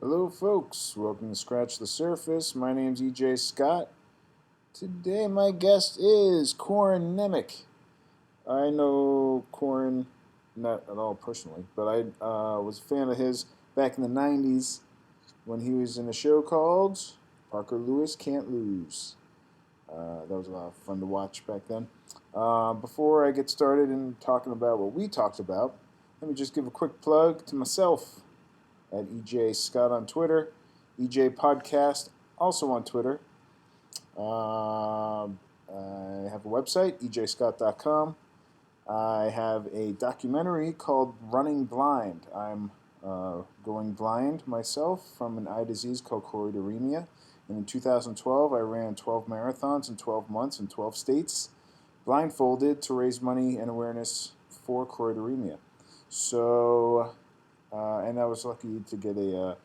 Hello, folks. Welcome to Scratch the Surface. My name's EJ Scott. Today, my guest is Corin Nemec. I know Corin not at all personally, but I was a fan of his back in the 90s when he was in a show called Parker Lewis Can't Lose. That was a lot of fun to watch back then. Before I get started in talking about what we talked about, let me just give a quick plug to myself at EJ Scott on Twitter, EJ Podcast also on Twitter. I have a website, ejscott.com. I have a documentary called Running Blind. I'm going blind myself from an eye disease called choroideremia. And in 2012, I ran 12 marathons in 12 months in 12 states, blindfolded to raise money and awareness for choroideremia. So, and I was lucky to get a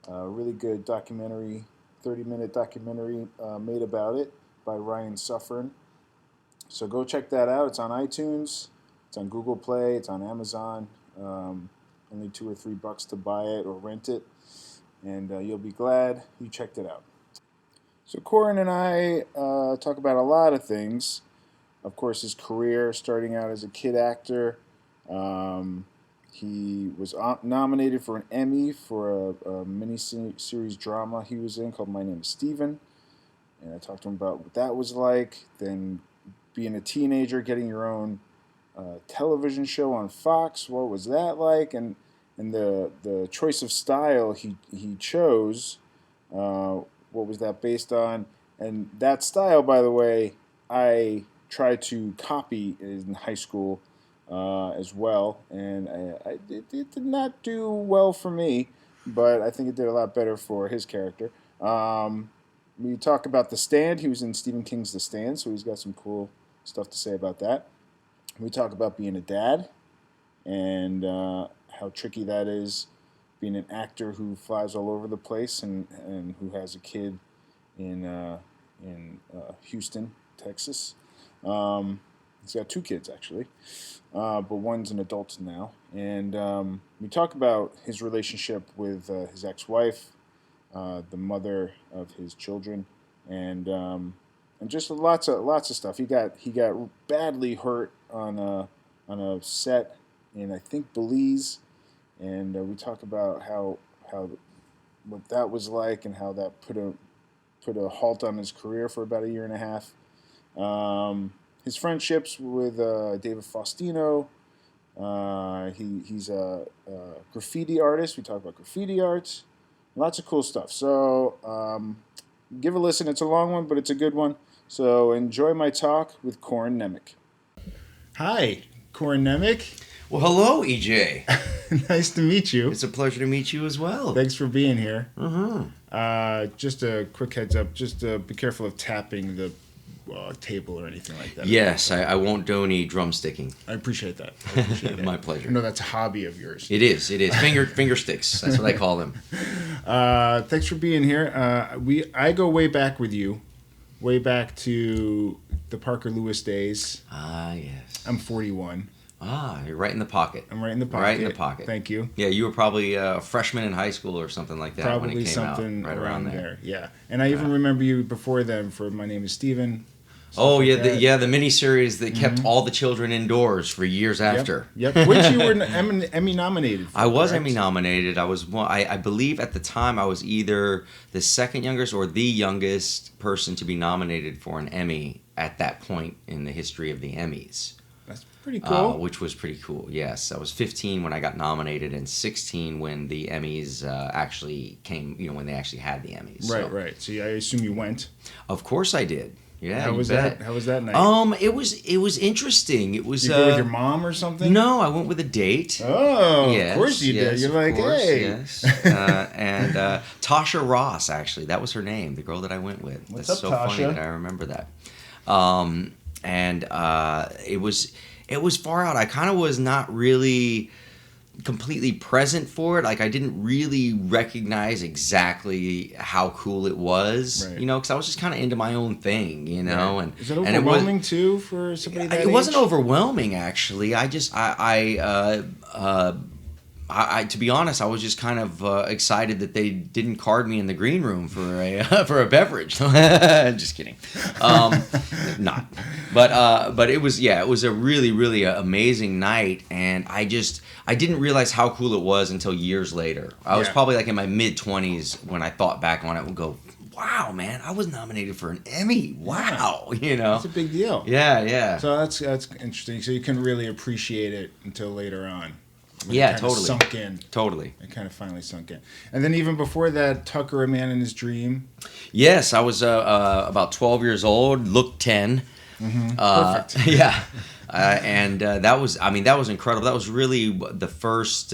really good documentary, 30-minute documentary made about it by Ryan Suffern. So go check that out. It's on iTunes, it's on Google Play, it's on Amazon. Only $2 or $3 to buy it or rent it, and you'll be glad you checked it out. So Corin and I talk about a lot of things. Of course, his career, starting out as a kid actor. He was nominated for an Emmy for a mini-series drama he was in called My Name is Steven. And I talked to him about what that was like. Then being a teenager, getting your own television show on Fox. What was that like? And the choice of style he chose. What was that based on? And that style, by the way, I tried to copy in high school as well, and it did not do well for me, but I think it did a lot better for his character. We talk about The Stand. He was in Stephen King's The Stand, so he's got some cool stuff to say about that. We talk about being a dad and how tricky that is, being an actor who flies all over the place and who has a kid in Houston, Texas. He's got 2 kids, actually, but one's an adult now. And we talk about his relationship with his ex-wife, the mother of his children, and just lots of stuff. He got badly hurt on a set in, I think, Belize, and we talk about how what that was like and how that put a halt on his career for about a year and a half. His friendships with David Faustino. He's a graffiti artist. We talk about graffiti art. Lots of cool stuff. So give a listen. It's a long one, but it's a good one. So enjoy my talk with Corin Nemec. Hi, Corin Nemec. Well, hello, EJ. Nice to meet you. It's a pleasure to meet you as well. Thanks for being here. Mm-hmm. Just a quick heads up. Just be careful of tapping the table or anything like that. Yes, I won't do any drumsticking. I apprate that. My pleasure. I know that's a hobby of yours. It is. Finger sticks. That's what I call them. Thanks for being here. I go way back with you. Way back to the Parker Lewis days. Ah, yes. I'm 41. Ah, you're right in the pocket. I'm right in the pocket. Right in the pocket. Thank you. Yeah, you were probably a freshman in high school or something like that probably when it came something out. Right around there. Yeah. And I even remember you before then for My Name is Steven. Oh, yeah, the miniseries that kept all the children indoors for years after. Yep. Which you were Emmy nominated for. I was Emmy nominated. I believe at the time I was either the second youngest or the youngest person to be nominated for an Emmy at that point in the history of the Emmys. That's pretty cool. Which was pretty cool, yes. I was 15 when I got nominated and 16 when the Emmys actually came, when they actually had the Emmys. Right. So I assume you went. Of course I did. Yeah, How was that night? It was interesting. It was. You go with your mom or something? No, I went with a date. Oh, yes, of course you did. You're like, course, hey. Yes. And Tasha Ross, actually, that was her name. The girl that I went with. What's That's up, so Tasha? funny that I remember that. It was far out. I kind of was not really completely present for it. Like, I didn't really recognize exactly how cool it was, right. Because I was just kind of into my own thing, Right. And is it overwhelming too for somebody that it age? wasn't overwhelming, actually. I to be honest, I was just kind of excited that they didn't card me in the green room for a for a beverage. Just kidding, not. But it was it was a really amazing night, and I didn't realize how cool it was until years later. I was probably like in my mid-20s when I thought back on it and go, wow, man, I was nominated for an Emmy. Wow, you know, it's a big deal. Yeah. So that's interesting. So you couldn't really appreciate it until later on. Yeah, it totally. Sunk in. Totally. It kind of finally sunk in. And then even before that, Tucker, A Man in His Dream. Yes, I was about 12 years old, looked 10. Mm-hmm. Perfect. Yeah. And that was incredible. That was really the first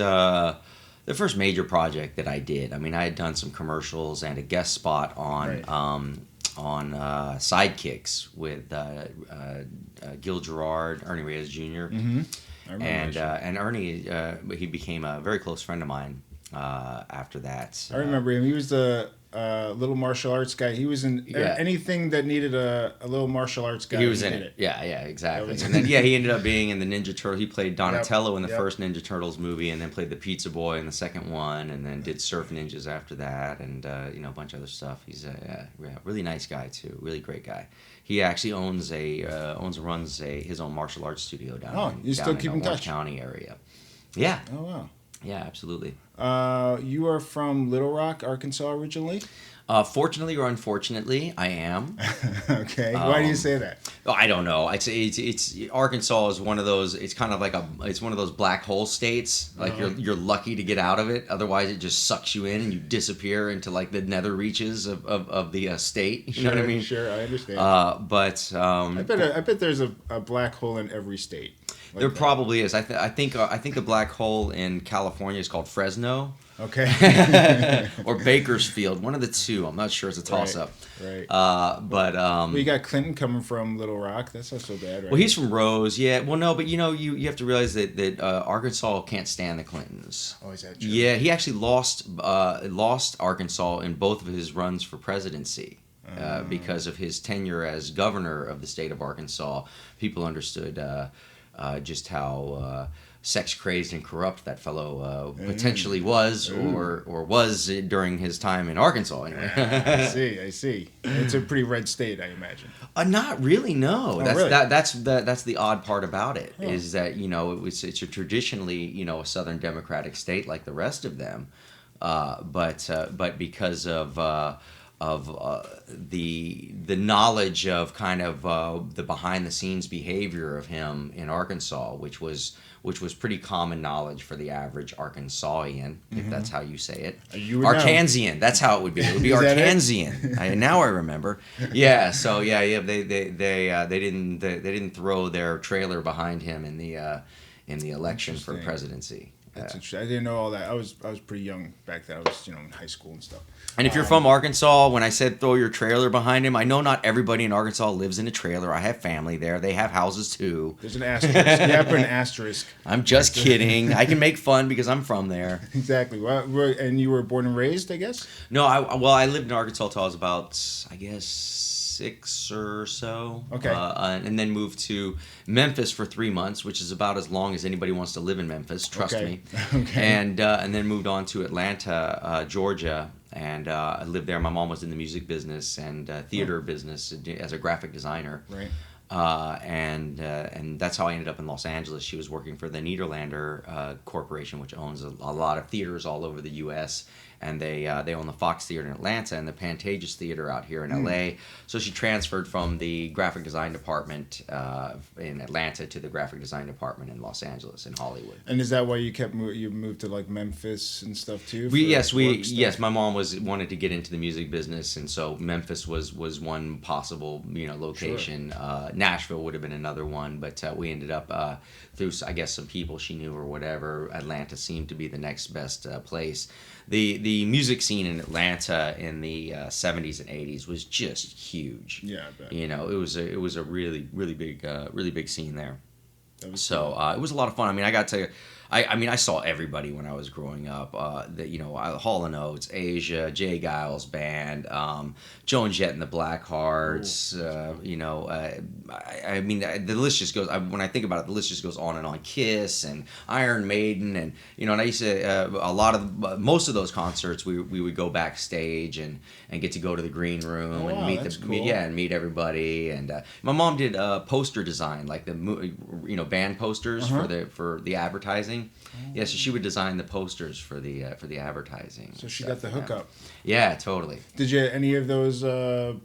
major project that I did. I mean, I had done some commercials and a guest spot on Sidekicks with Gil Gerard, Ernie Reyes Jr. Mm-hmm. And Ernie, he became a very close friend of mine after that. I remember him. He was the little martial arts guy. He was in anything that needed a little martial arts guy. He was in it. Yeah, exactly. And then he ended up being in the Ninja Turtle. He played Donatello in the first Ninja Turtles movie, and then played the Pizza Boy in the second one, and then did Surf Ninjas after that, and a bunch of other stuff. He's a really nice guy too. Really great guy. He actually runs his own martial arts studio down in the Orange County area. Yeah. Oh wow. Yeah, absolutely. You are from Little Rock, Arkansas, originally? Fortunately or unfortunately, I am. Okay. Why do you say that? I don't know. It's Arkansas is one of those. It's kind of like it's one of those black hole states. Like you're lucky to get out of it. Otherwise, it just sucks you in and you disappear into like the nether reaches of the state. You know what I mean? Sure, I understand. I bet there's a black hole in every state. Like there probably is. I think the black hole in California is called Fresno. Okay. Or Bakersfield, one of the two. I'm not sure. It's a toss-up. Right. Well, you got Clinton coming from Little Rock. That's not so bad, right? Well, he's from Rose. Yeah. Well, no, but you have to realize that Arkansas can't stand the Clintons. Oh, is that true? Yeah, he actually lost Arkansas in both of his runs for presidency. Because of his tenure as governor of the state of Arkansas, people understood just how sex crazed and corrupt that fellow potentially was, or was during his time in Arkansas. Anyway, I see. It's a pretty red state, I imagine. Not really. No, really? That's the odd part about it is that it's a traditionally a Southern Democratic state like the rest of them, but because of the knowledge of kind of the behind the scenes behavior of him in Arkansas, which was pretty common knowledge for the average Arkansasian, if that's how you say it. Arkansian, that's how it would be. It would be Arkansian. Now I remember. Yeah. So they didn't throw their trailer behind him in the election for presidency. That's interesting. I didn't know all that. I was pretty young back then. I was in high school and stuff. And if you're from Arkansas, when I said throw your trailer behind him, I know not everybody in Arkansas lives in a trailer. I have family there. They have houses too. There's an asterisk. You have to put an asterisk. I'm just kidding. I can make fun because I'm from there. Exactly. Well, and you were born and raised, I guess? No, I lived in Arkansas till I was about, I guess, 6 or so. Okay. And then moved to Memphis for 3 months, which is about as long as anybody wants to live in Memphis. Trust me. Okay. And then moved on to Atlanta, Georgia, and I lived there. My mom was in the music business and theater business as a graphic designer. Right. And that's how I ended up in Los Angeles. She was working for the Nederlander Corporation, which owns a lot of theaters all over the U.S., and they own the Fox Theater in Atlanta and the Pantages Theater out here in L.A. So she transferred from the graphic design department in Atlanta to the graphic design department in Los Angeles, in Hollywood. And is that why you moved to like Memphis and stuff too? Yes. My mom wanted to get into the music business, and so Memphis was one possible location. Sure. Nashville would have been another one, but we ended up through, I guess, some people she knew or whatever. Atlanta seemed to be the next best place. The music scene in Atlanta in the 70s and 80s was just huge. Yeah, I bet. It was a really big scene there. That was so it was a lot of fun. I mean, I I mean, I saw everybody when I was growing up. Hall and Oates, Asia, Jay Giles Band, Joan Jett and the Blackhearts. I mean, the list just goes. When I think about it, the list just goes on and on. Kiss and Iron Maiden, and and I used to most of those concerts we would go backstage and get to go to the green room and meet everybody. And my mom did poster design, like the band posters for the advertising. Yeah, so she would design the posters for the advertising. So she got the hookup. Yeah, totally. Did you any of those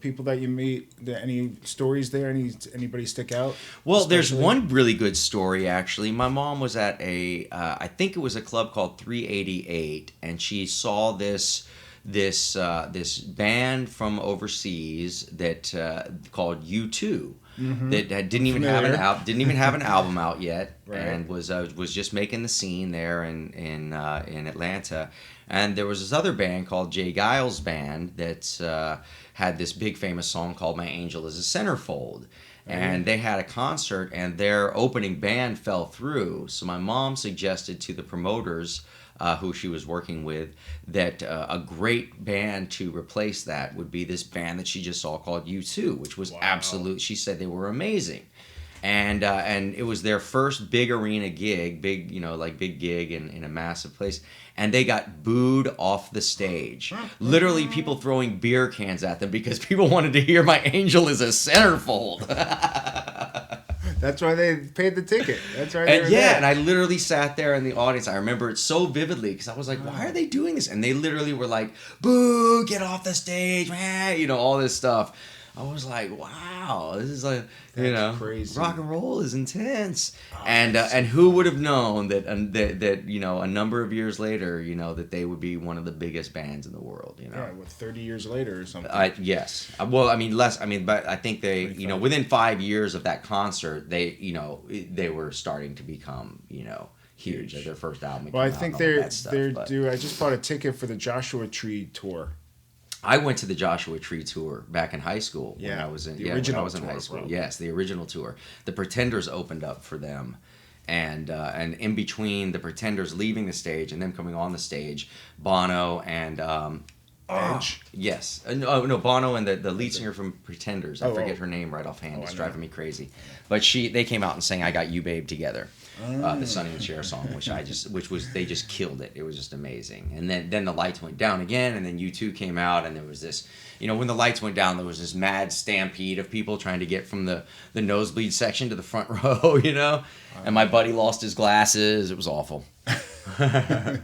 people that you meet? Any stories there? Anybody stick out? Well, there's one really good story actually. My mom was at I think it was a club called 388, and she saw this band from overseas that called U2. Mm-hmm. That didn't even have an album out yet, right. And was just making the scene there in Atlanta. And there was this other band called Jay Giles Band that had this big famous song called "My Angel Is a Centerfold." And they had a concert, and their opening band fell through. So my mom suggested to the promoters, who she was working with, that a great band to replace that would be this band that she just saw called U2, which was absolute. She said they were amazing, and it was their first big arena gig, big gig in a massive place, and they got booed off the stage. Literally, people throwing beer cans at them because people wanted to hear "My Angel Is a Centerfold." That's why they paid the ticket. That's why they were there. And I literally sat there in the audience. I remember it so vividly because I was like, why are they doing this? And they literally were like, boo, get off the stage, man, all this stuff. I was like, wow, this is like, crazy. Rock and roll is intense. And who would have known that a number of years later, that they would be one of the biggest bands in the world, Yeah, 30 years later or something. Yes. Well, I mean, less. I mean, but I think they, within 5 years of that concert, they were starting to become, huge. Their first album. Well, I think they're due. I just bought a ticket for the Joshua Tree tour. I went to the Joshua Tree tour back in high school. Yeah, when I was in high school. Bro. Yes, the original tour. The Pretenders opened up for them, and in between the Pretenders leaving the stage and them coming on the stage, Bono and Edge. Yes, no, Bono and the lead singer from Pretenders. I forget her name right offhand. It's driving me crazy. But they came out and sang "I Got You, Babe" together. The Sonny and Cher song, they just killed it. It was just amazing. And then the lights went down again, and then U2 came out, and there was this, when the lights went down, there was this mad stampede of people trying to get from the nosebleed section to the front row, And my buddy lost his glasses. It was awful. That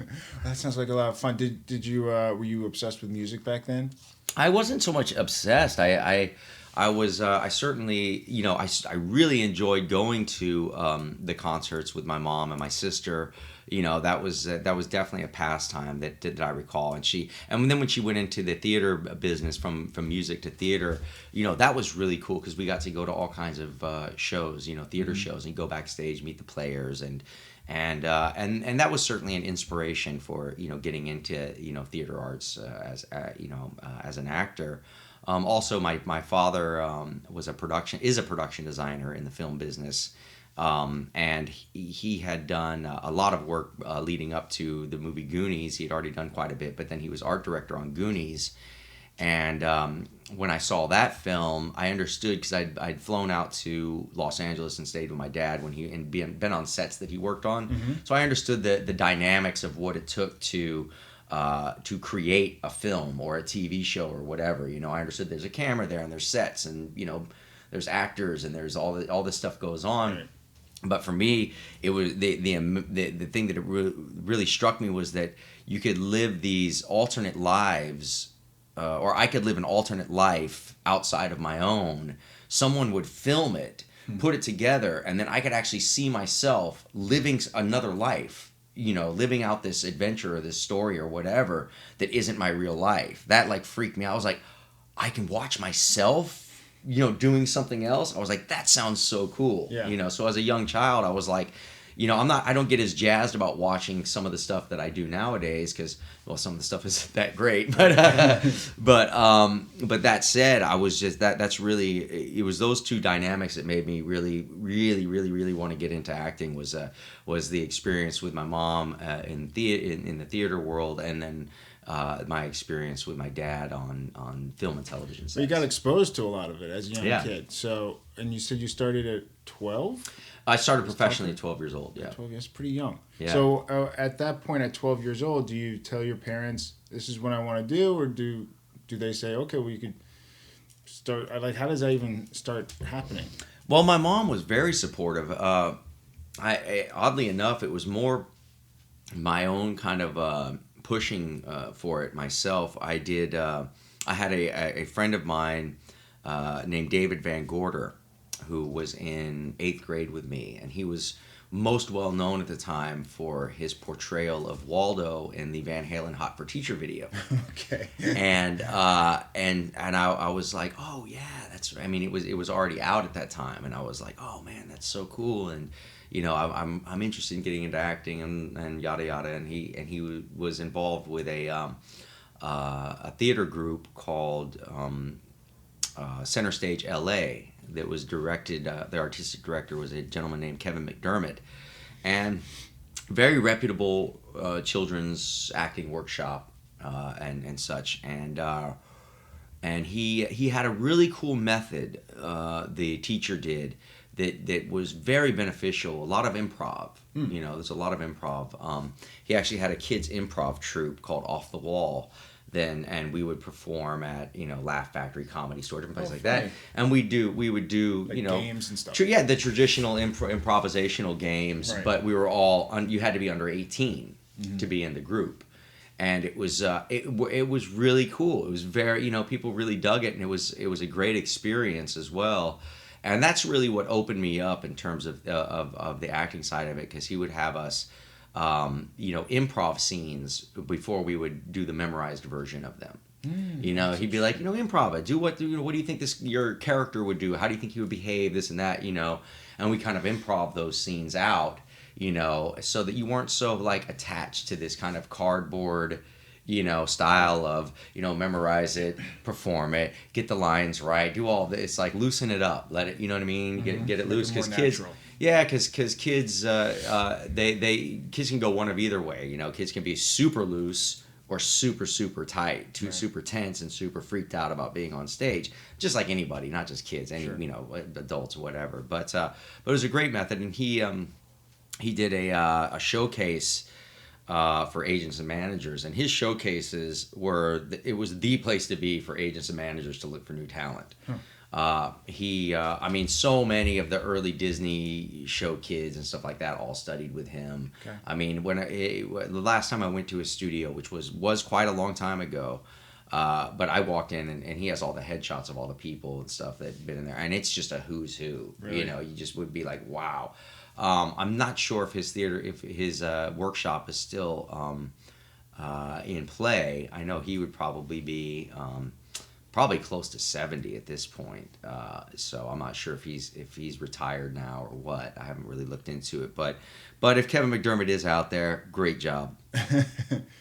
sounds like a lot of fun. Did you were you obsessed with music back then? I wasn't so much obsessed. I was I certainly I really enjoyed going to the concerts with my mom and my sister. That was definitely a pastime that I recall. And then when she went into the theater business from music to theater, that was really cool because we got to go to all kinds of shows, theater shows, and go backstage, meet the players, and that was certainly an inspiration for getting into theater arts as an actor. Also, my father is a production designer in the film business, and he had done a lot of work leading up to the movie Goonies. He had already done quite a bit, but then he was art director on Goonies. And when I saw that film, I understood because I'd flown out to Los Angeles and stayed with my dad and been on sets that he worked on. Mm-hmm. So I understood the dynamics of what it took to create a film or a TV show or whatever. I understood there's a camera there and there's sets and there's actors and there's all this stuff goes on. Right. But for me, it was the thing that it really struck me was that you could live these alternate lives. Or I could live an alternate life outside of my own. Someone would film it, put it together, and then I could actually see myself living another life, living out this adventure or this story or whatever that isn't my real life. That freaked me out. I was like, I can watch myself, doing something else. I was like, that sounds so cool. Yeah. So as a young child, I was like, I don't get as jazzed about watching some of the stuff that I do nowadays because, well, some of the stuff isn't that great. But that said, I was just that's really, it was those two dynamics that made me really, really, really, really want to get into acting. Was the experience with my mom in the theater world, and then my experience with my dad on film and television sets. So you got exposed to a lot of it as a young kid. So, and you said you started at 12? I started professionally at 12 years old. Yeah, 12. That's pretty young. Yeah. So at that point, at 12 years old, do you tell your parents this is what I want to do, or do they say, okay, well, you could start? Like, how does that even start happening? Well, my mom was very supportive. I oddly enough, it was more my own kind of pushing for it myself. I had a friend of mine named David Van Gorder, who was in 8th grade with me, and he was most well known at the time for his portrayal of Waldo in the Van Halen "Hot for Teacher" video. Okay. And I was like, oh yeah, it was already out at that time, and I was like, oh man, that's so cool, and I'm interested in getting into acting and yada yada, and he was involved with a theater group called Center Stage LA that was directed. The artistic director was a gentleman named Kevin McDermott, and very reputable children's acting workshop and such. And he had a really cool method. The teacher did that was very beneficial. A lot of improv. There's a lot of improv. He actually had a kids improv troupe called Off the Wall. And we would perform at Laugh Factory, Comedy Store, different places like that, and we would do like games and stuff. The traditional improvisational games, right. But we were all you had to be under 18 to be in the group, and it was it was really cool. It was very people really dug it, and it was a great experience as well, and that's really what opened me up in terms of the acting side of it, because he would have us. Improv scenes before we would do the memorized version of them. He'd be like, improv it. What do you think your character would do? How do you think he would behave? This and that, and we kind of improv those scenes out, so that you weren't so like attached to this kind of cardboard, style of, memorize it, perform it, get the lines right, do all this. It's like loosen it up, let it, you know what I mean? Get it loose, because kids. Natural. Yeah, because kids, kids can go one of either way. Kids can be super loose or super, super tight, super tense and super freaked out about being on stage. Just like anybody, not just kids, adults or whatever. But it was a great method, and he did a showcase for agents and managers, and his showcases it was the place to be for agents and managers to look for new talent. So many of the early Disney show kids and stuff like that all studied with him. Okay. I mean, the last time I went to his studio, which was quite a long time ago, but I walked in and he has all the headshots of all the people and stuff that had been in there, and it's just a who's who. Really? You just would be like, wow. I'm not sure if his workshop is still in play. I know he would probably be. Probably close to 70 at this point, so I'm not sure if he's retired now or what. I haven't really looked into it, but if Kevin McDermott is out there, great job.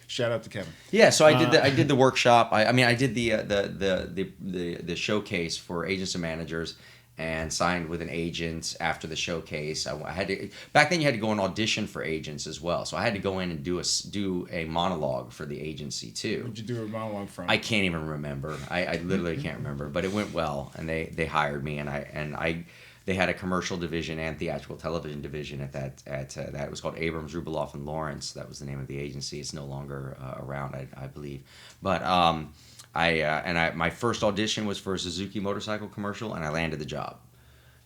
Shout out to Kevin. Yeah, so I did the workshop. I did the showcase for agents and managers, and signed with an agent after the showcase. I had to, back then you had to go and audition for agents as well. So I had to go in and do a monologue for the agency too. What'd you do a monologue from? I can't even remember. I literally can't remember, but it went well, and they hired me, and they had a commercial division and theatrical television division at that. It was called Abrams, Rubaloff and Lawrence. That was the name of the agency. It's no longer around, I believe. But my first audition was for a Suzuki motorcycle commercial, and I landed the job.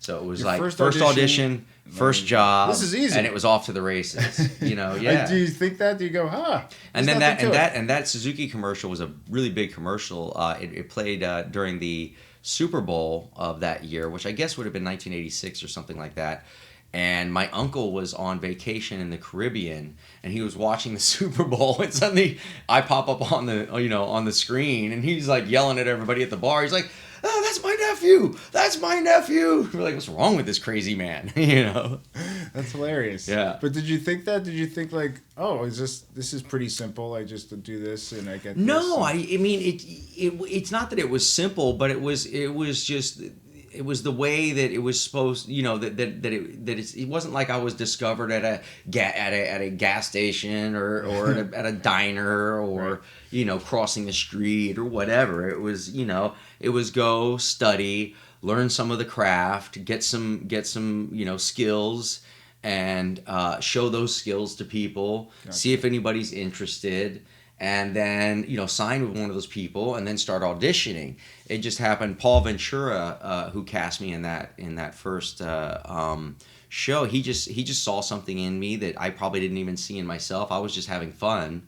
So it was first audition, first job. This is easy, and it was off to the races. Yeah. Do you think that? Do you go, And then that Suzuki commercial was a really big commercial. It played during the Super Bowl of that year, which I guess would have been 1986 or something like that. And my uncle was on vacation in the Caribbean, and he was watching the Super Bowl, and suddenly I pop up on the screen, and he's like yelling at everybody at the bar. He's like, "Oh, that's my nephew! That's my nephew!" We're like, "What's wrong with this crazy man?" That's hilarious. Yeah. But did you think that? Did you think like, oh, this is pretty simple? I just do this and I get No, this. I mean it's not that it was simple, but it was just it was the way that it was supposed, it wasn't like I was discovered at a gas station or at a diner or Right. crossing the street or whatever. It was it was go study, learn some of the craft, get some skills, and show those skills to people, Gotcha. see if anybody's interested, and then sign with one of those people and then start auditioning. It just happened. Paul Ventura, who cast me in that first show, he just saw something in me that I probably didn't even see in myself. I was just having fun.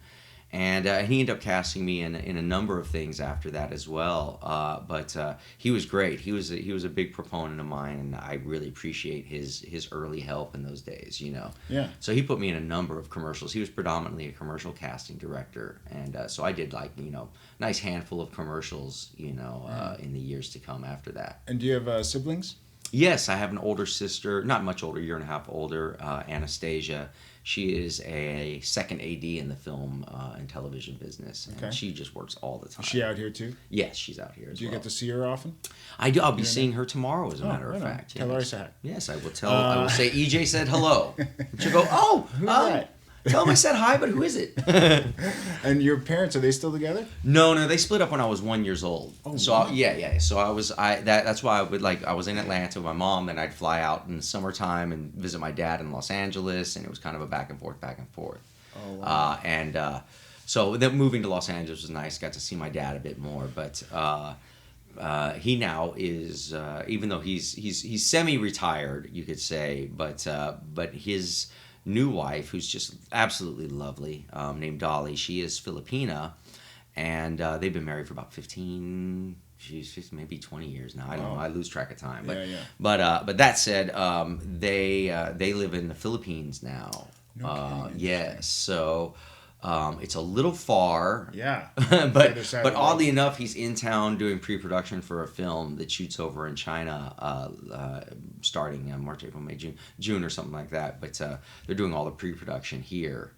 And he ended up casting me in a number of things after that as well. But he was great. He was a big proponent of mine, and I really appreciate his early help in those days. Yeah. So he put me in a number of commercials. He was predominantly a commercial casting director, and so I did nice handful of commercials. In the years to come after that. And do you have siblings? Yes, I have an older sister, not much older, a year and a half older, Anastasia. She is a second AD in the film and television business, and she just works all the time. Is she out here too? Yes, she's out here as well. Do you get to see her often? I do. I'll be seeing her tomorrow, as a matter of fact. Tell her I said hi. Yes, I will tell. I will say EJ said hello. She'll go, oh, Who's that? Tell him I said hi, but who is it? And your parents, are they still together? No, they split up when I was 1 year old. Oh, so wow. yeah. So that's why I was in Atlanta with my mom, then I'd fly out in the summertime and visit my dad in Los Angeles, and it was kind of a back and forth. Oh, wow. So then moving to Los Angeles was nice. Got to see my dad a bit more, but he now is even though he's semi-retired, you could say, but his new wife, who's just absolutely lovely, named Dolly. She is Filipina, and they've been married for about 15, maybe 20 years now. I don't know. I lose track of time. But Yeah. but that said, they live in the Philippines now. No kidding. Yes, so. It's a little far. Yeah. but oddly enough, he's in town doing pre-production for a film that shoots over in China, starting March, April, May, June or something like that. But they're doing all the pre-production here.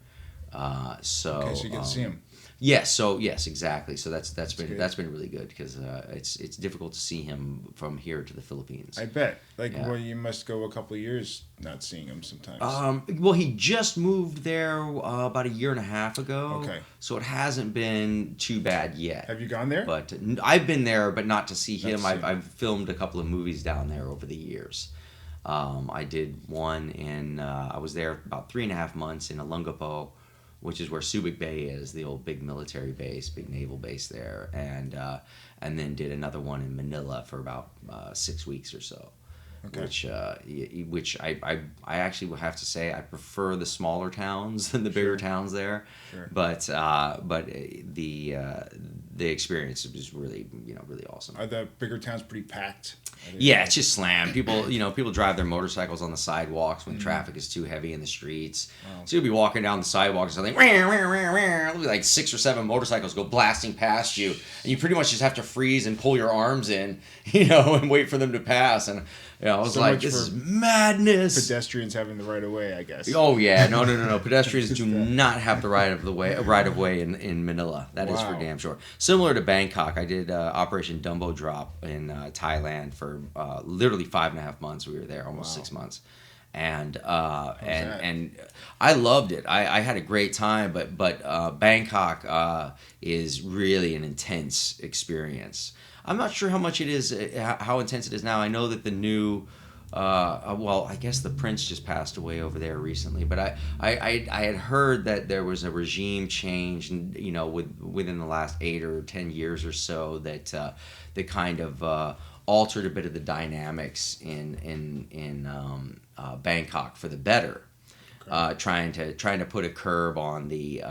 So you get to see him. Yes, exactly. So that's been really good because it's difficult to see him from here to the Philippines. I bet. Well, you must go a couple of years not seeing him sometimes. Well, he just moved there about a year and a half ago. Okay. So it hasn't been too bad yet. Have you gone there? But I've been there, but not to see him. Not to see him. I've filmed a couple of movies down there over the years. I did one I was there about 3.5 months in Olongapo, which is where Subic Bay is, the old big military base, big naval base there, and then did another one in Manila for about 6 weeks or so. Okay. Which I actually will have to say I prefer the smaller towns than the bigger towns there. Sure. But the experience was really really awesome. Are the bigger towns pretty packed? Yeah, it's just slammed. People drive their motorcycles on the sidewalks when traffic is too heavy in the streets. Wow. So you'll be walking down the sidewalk and something, there'll be like 6 or 7 motorcycles go blasting past you, and you pretty much just have to freeze and pull your arms in, and wait for them to pass. And I was like, this is madness. Pedestrians having the right of way, I guess. Oh yeah, no. Pedestrians do not have the right of way in Manila. That is for damn sure. Similar to Bangkok, I did Operation Dumbo Drop in Thailand for literally 5.5 months. We were there almost 6 months, and I loved it. I had a great time, but Bangkok is really an intense experience. I'm not sure how much it is, how intense it is now. I know that the new, I guess the prince just passed away over there recently. But I had heard that there was a regime change, within the last 8 or 10 years or so that kind of altered a bit of the dynamics in Bangkok for the better. Trying to put a curb on the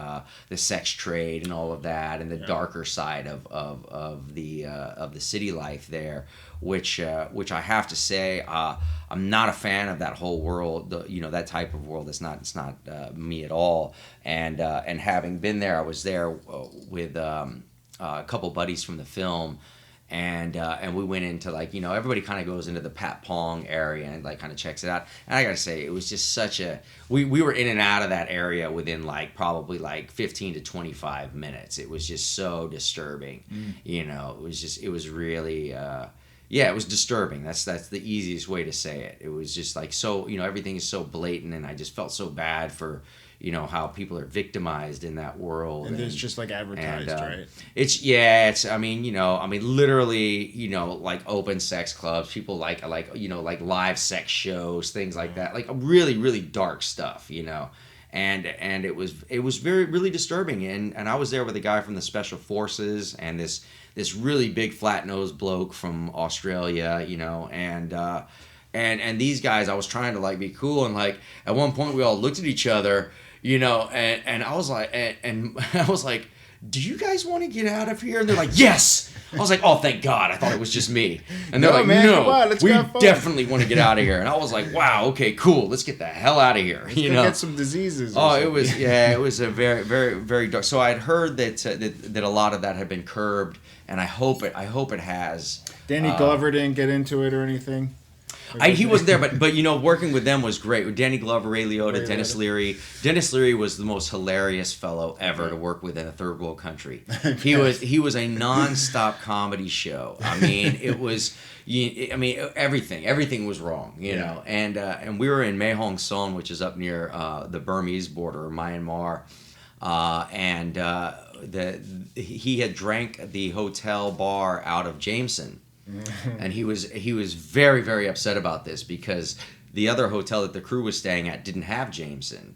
sex trade and all of that, and the darker side of the city life there, which I have to say I'm not a fan of that whole world. That type of world. It's not me at all. And having been there, I was there with a couple buddies from the film. And we went into like, everybody kind of goes into the Pat Pong area and like kind of checks it out. And I gotta say, it was just such a we were in and out of that area within like probably like 15 to 25 minutes. It was just so disturbing. It was really it was disturbing. That's the easiest way to say it. It was just like, so everything is so blatant, and I just felt so bad for how people are victimized in that world. And it's just like advertised, right? Literally, like open sex clubs, people like live sex shows, things like that, like really, really dark stuff, and it was very, really disturbing. And I was there with a guy from the Special Forces and this really big flat-nosed bloke from Australia, and these guys, I was trying to like be cool, and like at one point we all looked at each other, and I was like, and I was like, do you guys want to get out of here? And they're like, yes. I was like, oh, thank God. I thought it was just me. And they're like, man, no, come on, let's we have fun. definitely want to get out of here. And I was like, wow, okay, cool. Let's get the hell out of here. Let's go get some diseases. Oh, it was a very, very, very dark. So I'd heard that a lot of that had been curbed, and I hope it has. Danny Glover didn't get into it or anything. He wasn't there, but working with them was great. Danny Glover, Ray Liotta, Dennis Leary. Dennis Leary was the most hilarious fellow ever to work with in a third world country. He was a nonstop comedy show. I mean, it was. Everything was wrong, know. And we were in Mae Hong Son, which is up near the Burmese border, Myanmar, he had drank the hotel bar out of Jameson. And he was very, very upset about this because the other hotel that the crew was staying at didn't have Jameson,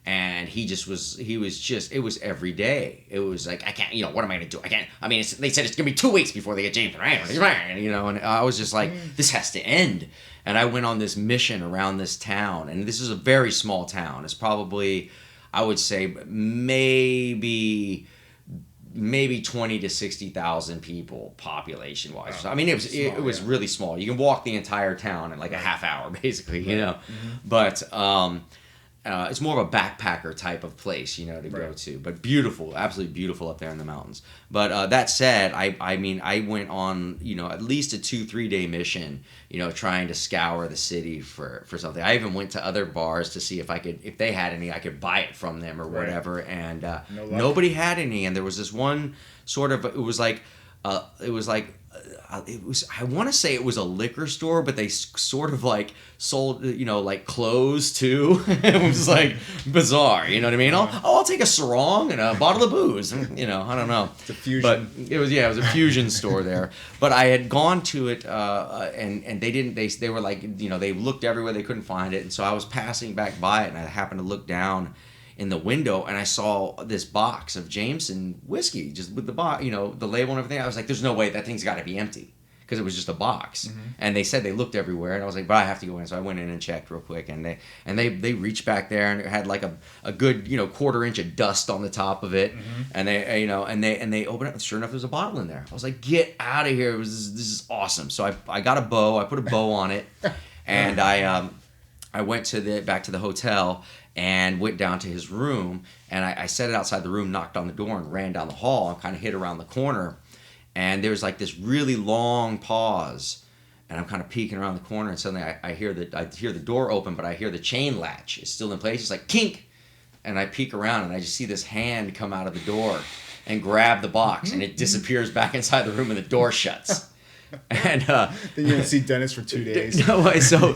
and it was every day. It was like, I can't, what am I gonna do? I can't. I mean, they said it's gonna be 2 weeks before they get Jameson, and I was just like, this has to end. And I went on this mission around this town, and this is a very small town. It's probably, I would say, maybe 20 to 60,000 people population wise. I mean, it was really small. You can walk the entire town in like a half hour, basically, But it's more of a backpacker type of place, to go to. But beautiful, absolutely beautiful up there in the mountains. But that said, I went on, at least a 2-3 day mission, trying to scour the city for something. I even went to other bars to see if they had any, I could buy it from them or whatever. And nobody had any. And there was this one sort of, I want to say it was a liquor store, but they sort of like sold, like clothes too. It was like bizarre, you know what I mean? I'll take a sarong and a bottle of booze. I don't know. It's a fusion. But it was a fusion store there. But I had gone to it, and they were like, they looked everywhere, they couldn't find it. And so I was passing back by it, and I happened to look down in the window, and I saw this box of Jameson whiskey, just with the the label and everything. I was like, there's no way, that thing's got to be empty, because it was just a box. Mm-hmm. And they said they looked everywhere, and I was like, but I have to go in. So I went in and checked real quick, and they reached back there, and it had like a good 1/4 inch of dust on the top of it. Mm-hmm. And they opened it, and sure enough, there's a bottle in there. I was like, get out of here! This is awesome. So I got a bow. I put a bow on it, and I went back to the hotel and went down to his room, and I set it outside the room, knocked on the door, and ran down the hall and kind of hid around the corner. And there was like this really long pause, and I'm kind of peeking around the corner, and suddenly I hear the door open, but I hear the chain latch is still in place. It's like kink, and I peek around, and I just see this hand come out of the door and grab the box, and it disappears back inside the room, and the door shuts. And then you didn't see Dennis for 2 days. The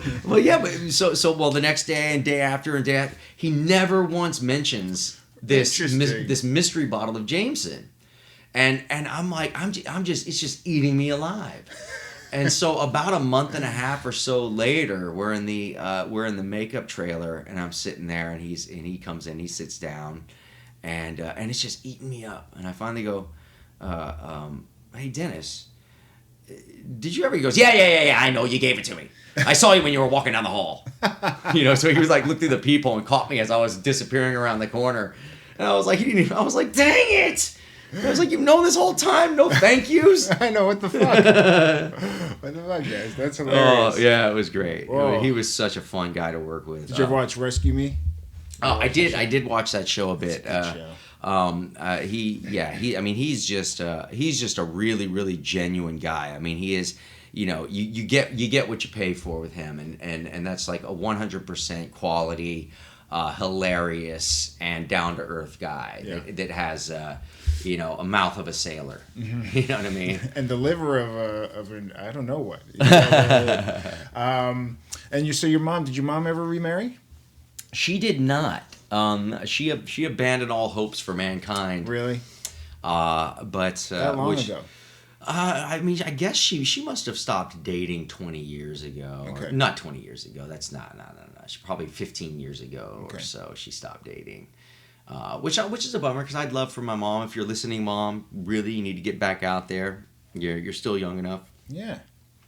next day and day after, he never once mentions this mystery bottle of Jameson, and I'm like, it's just eating me alive. And so about a month and a half or so later, we're in the makeup trailer, and I'm sitting there, and he comes in, he sits down, and it's just eating me up. And I finally go, hey Dennis, did you ever? He goes, yeah, I know, you gave it to me. I saw you when you were walking down the hall. So he was like, looked through the peephole and caught me as I was disappearing around the corner. And I was like, I was like, dang it! I was like, you've known this whole time? No thank yous? I know, what the fuck? What the fuck, guys? That's hilarious. Oh, yeah, it was great. He was such a fun guy to work with. Did you ever watch Rescue Me? Oh, I did watch that show a bit. That's a good show. I mean, he's just a really, really genuine guy. I mean, he is, you get what you pay for with him, and that's like a 100% quality, hilarious and down to earth guy that has, a mouth of a sailor. Mm-hmm. You know what I mean? And the liver of an I don't know what. And so your mom, did your mom ever remarry? She did not. She abandoned all hopes for mankind. Really? But that long ago? I mean, I guess she must have stopped dating 20 years ago. Okay. Not 20 years ago. That's not. She probably 15 years ago or so she stopped dating. Which is a bummer, because I'd love for my mom. If you're listening, Mom, really, you need to get back out there. You're still young enough. Yeah.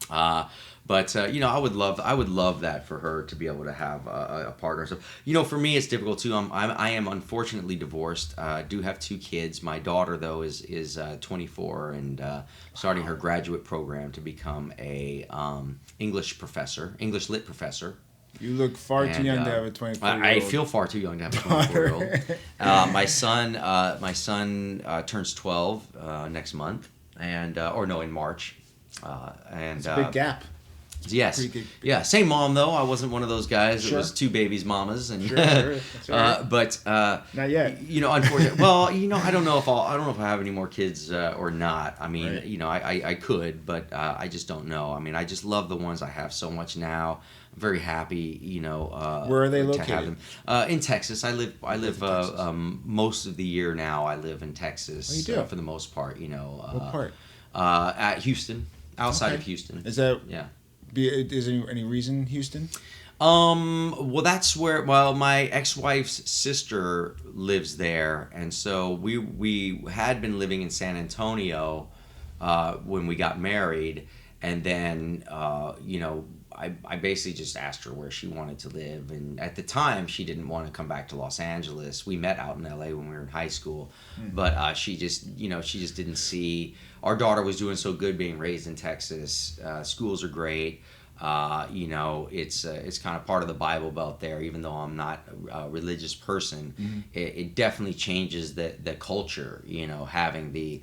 But I would love that for her to be able to have a partner. So for me, it's difficult too. I am unfortunately divorced. I do have 2 kids. My daughter though is 24 and starting her graduate program to become a English lit professor. You look far too young to have a 24-year-old. I feel far too young to have a 24-year-old. My son turns 12 next month, and in March. And it's a big gap. Yes. Yeah. Same mom though. I wasn't one of those guys. Sure. It was 2 babies mamas, and sure. That's right. but not yet. Unfortunately, well, I don't know if I have any more kids or not. I mean, right. I could, but I just don't know. I mean, I just love the ones I have so much now. I'm very happy, Where are they located? To have them. In Texas. I live most of the year now. I live in Texas. Oh, you do? For the most part. What part? At Houston, outside of Houston. Is that? Yeah. Is there any reason Houston? Well, that's where. Well, my ex-wife's sister lives there, and so we had been living in San Antonio when we got married, and then I basically just asked her where she wanted to live, and at the time she didn't want to come back to Los Angeles. We met out in LA when we were in high school, but she just didn't see. Our daughter was doing so good being raised in Texas. Schools are great. It's kind of part of the Bible Belt there. Even though I'm not a religious person, it definitely changes the culture. Having the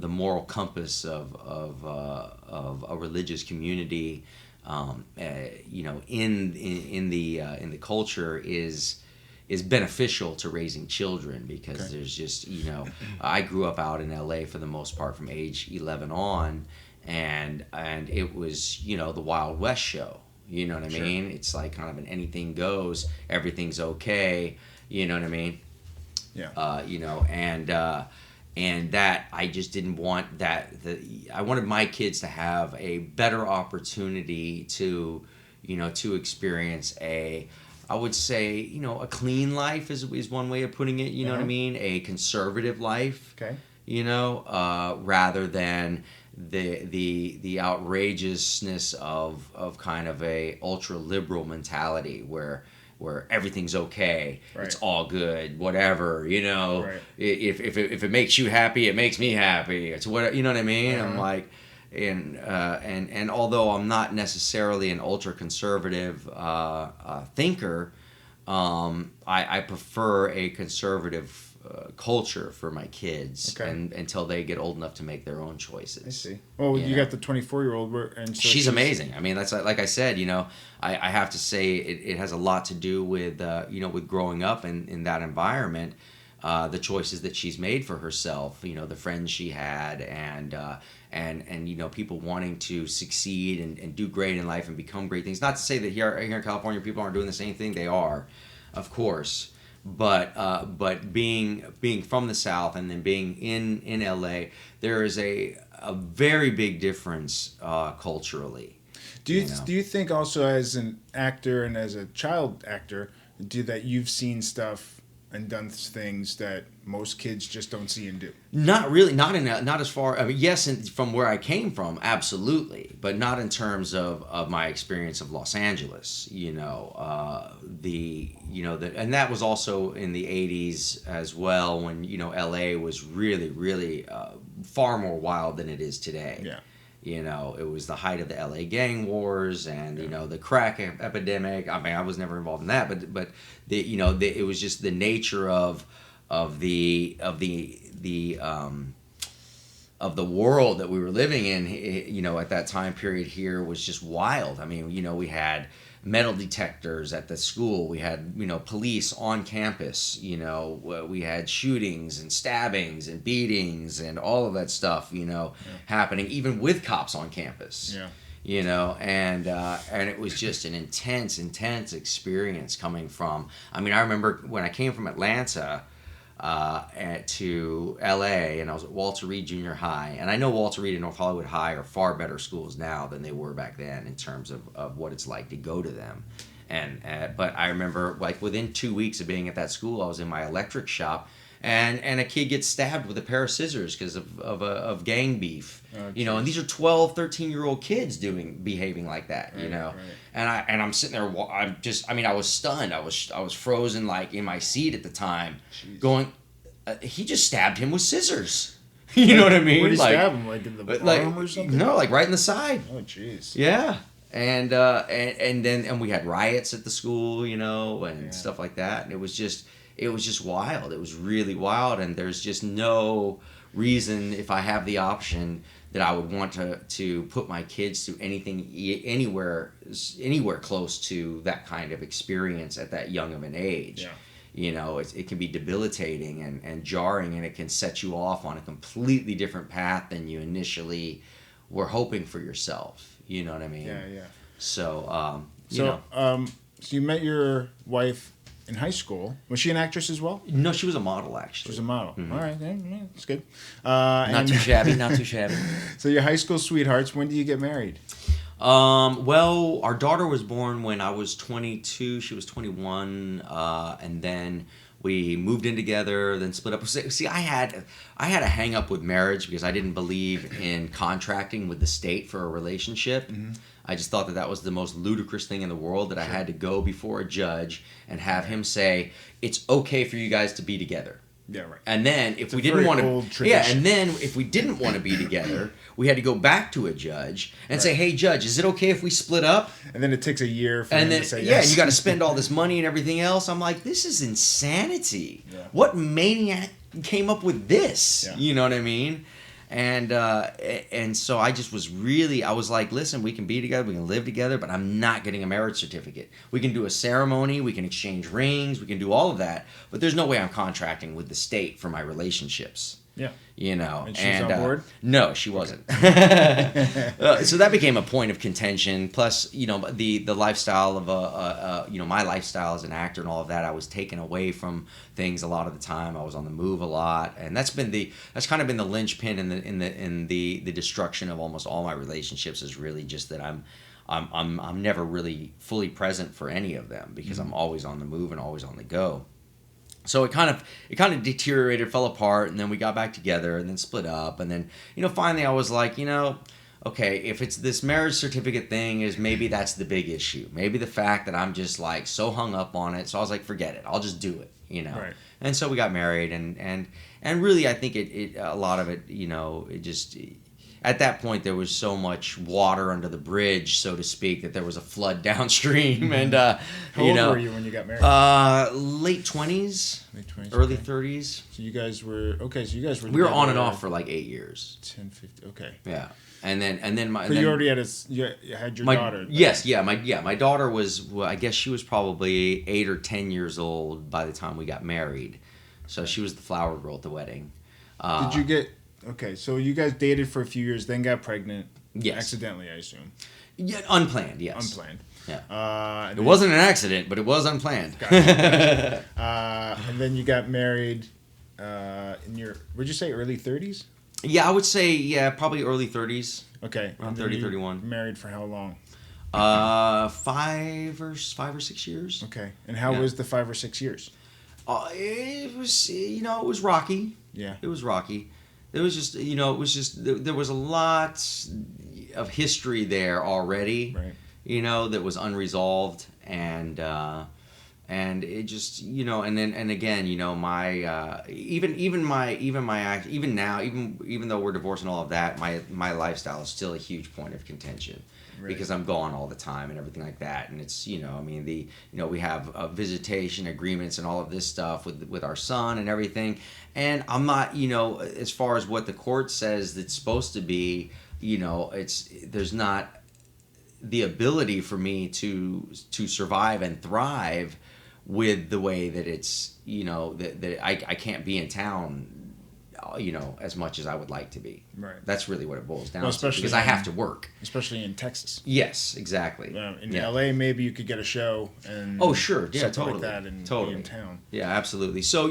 moral compass of a religious community, in the culture is beneficial to raising children, because there's just I grew up out in LA for the most part from age 11 on, and it was the Wild West show. You know what I mean? It's like kind of an anything goes, everything's okay. You know what I mean? Yeah. And that I just didn't want that. I wanted my kids to have a better opportunity to experience I would say, a clean life is one way of putting it. You know what I mean? A conservative life. Okay. Rather than the outrageousness of kind of a ultra liberal mentality where everything's okay, it's all good, whatever, Right. If it makes you happy, it makes me happy. It's what, you know what I mean? I'm like, and although I'm not necessarily an ultra conservative thinker, I prefer a conservative culture for my kids, and until they get old enough to make their own choices. I see. Well, you got the 24-year-old, and so she's amazing. I mean, that's like I said. I have to say it has a lot to do with with growing up in that environment, the choices that she's made for herself. The friends she had, and people wanting to succeed and do great in life and become great things. Not to say that here in California people aren't doing the same thing. They are, of course. But being from the South and then being in LA, there is a very big difference culturally. Do you think also as an actor and as a child actor, that you've seen stuff and done things that most kids just don't see and do? Not really. Not as far. I mean, yes, from where I came from, absolutely, but not in terms of my experience of Los Angeles. And that was also in the '80s as well, when LA was really, really far more wild than it is today. Yeah. It was the height of the LA gang wars and the crack epidemic. I mean, I was never involved in that, but it was just the nature of of the world that we were living in, at that time period here was just wild. I mean, we had metal detectors at the school. We had, police on campus. We had shootings and stabbings and beatings and all of that stuff, happening even with cops on campus. Yeah. And it was just an intense experience coming from. I mean, I remember when I came from Atlanta to LA, and I was at Walter Reed Junior High, and I know Walter Reed and North Hollywood High are far better schools now than they were back then in terms of what it's like to go to them. But I remember, like, within 2 weeks of being at that school, I was in my electric shop, and a kid gets stabbed with a pair of scissors because of gang beef. And these are 12, 13-year-old kids behaving like that, Right. And I'm sitting there, I was stunned. I was frozen, like, in my seat at the time. Jeez. Going, he just stabbed him with scissors. You know what I mean? Where did he stab him? Like in the arm or something? No, like right in the side. Oh, jeez. Yeah. And then we had riots at the school, and stuff like that. And it was just wild. It was really wild. And there's just no reason, if I have the option, that I would want to put my kids through anything anywhere close to that kind of experience at that young of an age. Yeah. It can be debilitating and jarring, and it can set you off on a completely different path than you initially were hoping for yourself. You know what I mean? Yeah. So, So you met your wife in high school. Was she an actress as well? No, she was a model, actually. She was a model. Mm-hmm. All right, yeah, that's good. Not too shabby. So your high school sweethearts, when did you get married? Well, our daughter was born when I was 22. She was 21, and then we moved in together, then split up. See, I had a hang up with marriage because I didn't believe in contracting with the state for a relationship. Mm-hmm. I just thought that was the most ludicrous thing in the world, that I had to go before a judge and have him say, it's okay for you guys to be together. Yeah, right. And then if we didn't want to be together, we had to go back to a judge and say, "Hey, judge, is it okay if we split up?" And then it takes a year for him to say yes. And you got to spend all this money and everything else. I'm like, this is insanity. Yeah. What maniac came up with this? Yeah. You know what I mean? And so I was like, listen, we can be together, we can live together, but I'm not getting a marriage certificate. We can do a ceremony, we can exchange rings, we can do all of that, but there's no way I'm contracting with the state for my relationships. Yeah. And she's on board? No, she wasn't. So that became a point of contention. Plus, the lifestyle of my lifestyle as an actor and all of that, I was taken away from things a lot of the time. I was on the move a lot, and that's kind of been the linchpin in the destruction of almost all my relationships. Is really just that I'm never really fully present for any of them because I'm always on the move and always on the go. So it kind of deteriorated, fell apart, and then we got back together, and then split up, and then finally I was like, okay, if it's this marriage certificate thing, maybe that's the big issue. Maybe the fact that I'm just like so hung up on it. So I was like, forget it, I'll just do it, Right. And so we got married, and really I think it a lot of it, it just. At that point, there was so much water under the bridge, so to speak, that there was a flood downstream. And How old were you when you got married? Late 20s, Late 20s, early okay. 30s. So you guys were We were on and off for like 8 years. 10, 15. Okay. Yeah, and then So you already had your daughter. Yes, my daughter was. Well, I guess she was probably 8 or 10 years old by the time we got married. So she was the flower girl at the wedding. Did you get? Okay, so you guys dated for a few years, then got pregnant. Yes. Accidentally, I assume. Yeah, unplanned. Yes. Unplanned. Yeah. It wasn't an accident, but it was unplanned. Gotcha. And then you got married in your, would you say early 30s? Yeah, I would say, probably early 30s. Okay. Around 30, 31. Married for how long? 5 or 6 years. Okay. And how was the 5 or 6 years? It was, it was rocky. Yeah. It was rocky. It was just, there was a lot of history there already, right. That was unresolved, and And it just, and again, my even now, even though we're divorced and all of that, my lifestyle is still a huge point of contention. Right. Because I'm gone all the time and everything like that, and it's we have visitation agreements and all of this stuff with our son and everything, and I'm not, as far as what the court says that's supposed to be, there's not the ability for me to survive and thrive with the way that it's, that I can't be in town, as much as I would like to be. Right. That's really what it boils down to, because I have to work. Especially in Texas. Yes, exactly. In LA, maybe you could get a show and sure, yeah, something totally, like that and totally. be in town. Yeah, absolutely. So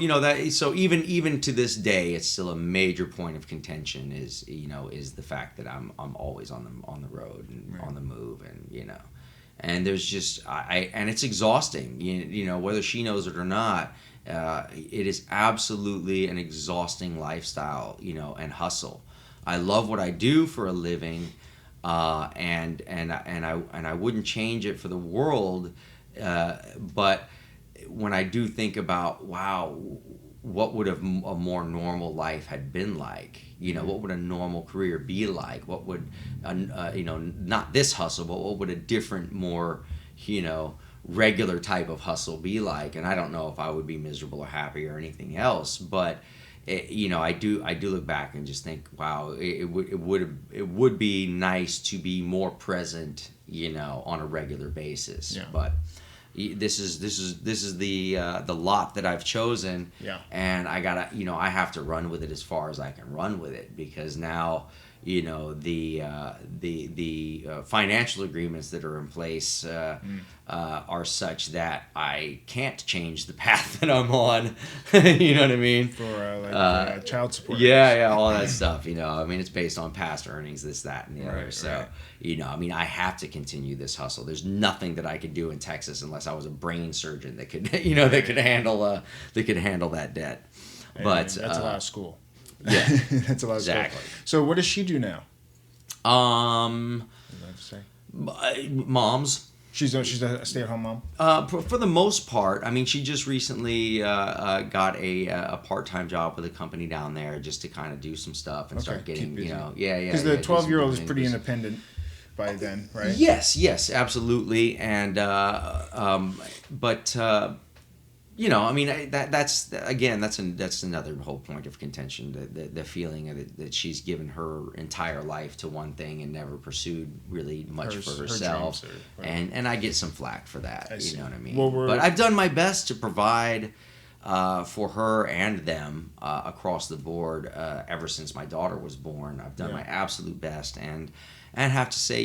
so even to this day, it's still a major point of contention. Is the fact that I'm always on the road and on the move, and and there's just and it's exhausting. Whether she knows it or not. It is absolutely an exhausting lifestyle, and hustle. I love what I do for a living, and I wouldn't change it for the world. But when I do think about, wow, what would a more normal life had been like? What would a normal career be like? What would not this hustle, but what would a different, more regular type of hustle be like? And I don't know if I would be miserable or happy or anything else, but I do look back and just think, wow, it would be nice to be more present, on a regular basis. Yeah. But this is the lot that I've chosen. Yeah. And I gotta, I have to run with it as far as I can run with it, because now the financial agreements that are in place are such that I can't change the path that I'm on. You know what I mean? For child support. Yeah, all that stuff. It's based on past earnings, this, that, and the other. So, right. I have to continue this hustle. There's nothing that I could do in Texas unless I was a brain surgeon that could, that could handle that debt. But that's a lot of school. Yeah, that's a lot of exactly. School. So what does she do now? Moms. She's a stay-at-home mom? For the most part. She just recently got a part-time job with a company down there, just to kind of do some stuff and start getting, Because the 12-year-old is pretty independent by then, right? Yes, absolutely. And that's another whole point of contention. The feeling that she's given her entire life to one thing and never pursued really much for herself, and I get some flack for that. You know what I mean? But I've done my best to provide for her and them across the board ever since my daughter was born. I've done my absolute best, and have to say,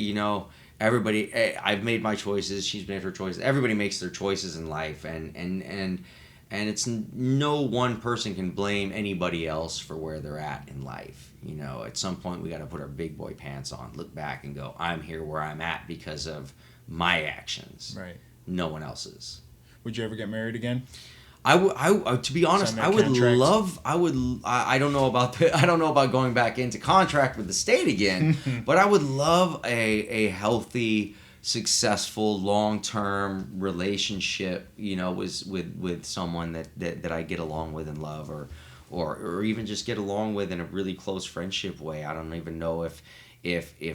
everybody, I've made my choices. She's made her choices. Everybody makes their choices in life, and it's no one person can blame anybody else for where they're at in life. At some point we got to put our big boy pants on, look back, and go, I'm here where I'm at because of my actions. Right. No one else's. Would you ever get married again? To be honest, I would love. I don't know about going back into contract with the state again, but I would love a healthy, successful, long-term relationship. With someone that I get along with and love, or even just get along with in a really close friendship way. I don't even know if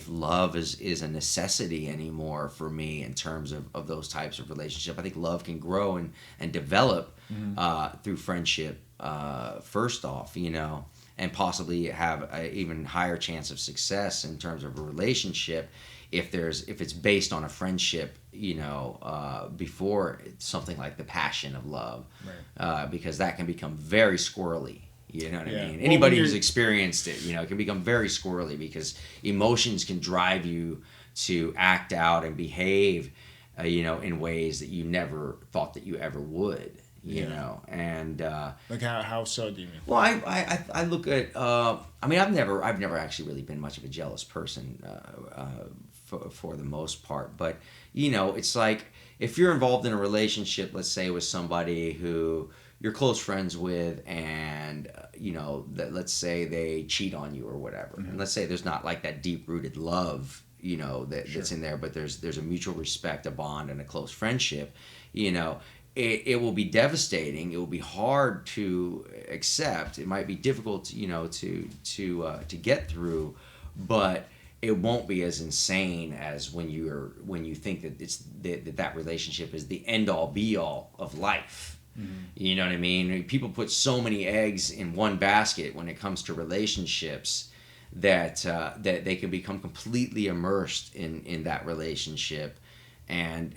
love is a necessity anymore for me in terms of those types of relationship. I think love can grow and develop through friendship first off, and possibly have an even higher chance of success in terms of a relationship if it's based on a friendship, before something like the passion of love, because that can become very squirrely. You know what I mean? Anybody who's experienced it, it can become very squirrely because emotions can drive you to act out and behave, in ways that you never thought that you ever would. And like how so do you mean? Well, I look at I've never actually really been much of a jealous person for the most part, but it's like if you're involved in a relationship, let's say with somebody who you're close friends with, and let's say they cheat on you or whatever, and let's say there's not like that deep rooted love that's in there, but there's a mutual respect, a bond, and a close friendship. it will be devastating. It will be hard to accept. It might be difficult, to get through, but it won't be as insane as when you think that it's that relationship is the end all be all of life. Mm-hmm. You know what I mean? People put so many eggs in one basket when it comes to relationships that they can become completely immersed in that relationship. And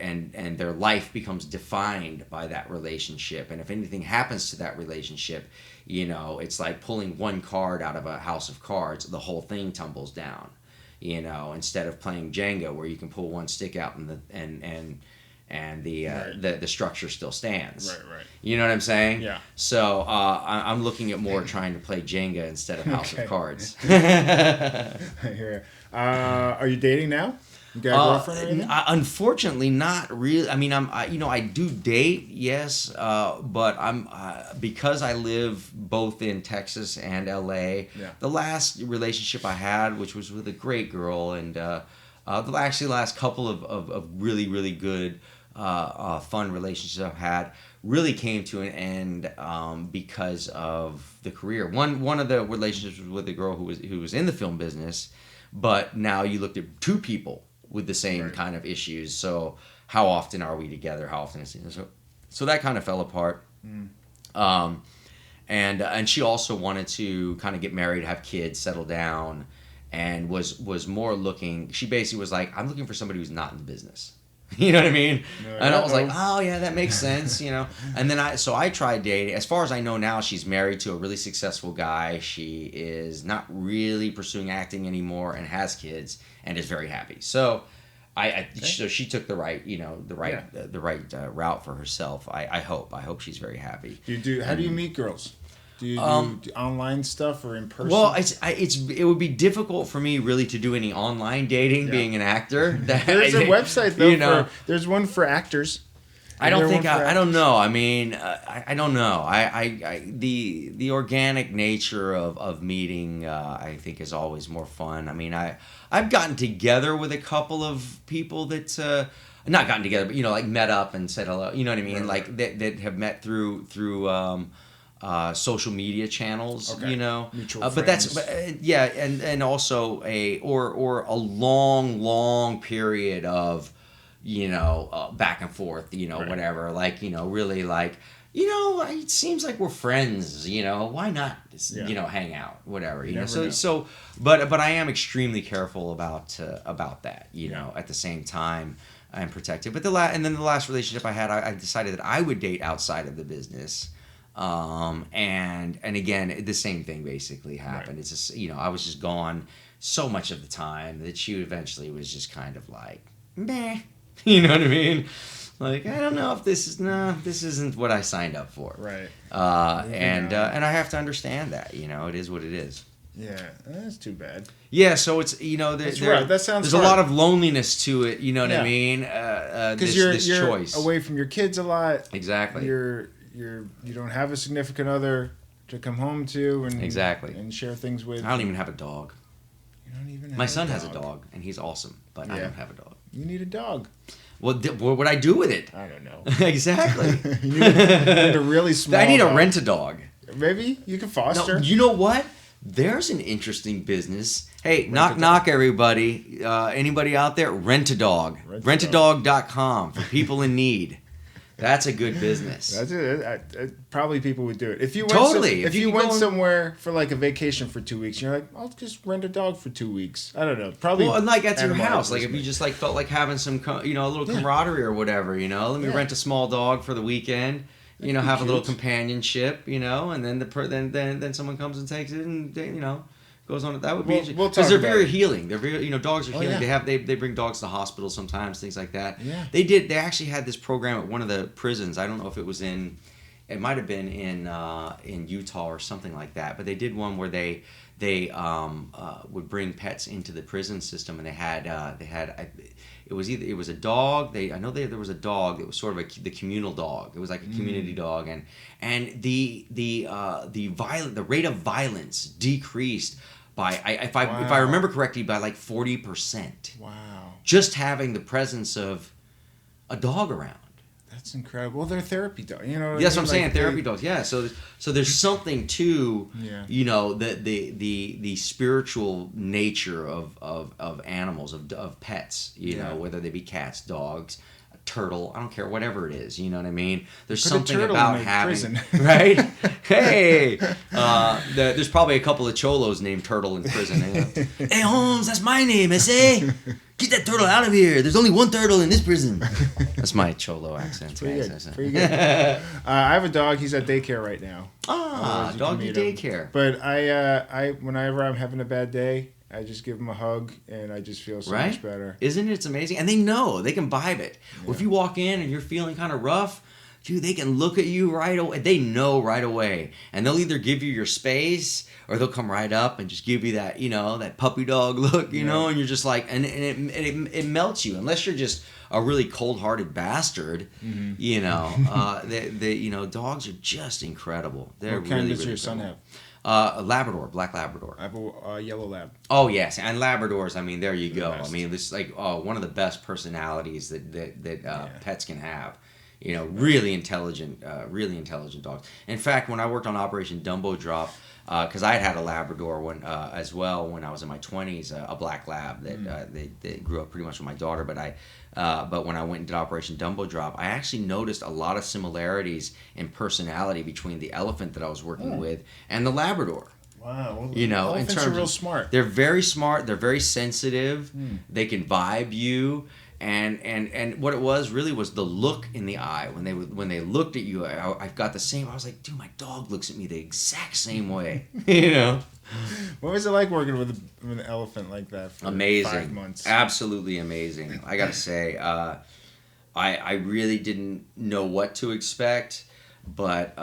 their life becomes defined by that relationship. And if anything happens to that relationship, it's like pulling one card out of a house of cards. The whole thing tumbles down. Instead of playing Jenga, where you can pull one stick out and the structure still stands. Right. You know what I'm saying? Yeah. So I'm looking at more trying to play Jenga instead of House of Cards. I hear you. Are you dating now? You got a girlfriend or anything? Unfortunately, not really. I mean, I do date, yes, but I'm because I live both in Texas and LA. Yeah. The last relationship I had, which was with a great girl, and the last couple of really, really good, fun relationships I've had, really came to an end because of the career. One of the relationships was with a girl who was in the film business, but now you looked at two people with the same kind of issues. So how often are we together? How often is it? So that kind of fell apart. And she also wanted to kind of get married, have kids, settle down, and was more looking. She basically was like, I'm looking for somebody who's not in the business. You know what I mean? And I was like, oh yeah, that makes sense, And then I tried dating. As far as I know now, she's married to a really successful guy. She is not really pursuing acting anymore and has kids and is very happy. So so she took the right route for herself. I hope she's very happy. How do you meet girls? Do you do online stuff or in person? Well, it would be difficult for me really to do any online dating, being an actor. There's a website though. There's one for actors. I don't know. I mean, I don't know. The organic nature of meeting, I think, is always more fun. I mean, I've gotten together with a couple of people that not gotten together, but like met up and said hello. You know what I mean? Right. Like that have met through social media channels, Mutual but friends. and also a long period of back and forth, whatever, like really like it seems like we're friends, why not hang out, whatever, so but I am extremely careful about that, at the same time I'm protected. But the last relationship I had, I decided that I would date outside of the business. And again, the same thing basically happened. Right. It's just, I was just gone so much of the time that she eventually was just kind of like, meh, you know what I mean? Like, I don't know if this isn't what I signed up for. Right. And I have to understand that, it is what it is. Yeah, that's too bad. Yeah, so it's that sounds there's hard. A lot of loneliness to it, you know what I mean? Because you're choice away from your kids a lot. Exactly. You don't have a significant other to come home to and and share things with. I don't even have a dog. You don't even have My son has a dog and he's awesome, but I don't have a dog. You need a dog. Well, what would I do with it? I don't know. Exactly. You need a really small I need dog. to rent a dog. Maybe you can foster. No, you know what? There's an interesting business. Hey, knock, everybody. Anybody out there? Rent a dog. Rentadog.com for people in need. That's a good business. That's it. Probably people would do it. If you went if you went somewhere for like a vacation for 2 weeks, you're like, I'll just rent a dog for 2 weeks. I don't know. Probably. Well, like at your house, like if you just like felt like having some, a little camaraderie or whatever, let me rent a small dog for the weekend. Have a little companionship, and then then someone comes and takes it and goes on. That would be because they're very healing. They're very dogs are healing. Yeah. They bring dogs to the hospital sometimes, things like that. Yeah. They actually had this program at one of the prisons. I don't know if it was it might have been in Utah or something like that. But they did one where they would bring pets into the prison system, and they had it was a dog. I know there was a dog that was sort of the communal dog. It was like a community dog, and the rate of violence decreased by if I remember correctly by like 40%. Wow! Just having the presence of a dog around. That's incredible. Well, they're therapy dogs. You know. That's what I'm saying. Therapy dogs. Yeah. So there's something to the spiritual nature of animals, of pets. You know, whether they be cats, dogs, a turtle. I don't care, whatever it is. You know what I mean? There's something about having right. Hey, there's probably a couple of cholos named Turtle in prison. Hey Holmes, that's my name. I say. Get that turtle out of here. There's only one turtle in this prison. That's my cholo accent. Pretty good. I have a dog. He's at daycare right now. Doggy daycare. But I whenever I'm having a bad day, I just give him a hug, and I just feel so much better. Isn't it? It's amazing. And they know. They can vibe it. Yeah. Well, if you walk in and you're feeling kind of rough, dude, they can look at you right away. They know right away. And they'll either give you your space or they'll come right up and just give you that, that puppy dog look, you know, and you're just like, and it melts you. Unless you're just a really cold-hearted bastard, dogs are just incredible. They're what kind really, does really your son have? A Labrador, black Labrador. I have a yellow lab. Oh yes, and Labradors. I mean, there you go. I mean, this is like one of the best personalities that pets can have. Really intelligent dogs. In fact, when I worked on Operation Dumbo Drop, because I had a Labrador when I was in my 20s, a black lab that grew up pretty much with my daughter. But when I went and did Operation Dumbo Drop, I actually noticed a lot of similarities in personality between the elephant that I was working with and the Labrador. Wow. Elephants are real smart. They're very smart. They're very sensitive. They can vibe you. And what it was really was the look in the eye when they looked at you. I got the same. I was like, dude, my dog looks at me the exact same way. What was it like working with an elephant like that for amazing. 5 months? Absolutely amazing. I gotta say, I really didn't know what to expect, but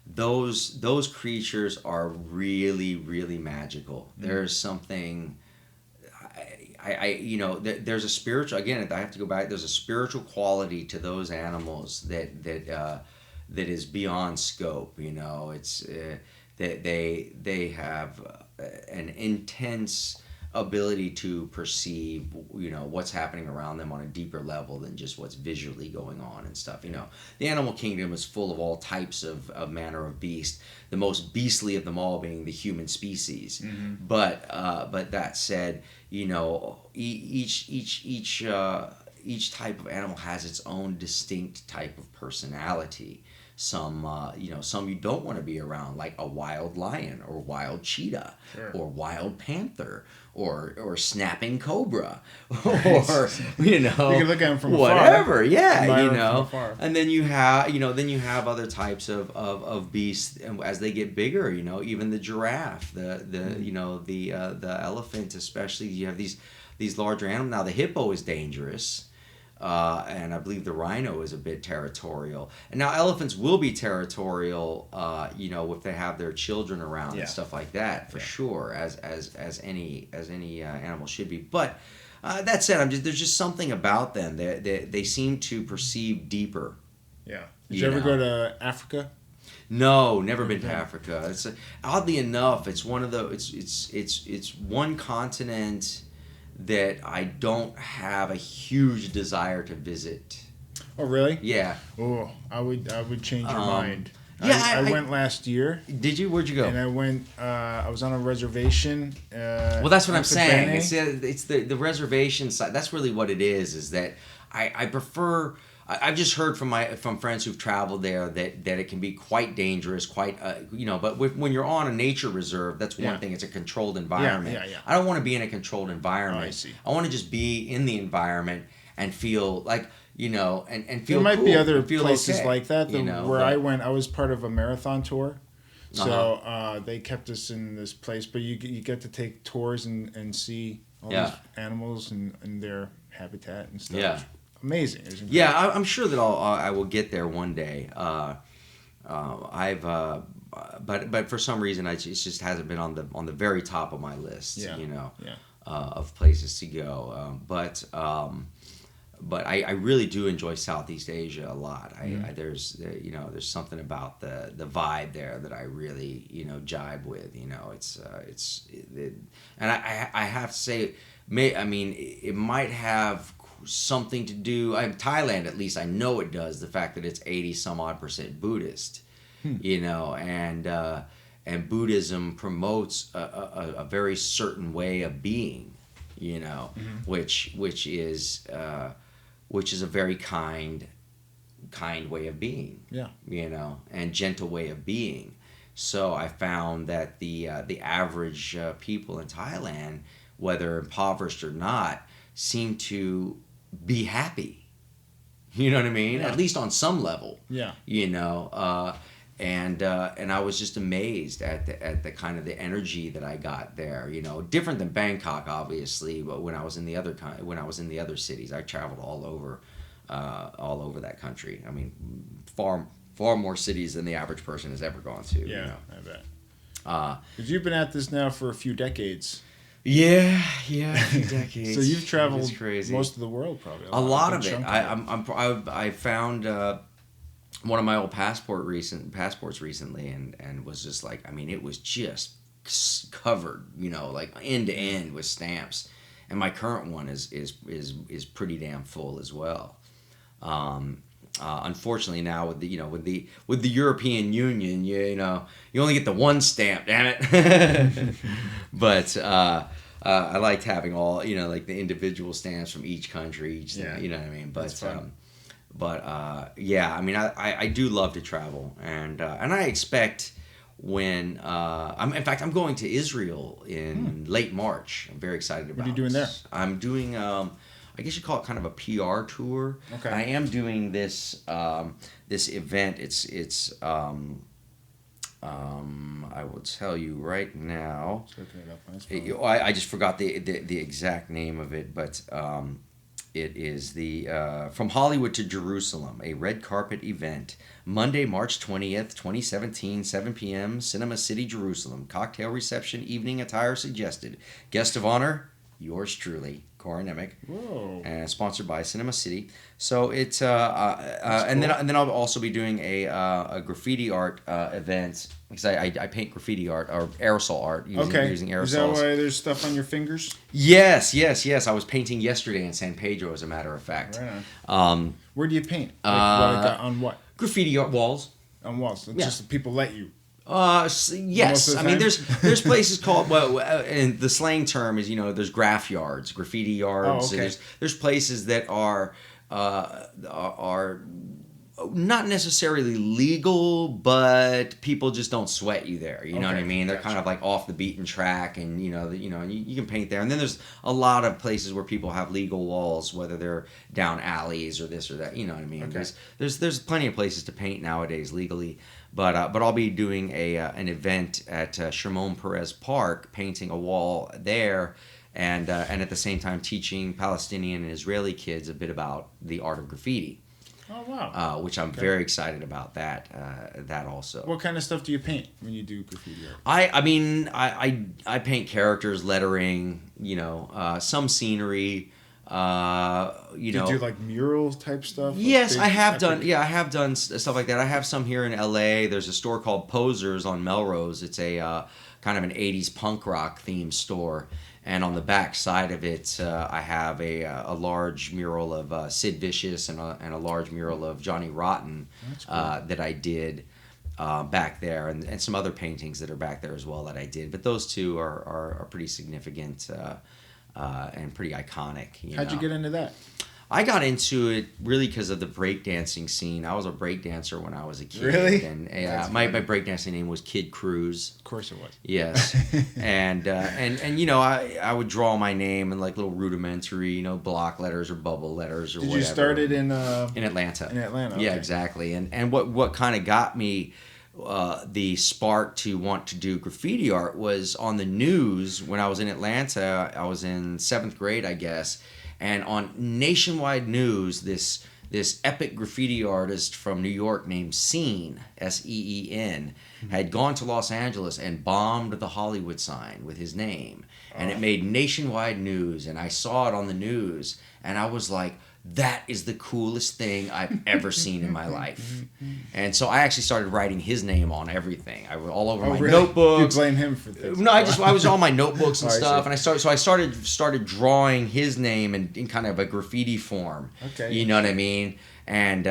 those creatures are really, really magical. There's something. There's a spiritual. Again, I have to go back. There's a spiritual quality to those animals that is beyond scope. It's that they have an intense ability to perceive, what's happening around them on a deeper level than just what's visually going on and stuff. The animal kingdom is full of all types of manner of beast. The most beastly of them all being the human species. Mm-hmm. But that said, each type of animal has its own distinct type of personality. Some you don't want to be around, like a wild lion or wild cheetah or wild panther or snapping cobra or you can look at them from whatever afar. And then you have other types of beasts as they get bigger. Even the giraffe, the elephant, especially. You have these larger animals. Now the hippo is dangerous. And I believe the rhino is a bit territorial. And now elephants will be territorial, if they have their children around and stuff like that, for sure, as any animal should be. But that said, there's just something about them that they seem to perceive deeper. Yeah. Did you ever go to Africa? No, never been to Africa. It's oddly enough, it's one of the it's one continent that I don't have a huge desire to visit. Oh, really? Yeah. Oh, I would change your mind. Yeah, I went last year. Did you? Where'd you go? And I went. I was on a reservation. Well, that's what I'm saying. It's the reservation side. That's really what it is. Is that I prefer. I've just heard from friends who've traveled there that it can be quite dangerous, but when you're on a nature reserve, that's one thing. It's a controlled environment. Yeah. I don't want to be in a controlled environment. Oh, I see. I want to just be in the environment and feel like, and feel there might cool, be other feel places okay, like that. I went, I was part of a marathon tour. So they kept us in this place, but you get to take tours and see all these animals and their habitat and stuff. Yeah. Amazing. Yeah, I'm sure that I will get there one day. But for some reason, it just hasn't been on the very top of my list. Of places to go. But I really do enjoy Southeast Asia a lot. There's something about the vibe there that I really jibe with. And I have to say, it might have something to do. Thailand, at least, I know it does. The fact that it's 80 some odd % Buddhist, you know, and Buddhism promotes a very certain way of being, you know, which is a very kind way of being, you know, and gentle way of being. So I found that the average people in Thailand, whether impoverished or not, seem to be happy. You know what I mean? At least on some level. Yeah. You know, and I was just amazed at the kind of the energy that I got there. You know, different than Bangkok, obviously, but when I was in the other cities, I traveled all over that country. I mean, far more cities than the average person has ever gone to. Yeah, you know? I bet. Because you've been at this now for a few decades. Yeah, a few decades. So you've traveled crazy. most of the world, probably. A lot of it. I found one of my old passports recently, and was just like, I mean, it was just covered, you know, like end to end with stamps. And my current one is pretty damn full as well. Unfortunately now with the European Union, you know, you only get the one stamp, damn it. But I liked having all, you know, like the individual stamps from each country, you know what I mean. But yeah, I mean, I do love to travel, and I expect when I'm going to Israel in late March. I'm very excited about. What are you doing there? I'm doing I guess you call it kind of a PR tour. Okay. I am doing this this event. It's I will tell you right now. I just forgot the exact name of it, but it is the From Hollywood to Jerusalem, a red carpet event. Monday, March 20th, 2017, 7 p.m., Cinema City, Jerusalem. Cocktail reception, evening attire suggested. Guest of honor, yours truly, Corin Nemec. Whoa. And sponsored by Cinema City. So it's and then I'll also be doing a graffiti art event, because I paint graffiti art or aerosol art using aerosols. Is that why there's stuff on your fingers? Yes. I was painting yesterday in San Pedro, as a matter of fact. Right on. Where do you paint? On what? Graffiti art walls. On walls. Just people let you. Yes. I mean, there's places called, well, and the slang term is, you know, there's graph yards, graffiti yards. Oh, okay. There's places that are not necessarily legal, but people just don't sweat you there. You know what I mean? They're kind of like off the beaten track, and you can paint there. And then there's a lot of places where people have legal walls, whether they're down alleys or this or that. You know what I mean? Okay. There's plenty of places to paint nowadays legally. But I'll be doing an event at Shimon Peres Park, painting a wall there, and at the same time teaching Palestinian and Israeli kids a bit about the art of graffiti. Oh wow! Which I'm very excited about that also. What kind of stuff do you paint when you do graffiti art? I paint characters, lettering, you know, some scenery. Do you do like mural type stuff? Yes, I have done. Yeah, I have done stuff like that. I have some here in LA. There's a store called Posers on Melrose. It's a kind of an 80s punk rock themed store. And on the back side of it, I have a large mural of Sid Vicious and a large mural of Johnny Rotten that I did back there, and some other paintings that are back there as well that I did. But those two are pretty significant and pretty iconic. How'd you get into that? I got into it really because of the breakdancing scene. I was a breakdancer when I was a kid. Really? And my breakdancing name was Kid Cruz. Of course it was. Yes. and you know, I would draw my name in like little rudimentary, you know, block letters or bubble letters or whatever. Did you start it in Atlanta? In Atlanta. Okay. Yeah, exactly. And what kind of got me the spark to want to do graffiti art was on the news when I was in Atlanta. I was in 7th grade, I guess. And on nationwide news, this epic graffiti artist from New York named Seen, S-E-E-N, had gone to Los Angeles and bombed the Hollywood sign with his name. And it made nationwide news, and I saw it on the news, and I was like, that is the coolest thing I've ever seen in my life. And so I actually started writing his name on everything. I all over my notebooks. You blame him for things. No, I was on my notebooks and stuff, and I started drawing his name in kind of a graffiti form. Okay. You know what I mean? And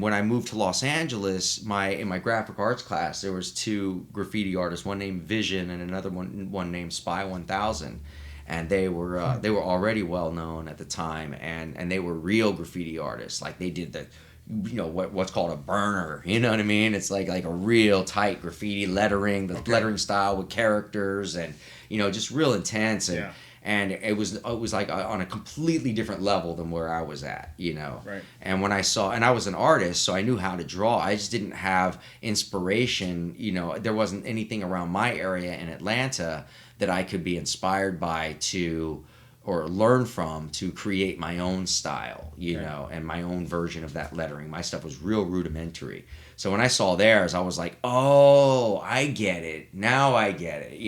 when I moved to Los Angeles, in my graphic arts class, there was 2 graffiti artists, one named Vision and another one named Spy 1000. And they were already well known at the time, and they were real graffiti artists. Like they did the, what's called a burner. You know what I mean? It's like a real tight graffiti lettering, the lettering style with characters, and just real intense. And it was like on a completely different level than where I was at. Right. And when I was an artist, so I knew how to draw. I just didn't have inspiration. There wasn't anything around my area in Atlanta that I could be inspired by or learn from to create my own style, and my own version of that lettering. My stuff was real rudimentary. So when I saw theirs, I was like, oh, I get it. Now I get it,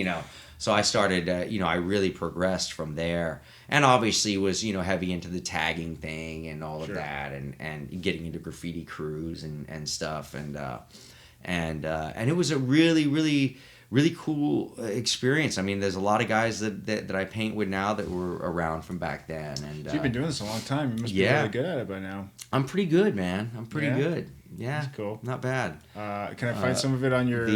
So I started, I really progressed from there. And obviously was, heavy into the tagging thing and all of that, and getting into graffiti crews and stuff. And it was a really, really, really cool experience. I mean, there's a lot of guys that I paint with now that were around from back then. And you've been doing this a long time. You must be really good at it by now. I'm pretty good, man. I'm pretty good. Yeah, that's cool. Not bad. Can I find some of it on your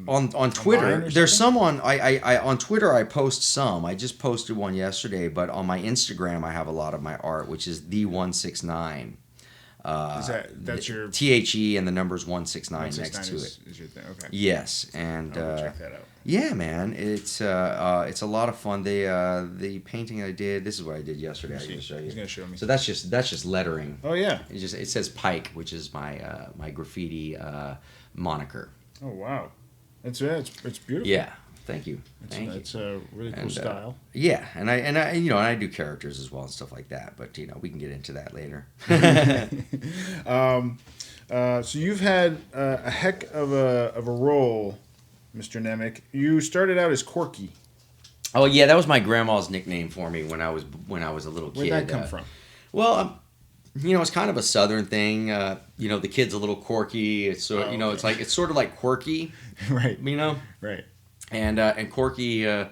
on Twitter? There's some on on Twitter. I post some. I just posted one yesterday, but on my Instagram, I have a lot of my art, which is the169. That's your THE and the numbers 169 next to it. Is your thing? Okay. Yes, and check that out. Yeah, man, it's a lot of fun. The painting I did. This is what I did yesterday. I'm going to show you. He's going to show me. So that's just lettering. Oh yeah. It says Pike, which is my graffiti moniker. Oh wow, it's beautiful. Yeah. Thank you. It's a really cool style. Yeah, and I do characters as well and stuff like that, but we can get into that later. So you've had a heck of a role, Mr. Nemec. You started out as Corky. Oh yeah, that was my grandma's nickname for me when I was a little kid. Where'd that come from? Well, it's kind of a Southern thing. The kid's a little quirky. It's it's sort of like quirky, right? Right. And quirky, it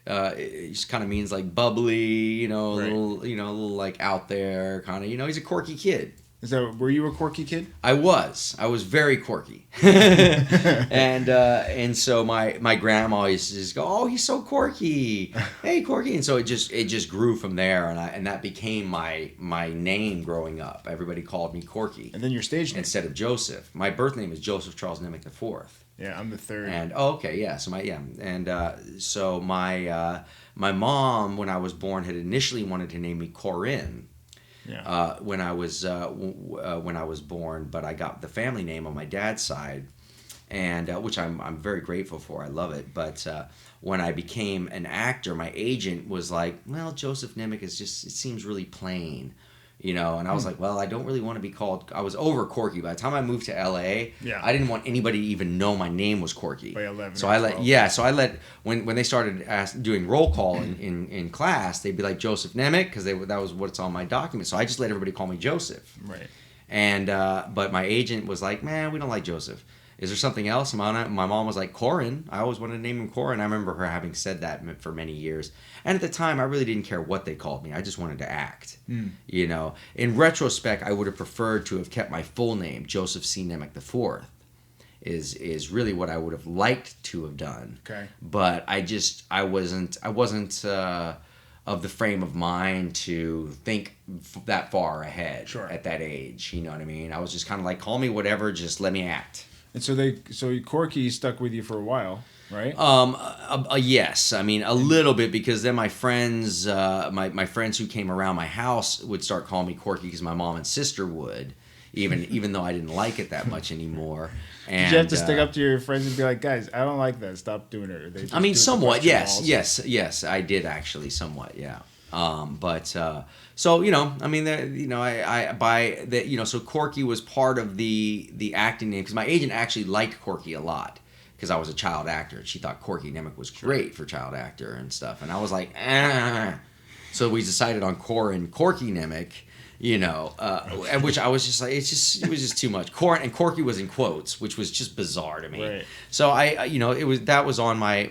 just kind of means like bubbly, a little like out there, kind of. He's a quirky kid. Were you a quirky kid? I was very quirky, and so my grandma used to just go, "Oh, he's so quirky, hey quirky," and so it just grew from there, and that became my name growing up. Everybody called me Corky, and then your stage name instead of Joseph. My birth name is Joseph Charles Nemec IV. Yeah, I'm the third. And okay, yeah. So my mom, when I was born, had initially wanted to name me Corin. Yeah. When I was born, but I got the family name on my dad's side, and which I'm very grateful for. I love it. But when I became an actor, my agent was like, "Well, Joseph Nemec it seems really plain." And I was like, well, I don't really want to be called. I was over Corky by the time I moved to LA. Yeah. I didn't want anybody to even know my name was Corky. By 11. So I let when they started doing roll call in class, they'd be like Joseph Nemec because that was what's on my document. So I just let everybody call me Joseph. Right. And but my agent was like, man, we don't like Joseph. Is there something else? My mom was like, Corin. I always wanted to name him Corin. I remember her having said that for many years. And at the time, I really didn't care what they called me. I just wanted to act. In retrospect, I would have preferred to have kept my full name, Joseph C. Nemec IV. Is really what I would have liked to have done. Okay. But I wasn't of the frame of mind to think that far ahead at that age. You know what I mean? I was just kind of like, call me whatever, just let me act. And so Corky stuck with you for a while, right? Yes, I mean a little bit because then my friends, my friends who came around my house would start calling me Corky because my mom and sister would, even though I didn't like it that much anymore. And, did you have to stick up to your friends and be like, guys, I don't like that, stop doing it? Or they just I mean, somewhat, yes, I did actually, somewhat, yeah. So I mean, so Corky was part of the acting name because my agent actually liked Corky a lot because I was a child actor. She thought Corky Nemec was great for child actor and stuff, and I was like, So we decided on Corin Nemec, which I was just like, it was just too much. Corin and Corky was in quotes, which was just bizarre to me. Right. So that was on my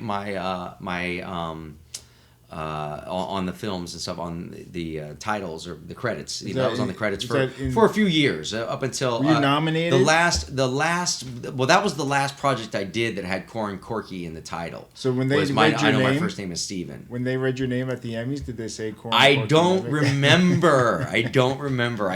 on the films and stuff, on the titles or the credits. That was on the credits for a few years, up until were you nominated? The last well, that was the last project I did that had Corin Corky in the title. So when they read your I know name, my first name is Steven. When they read your name at the Emmys, did they say Corin? I don't remember. I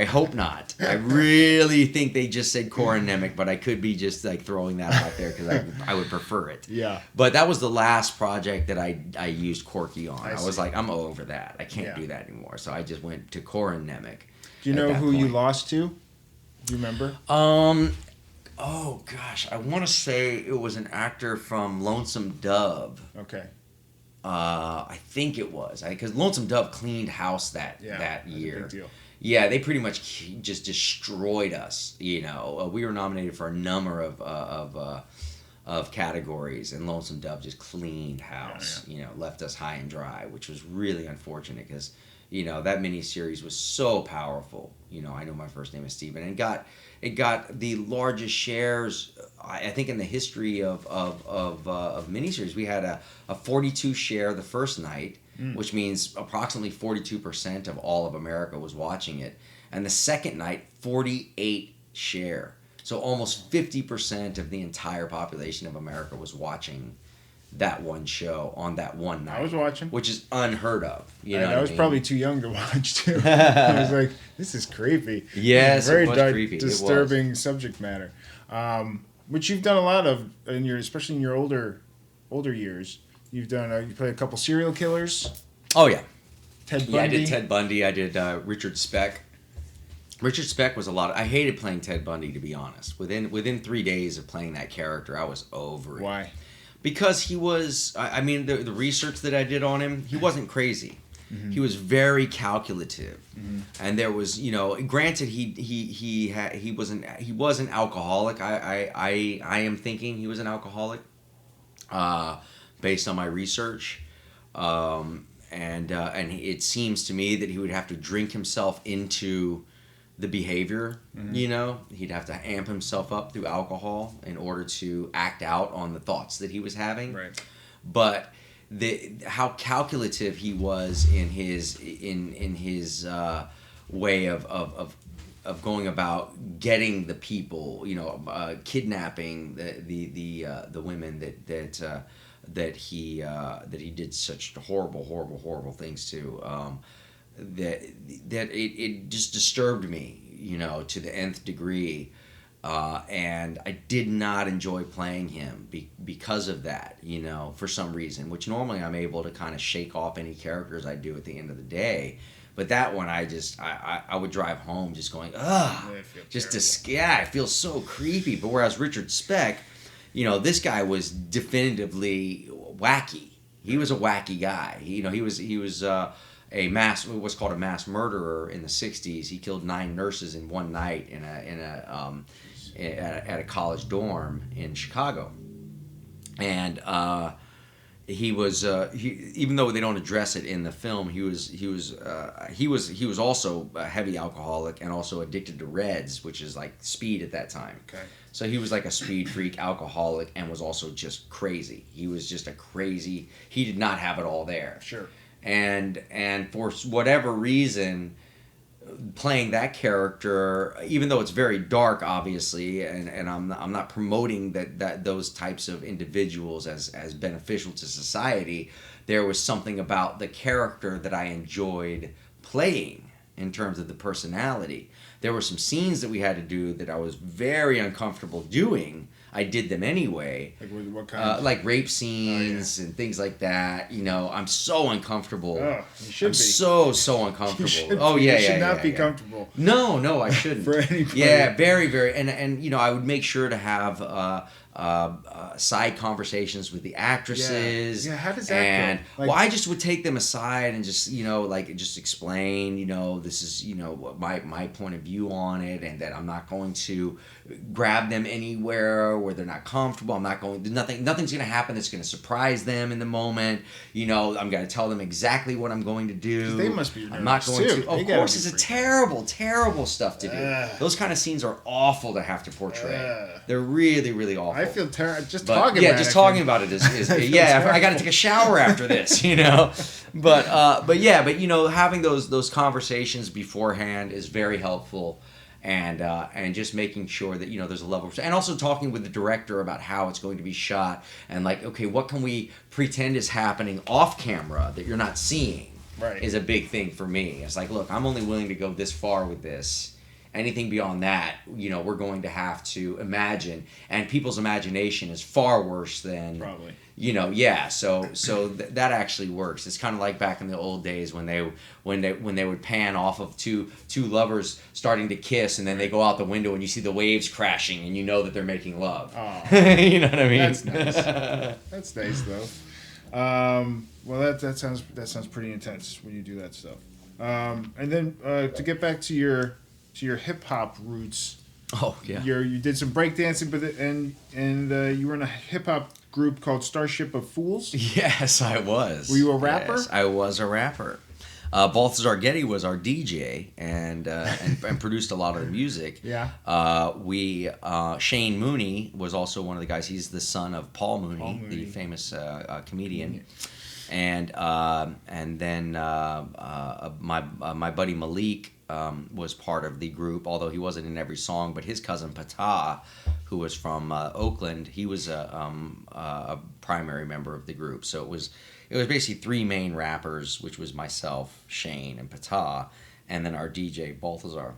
hope not. I really think they just said Corin Nemec, but I could be just like throwing that out there because I would prefer it. Yeah. But that was the last project that I used Corky on. I was see. like, I'm over that. I can't do that anymore. So I just went to Corin Nemec. Do you know who you lost to? Do you remember? Oh gosh, I want to say it was an actor from Lonesome Dove. Okay. I think it was because Lonesome Dove cleaned house that year. Big deal. Yeah, they pretty much just destroyed us. We were nominated for a number of categories, and Lonesome Dove just cleaned house. Yeah. Left us high and dry, which was really unfortunate because that miniseries was so powerful. I know my first name is Steven, and it got the largest shares, I think, in the history of miniseries. We had a 42 share the first night, which means approximately 42% of all of America was watching it, and the second night, 48 share. So almost 50% of the entire population of America was watching that one show on that one night. I was watching. Which is unheard of. I was probably too young to watch, too. I was like, this is creepy. Yes, very it was creepy. Disturbing subject matter. Which you've done a lot of, especially in your older years. You've done, you played a couple serial killers. Oh, yeah. Ted Bundy. Yeah, I did Ted Bundy. I did Richard Speck. Richard Speck was I hated playing Ted Bundy, to be honest. Within 3 days of playing that character, I was over it. Why? Because he was, the research that I did on him, he wasn't crazy. Mm-hmm. He was very calculative, and there was, granted, he was an alcoholic. I am thinking he was an alcoholic, based on my research, and it seems to me that he would have to drink himself into the behavior. He'd have to amp himself up through alcohol in order to act out on the thoughts that he was having. Right. But how calculative he was in his way of going about getting the people, kidnapping the women that he did such horrible things to. That it just disturbed me, to the nth degree, and I did not enjoy playing him because of that, for some reason. Which normally I'm able to kind of shake off any characters I do at the end of the day, but that one I would drive home just going, I feel so creepy. But whereas Richard Speck, this guy was definitively wacky. He was a wacky guy. He was what's called a mass murderer in the 60s. He killed 9 nurses in one night at a college dorm in Chicago. And he was even though they don't address it in the film, he was also a heavy alcoholic and also addicted to Reds, which is like speed at that time. Okay. So he was like a speed freak alcoholic and was also just crazy. He was just he did not have it all there. Sure. And for whatever reason, playing that character, even though it's very dark, obviously, and I'm not promoting that those types of individuals as beneficial to society, there was something about the character that I enjoyed playing in terms of the personality. There were some scenes that we had to do that I was very uncomfortable doing. I did them anyway. Like what kind? Like rape scenes and things like that. I'm so uncomfortable. Oh, you should be. So uncomfortable. You should not be comfortable. No, I shouldn't. For anybody. Yeah, very, very. And I would make sure to have side conversations with the actresses. Yeah, how does that and, go? Like, well, I just would take them aside and just, just explain, this is, my point of view on it, and that I'm not going to grab them anywhere where they're not comfortable. I'm not going, nothing's going to happen that's going to surprise them in the moment. I'm going to tell them exactly what I'm going to do. They must be I'm not going too. to. Of course, it's a terrible, terrible stuff to do. Those kind of scenes are awful to have to portray. They're really, really awful. I feel terrible just but, talking. Yeah, about just it, talking about it is I got to take a shower after this, But having those conversations beforehand is very helpful, and just making sure that there's a level, and also talking with the director about how it's going to be shot, and okay, what can we pretend is happening off camera that you're not seeing, right, is a big thing for me. It's like, look, I'm only willing to go this far with this. Anything beyond that, we're going to have to imagine, and people's imagination is far worse than probably. So that actually works. It's kind of like back in the old days when they would pan off of two lovers starting to kiss, and then they go out the window and you see the waves crashing, and that they're making love. Oh, you know what I mean? That's nice. That's nice though. Well, that sounds pretty intense when you do that stuff. And then to get back to your hip hop roots. Oh yeah. You did some breakdancing, and you were in a hip hop group called Starship of Fools. Yes, I was. Were you a rapper? Yes, I was a rapper. Balthazar Getty was our DJ and produced a lot of the music. Yeah. Shane Mooney was also one of the guys. He's the son of Paul Mooney. The famous comedian. And then my buddy Malik was part of the group, although he wasn't in every song. But his cousin Patah, who was from Oakland, he was a primary member of the group. So it was basically three main rappers, which was myself, Shane, and Patah, and then our DJ Balthazar,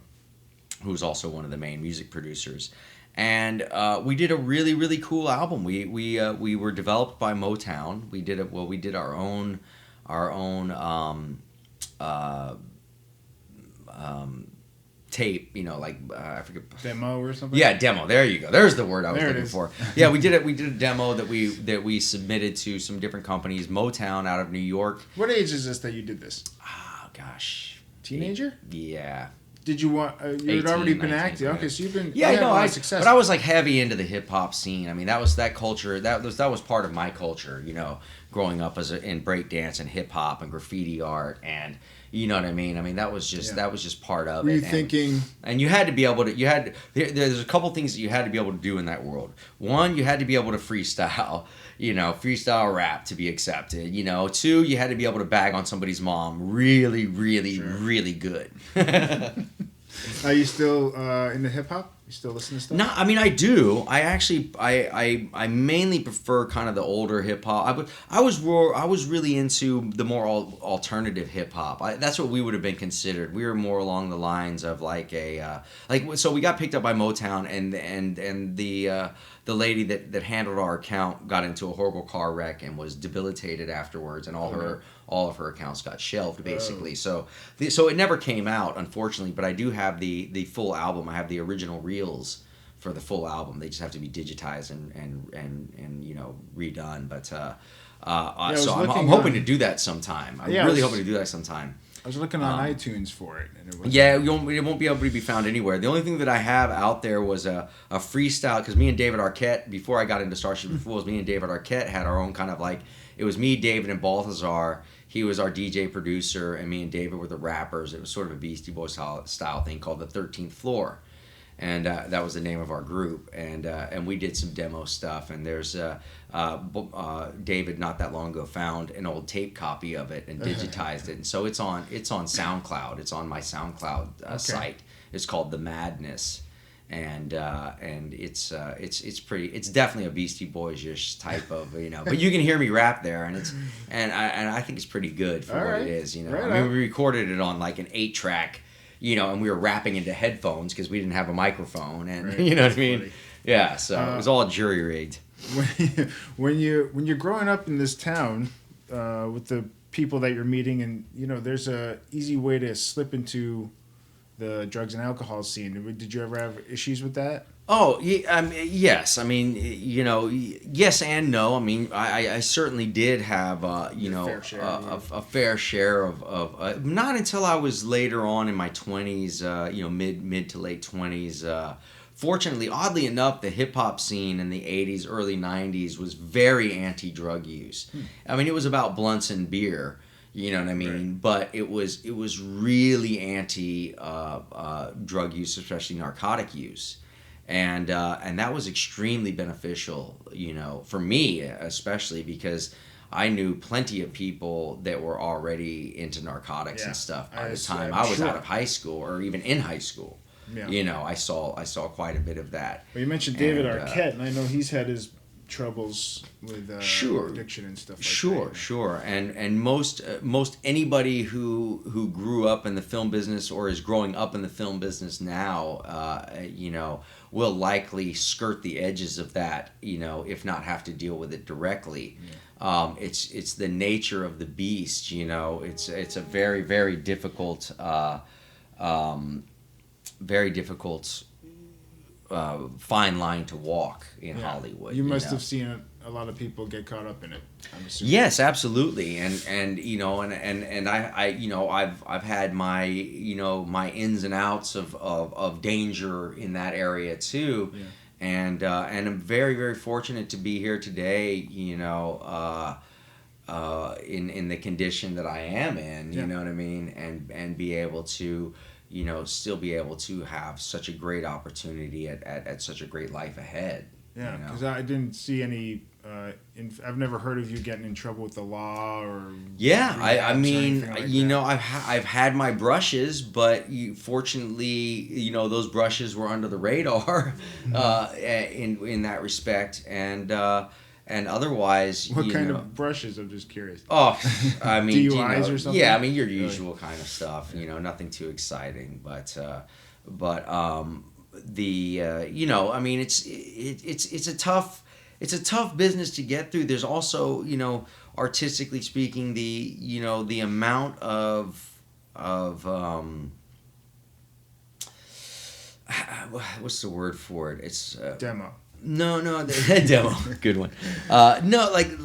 who was also one of the main music producers. And we did a really, really cool album. We were developed by Motown. We did our own tape, I forget, demo or something. Yeah, demo. There you go. There's the word I was looking for. Yeah, we did it. We did a demo that we submitted to some different companies. Motown out of New York. What age is this that you did this? Oh gosh, teenager. Yeah. Did you want? You had already been acting. Okay, so you've been. Yeah, no, I success. But I was heavy into the hip hop scene. I mean, that was that culture. That was part of my culture. Growing up in breakdance and hip hop and graffiti art, and you know what I mean. I mean, that was just part of it. Were you thinking? And you had to be able to. There's a couple things that you had to be able to do in that world. One, you had to be able to freestyle. Freestyle rap to be accepted. Two, you had to be able to bag on somebody's mom really, really, really good. Are you still into hip hop? You still listen to stuff? No, I mean I do. I actually I mainly prefer kind of the older hip hop. I was really into the more alternative hip hop. That's what we would have been considered. We were more along the lines of so we got picked up by Motown, and the lady that handled our account got into a horrible car wreck and was debilitated afterwards, and all of her accounts got shelved basically. So it never came out, unfortunately. But I do have the full album. I have the original reels for the full album. They just have to be digitized and redone. But so I'm hoping to do that sometime. I'm really hoping to do that sometime. I was looking on iTunes for it. And it won't be able to be found anywhere. The only thing that I have out there was a freestyle, because me and David Arquette, before I got into Starship of Fools, me and David Arquette had our own kind of it was me, David, and Balthazar. He was our DJ producer, and me and David were the rappers. It was sort of a Beastie Boys style thing called the 13th Floor. And that was the name of our group, and we did some demo stuff. And there's David not that long ago found an old tape copy of it and digitized it, and so it's on SoundCloud. It's on my SoundCloud site. It's called The Madness, and it's pretty. It's definitely a Beastie Boys-ish type of but you can hear me rap there, and I think it's pretty good for what it is. Right, I mean, we recorded it on an 8-track. And we were rapping into headphones because we didn't have a microphone, and right. You know what I mean? Funny. Yeah, so it was all jury rigged. When you're growing up in this town with the people that you're meeting, and there's a easy way to slip into the drugs and alcohol scene. Did you ever have issues with that? Oh, yes. I mean, yes and no. I mean, I certainly did have, fair share, a fair share of not until I was later on in my 20s, mid to late 20s. Fortunately, oddly enough, the hip hop scene in the 80s, early 90s was very anti-drug use. I mean, it was about blunts and beer. You know what I mean? Right. But it was really anti drug use, especially narcotic use. And that was extremely beneficial, for me especially, because I knew plenty of people that were already into narcotics and stuff by the time I was out of high school or even in high school. Yeah. I saw quite a bit of that. Well, you mentioned David Arquette, and I know he's had his troubles with addiction and stuff like that. Sure. And most anybody who grew up in the film business or is growing up in the film business now, will likely skirt the edges of that, if not have to deal with it directly. Yeah. It's the nature of the beast, It's a very, very difficult, fine line to walk in Hollywood. You must have seen a lot of people get caught up in it, I'm assuming. Yes, absolutely, and I've had my my ins and outs of danger in that area too, and I'm very, very fortunate to be here today. In the condition that I am in, you know what I mean, and be able to still be able to have such a great opportunity at such a great life ahead. Yeah, because I didn't see any. I've never heard of you getting in trouble with the law or. Yeah, I mean, like I've had my brushes, but fortunately, those brushes were under the radar, in that respect, and otherwise. What kind of brushes? I'm just curious. Oh, I mean, DUIs or something? Yeah, I mean your usual kind of stuff. Nothing too exciting, but I mean it's a tough business to get through. There's also artistically speaking the amount of what's the word for it? It's demo. No, the demo. Good one. No, like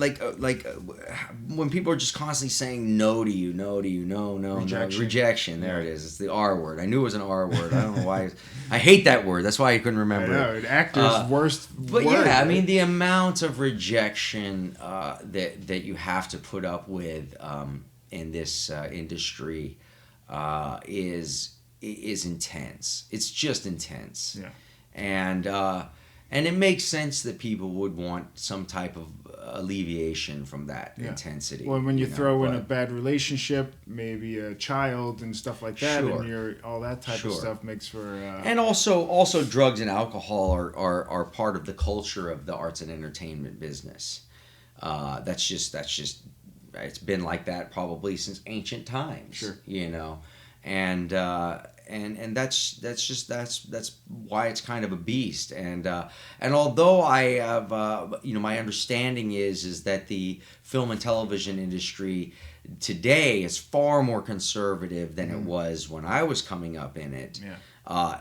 when people are just constantly saying no to you, no. Rejection. There it is. It's the R word. I knew it was an R word. I don't know why. I hate that word. That's why I couldn't remember. I know, an actor's worst But word, yeah, right? I mean the amount of rejection that you have to put up with in this industry is intense. It's just intense. Yeah. And it makes sense that people would want some type of alleviation from that intensity. Well, when you throw in a bad relationship, maybe a child and stuff like that, and all that type of stuff makes for. And also drugs and alcohol are part of the culture of the arts and entertainment business. That's just it's been like that probably since ancient times. Sure. And that's why it's kind of a beast. And although I have my understanding is that the film and television industry today is far more conservative than it was when I was coming up in it. Yeah.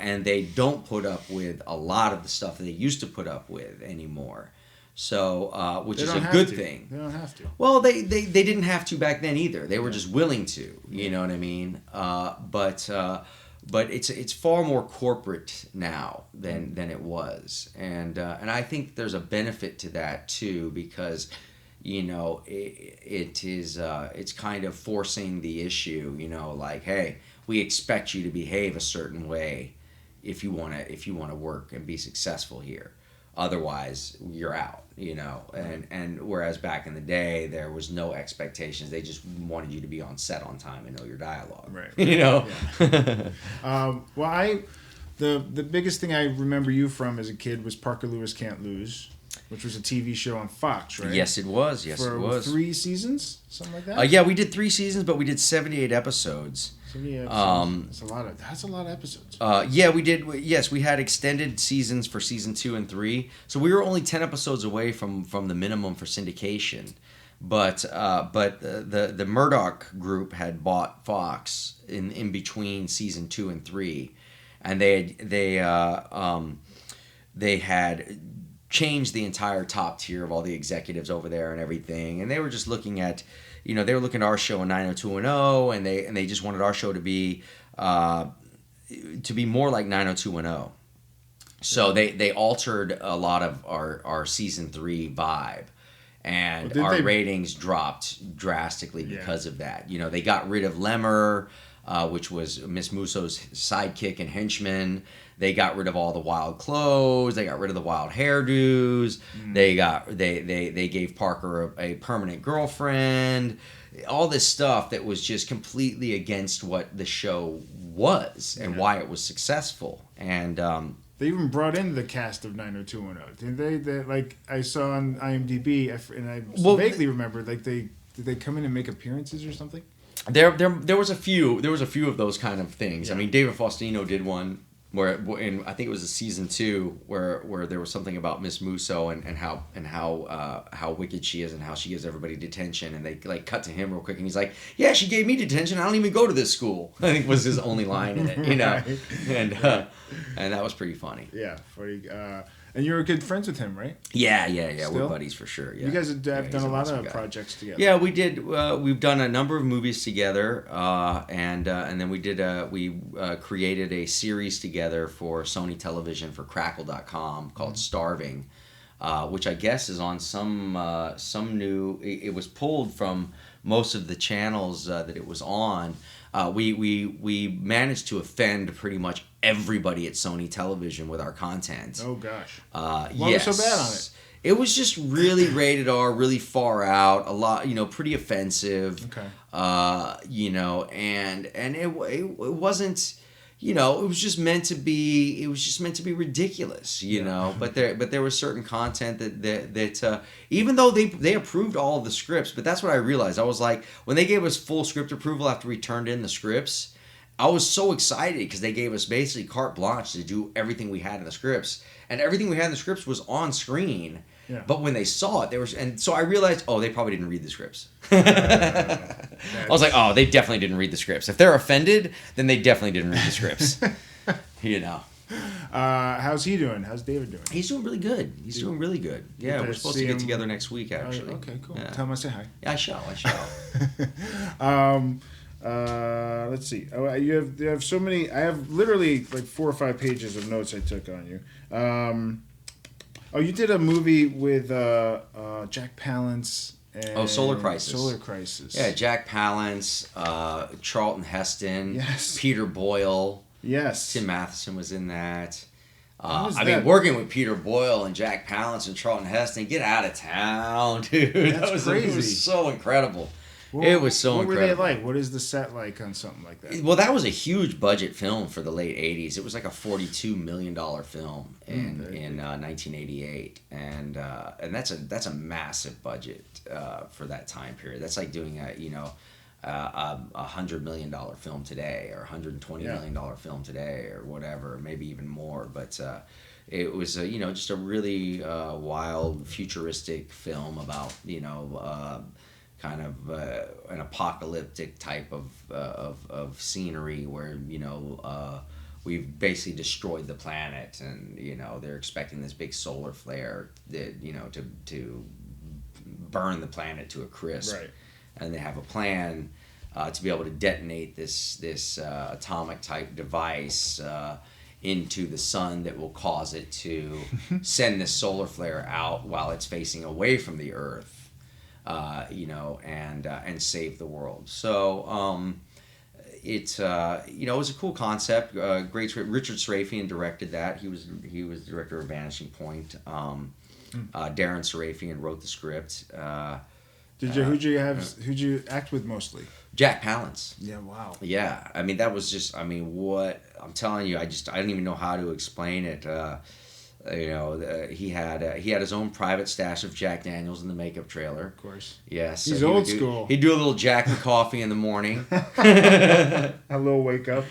And they don't put up with a lot of the stuff that they used to put up with anymore. So, which is a good thing. They don't have to. Well, they didn't have to back then either. They were just willing to. You know what I mean? But it's far more corporate now than it was, and I think there's a benefit to that too, because it's kind of forcing the issue. Like, hey, we expect you to behave a certain way if you want to work and be successful here. Otherwise, you're out, and whereas back in the day, there was no expectations. They just wanted you to be on set on time and know your dialogue. Right. Yeah. Well, the biggest thing I remember you from as a kid was Parker Lewis Can't Lose, which was a TV show on Fox, right? Yes, it was. For 3 seasons, something like that? Yeah, we did 3 seasons, but we did 78 episodes. That's a lot of episodes. Yeah, we did. Yes, we had extended seasons for season 2 and 3, so we were only 10 episodes away from the minimum for syndication. But the Murdoch group had bought Fox in between season 2 and 3, and they had changed the entire top tier of all the executives over there and everything, and they were just looking at, they were looking at our show in 90210, and they just wanted our show to be more like 90210. So they altered a lot of our season 3 vibe, and our ratings dropped drastically because of that. They got rid of Lemmer, which was Miss Musso's sidekick and henchman. They got rid of all the wild clothes. They got rid of the wild hairdos. They gave Parker a permanent girlfriend. All this stuff that was just completely against what the show was and why it was successful. And they even brought in the cast of 90210. Did they like, I saw on IMDb, and I vaguely remember, like, did they come in and make appearances or something? There was a few of those kind of things. Yeah. I mean, David Faustino did one where, in I think it was a season 2, where there was something about Miss Musso and how wicked she is and how she gives everybody detention, and they like cut to him real quick, and he's like, "Yeah, she gave me detention. I don't even go to this school." I think was his only line in it, Right. and that was pretty funny. Yeah, funny. And you were good friends with him, right? Yeah. Still? We're buddies for sure. Yeah. You guys have done a lot of projects together. Yeah, we did. We've done a number of movies together, and then we created a series together for Sony Television for Crackle.com called Starving, which I guess is on some new. It was pulled from most of the channels that it was on. We managed to offend pretty much everybody at Sony Television with our content. Oh gosh. What was so bad on it? It was just really rated R, really far out, a lot, pretty offensive. Okay. And it wasn't, it was just meant to be ridiculous, but there was certain content that even though they approved all of the scripts, but that's what I realized. I was like, when they gave us full script approval after we turned in the scripts, I was so excited because they gave us basically carte blanche to do everything we had in the scripts, and everything we had in the scripts was on screen. Yeah. But when they saw it, and so I realized, they probably didn't read the scripts. I was like, they definitely didn't read the scripts. If they're offended, then they definitely didn't read the scripts. How's he doing? How's David doing? He's doing really good. Doing really good. Yeah, we're supposed to get together next week, actually. Okay, cool. Yeah. Tell him I say hi. Yeah, I shall. Let's see. You have so many. I have literally like 4 or 5 pages of notes I took on you. You did a movie with Jack Palance. And Solar Crisis. Solar Crisis. Yeah, Jack Palance, Charlton Heston, yes. Peter Boyle. Yes. Tim Matheson was in that. Mean, working with Peter Boyle and Jack Palance and Charlton Heston, get out of town, dude. That's crazy. It was so incredible. It was so incredible. What were they like? What is the set like on something like that? Well, that was a huge budget film for the late 80s. It was like a $42 million film in 1988. And that's a massive budget for that time period. That's like doing a $100 million film today or $120 million film today or whatever, maybe even more. But it was just a really wild, futuristic film about kind of an apocalyptic type of scenery where we've basically destroyed the planet, and they're expecting this big solar flare that to burn the planet to a crisp. Right. And they have a plan to be able to detonate this atomic type device into the sun that will cause it to send this solar flare out while it's facing away from the Earth. And save the world. So it was a cool concept. Great. Richard Sarafian directed that. He was the director of Vanishing Point. Darren Sarafian wrote the script. Who'd you act with mostly? Jack Palance. Yeah. Wow. Yeah. I mean, that was just. I mean, what I'm telling you, I don't even know how to explain it. He had his own private stash of Jack Daniels in the makeup trailer. Of course. Yes. He's old school. He'd do a little Jack and coffee in the morning. A little wake up.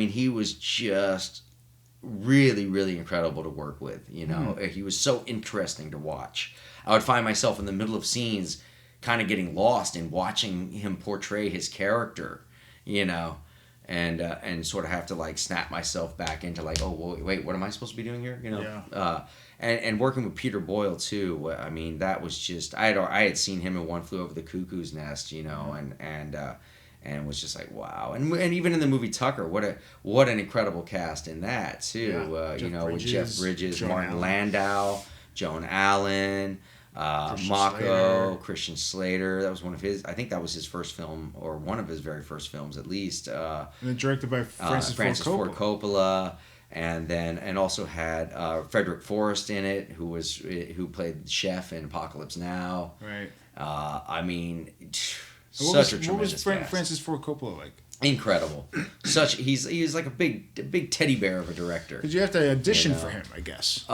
He was just really, really incredible to work with. He was so interesting to watch. I would find myself in the middle of scenes kind of getting lost in watching him portray his character, and sort of have to like snap myself back into like, oh well, wait, what am I supposed to be doing here? You know. Yeah. And working with Peter Boyle too. I mean, that was just I had seen him in One Flew Over the Cuckoo's Nest, you know, and was just like wow. And even in the movie Tucker, what an incredible cast in that too. You know, with Jeff Bridges, Martin Landau, Joan Allen. Mako, Christian Slater. That was one of his. I think that was his first film, or one of his very first films, at least. And then directed by Francis Ford Coppola, and also had Frederick Forrest in it, who played the chef in Apocalypse Now. Right. I mean, What a tremendous cast. Francis Ford Coppola like? Incredible. He's like a big teddy bear of a director. Because you have to audition for him, I guess.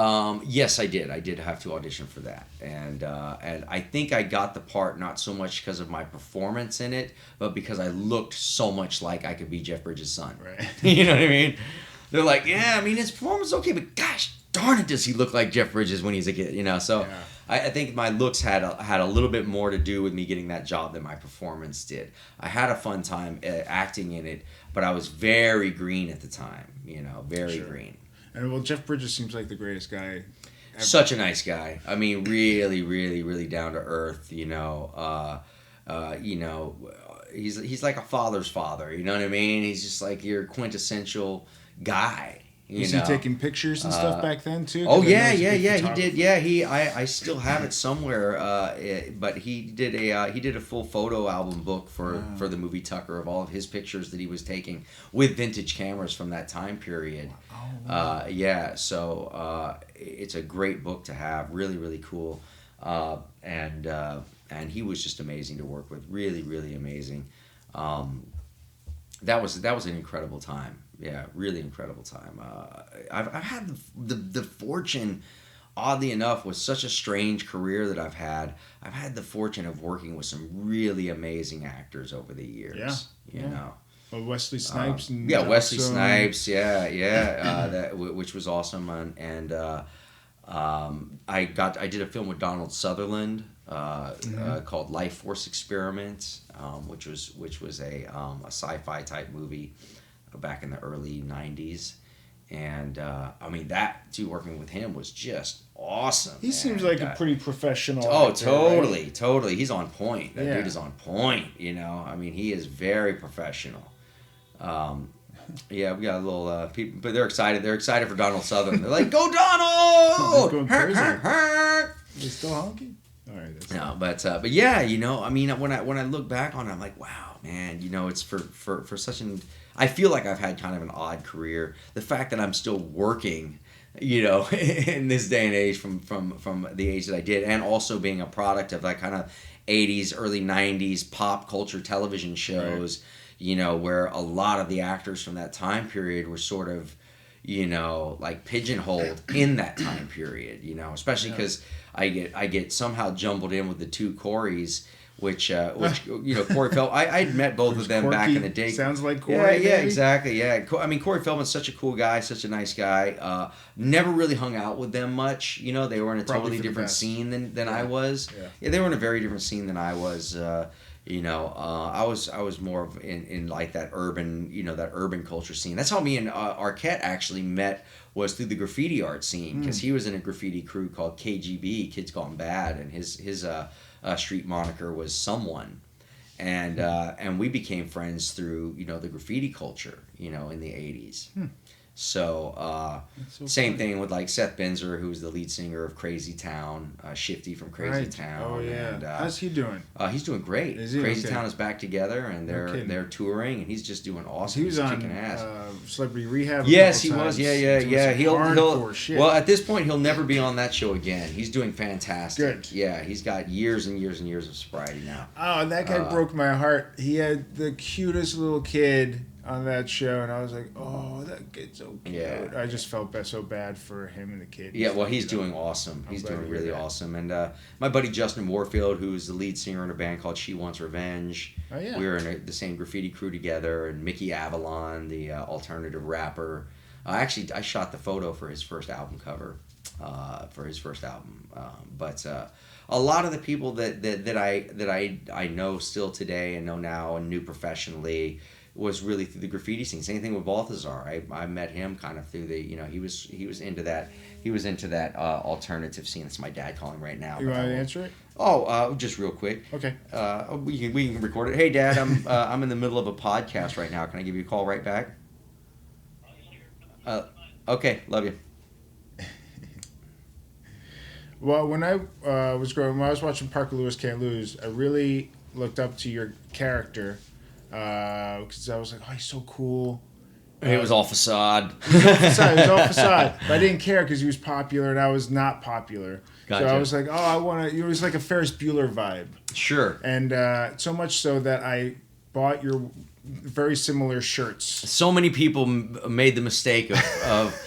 Yes, I did. I did have to audition for that, and I think I got the part not so much because of my performance in it, but because I looked so much like I could be Jeff Bridges' son. Right. You know what I mean? They're like, yeah, I mean his performance is okay, but gosh darn it, does he look like Jeff Bridges when he's a kid? You know, so. Yeah. I think my looks had a little bit more to do with me getting that job than my performance did. I had a fun time acting in it, but I was very green at the time. You know, very green. And well, Jeff Bridges seems like the greatest guy ever. Such a nice guy. I mean, really, really, really down to earth. You know, he's like a father's father. You know what I mean? He's just like your quintessential guy. Was he taking pictures and stuff back then too? Oh yeah, he did. Yeah, I still have it somewhere. But he did a full photo album book for the movie Tucker of all of his pictures that he was taking with vintage cameras from that time period. Oh, wow. Yeah, so it's a great book to have. Really, really cool. And he was just amazing to work with. Really, really amazing. That was an incredible time. Yeah, really incredible time. I've had the fortune, oddly enough, with such a strange career that I've had the fortune of working with some really amazing actors over the years. Yeah. You know. Well, Wesley Snipes. Wesley Snipes. Which was awesome. I did a film with Donald Sutherland called Life Force Experiment, which was a sci-fi type movie back in the early 90s. And I mean, that too, working with him was just awesome. He seems like a pretty professional actor, totally, right? Totally. He's on point. That dude is on point, you know. I mean, he is very professional. Yeah, we got a little people, but they're excited. They're excited for Donald Sutherland. They're like, "Go Donald!" Going crazy. He's still honky. All right. That's no, but yeah, you know, I mean, when I look back on it, I'm like, wow, man, you know, it's for such an. I feel like I've had kind of an odd career. The fact that I'm still working, you know, in this day and age from the age that I did, and also being a product of that kind of 80s, early 90s pop culture television shows, right. You know, where a lot of the actors from that time period were sort of, you know, like pigeonholed in that time period, you know, especially because I get somehow jumbled in with the two Corys. Which you know, Corey Feldman. I'd met both of them back in the day. Sounds like Corey. Yeah, exactly. Yeah, I mean, Corey Feldman's such a cool guy, such a nice guy. Never really hung out with them much. You know, they were in a totally different scene than I was. Yeah, they were in a very different scene than I was. You know, I was more of in like that urban, you know, that urban culture scene. That's how me and Arquette actually met, was through the graffiti art scene, because he was in a graffiti crew called KGB, Kids Gone Bad, and his street moniker was Someone, and we became friends through, you know, the graffiti culture, you know, in the 80s. So, same thing with like Seth Benzer, who's the lead singer of Crazy Town, Shifty from Crazy Town. Oh yeah. And, how's he doing? He's doing great. Is he? Crazy Town is back together, and they're touring, and he's just doing awesome. He was he's kicking ass. Celebrity Rehab. Yes, he was. Yeah. He'll shit. Well, at this point, he'll never be on that show again. He's doing fantastic. Good. Yeah, he's got years and years and years of sobriety now. Oh, and that guy broke my heart. He had the cutest little kid on that show, and I was like, oh, that kid's so cute. Yeah. I just felt so bad for him and the kid. Yeah, well, he's doing awesome. He's doing really awesome. And my buddy Justin Warfield, who's the lead singer in a band called She Wants Revenge. Oh, yeah. We were in the same graffiti crew together. And Mickey Avalon, the alternative rapper. Actually, I shot the photo for his first album cover, But a lot of the people that I know still today and know now and knew professionally, was really through the graffiti scene. Same thing with Balthazar. I met him kind of through the, he was into that. He was into that alternative scene. That's my dad calling right now. You want to answer it? Oh, just real quick. Okay. We can record it. Hey, Dad, I'm in the middle of a podcast right now. Can I give you a call right back? Okay, love you. Well, when I was watching Parker Lewis Can't Lose, I really looked up to your character because I was like, oh, he's so cool. It was all facade. It was all facade. But I didn't care because he was popular and I was not popular. Gotcha. So I was like, oh, I want to. It was like a Ferris Bueller vibe. Sure. And so much so that I bought your very similar shirts. So many people made the mistake of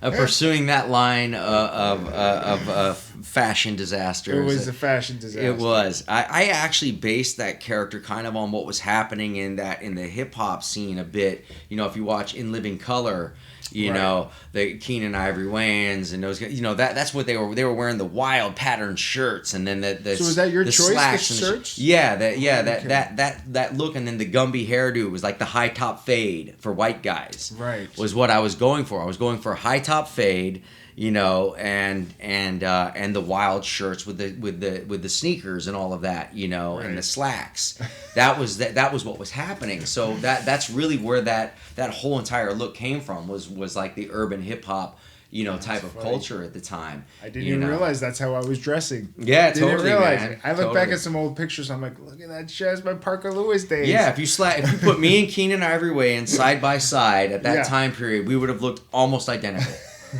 pursuing that line of fashion disasters. It was a fashion disaster. It was. I actually based that character kind of on what was happening in the hip hop scene a bit. If you watch In Living Color, the Keenan Ivory Wayans and those guys, that's what they were wearing, the wild patterned shirts, and then the so was that your the choice, slacks the shirts? that look, and then the Gumby hairdo was like the high top fade for white guys. Right. Was what I was going for. I was going for a high top fade, and the wild shirts with the sneakers and all of that, Right. and the slacks. That was what was happening. So that's really where that whole entire look came from, was like the urban hip hop, type of culture at the time. I didn't even realize that's how I was dressing. Yeah, Didn't totally, realize man. it. I look back at some old pictures. I'm like, look at that shit. That's my Parker Lewis days. Yeah, if you put me and Keenan Ivory Wayans side by side at that time period, we would have looked almost identical.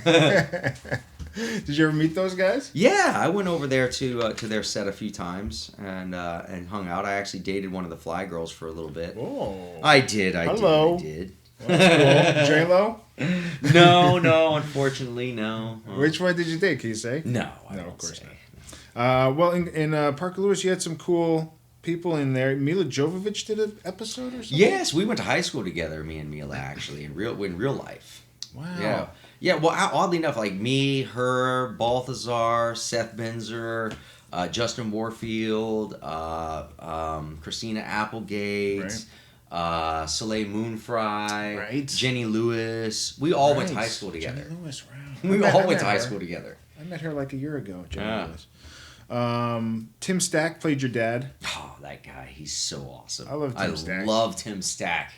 Did you ever meet those guys? Yeah, I went over there to their set a few times and hung out. I actually dated one of the Fly Girls for a little bit. Oh, I did. Hello. I did. Well, that's cool. J-Lo? No, unfortunately, no. Which one did you date? Can you say? No, of course not. Well, in Parker Lewis, you had some cool people in there. Mila Jovovich did an episode or something? Yes, we went to high school together, me and Mila, actually, in real life. Wow. Yeah. Well, oddly enough, like me, her, Balthazar, Seth Benzer, Justin Warfield, Christina Applegate, Soleil Moonfry, Right. Jenny Lewis. We all went to high school together. Jenny Lewis, wow. We all went to high school together. I met her like a year ago, Jenny Lewis. Tim Stack played your dad. Oh, that guy. He's so awesome. I love Tim Stack. I love Tim Stack.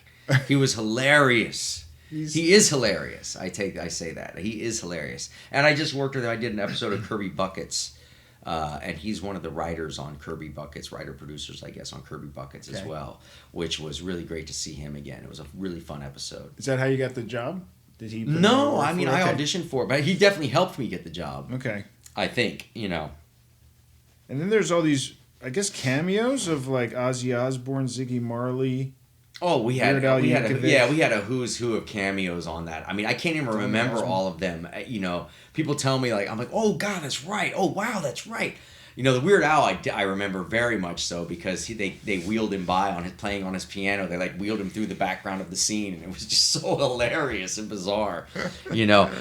He was hilarious. He is hilarious. I say that. He is hilarious. And I just worked with him. I did an episode of Kirby Buckets. And he's one of the writers on Kirby Buckets, writer-producers, I guess, on Kirby Buckets as well, which was really great to see him again. It was a really fun episode. Is that how you got the job? Did he? No, I mean, I auditioned for it, but he definitely helped me get the job. Okay. I think, And then there's all these, I guess, cameos of like Ozzy Osbourne, Ziggy Marley. Oh, we had Yankovic. a who's who of cameos on that. I mean, I can't even remember all of them. People tell me, like, I'm like, oh God, that's right. Oh wow, that's right. The Weird Al, I remember very much so, because they wheeled him by playing on his piano. They like wheeled him through the background of the scene, and it was just so hilarious and bizarre.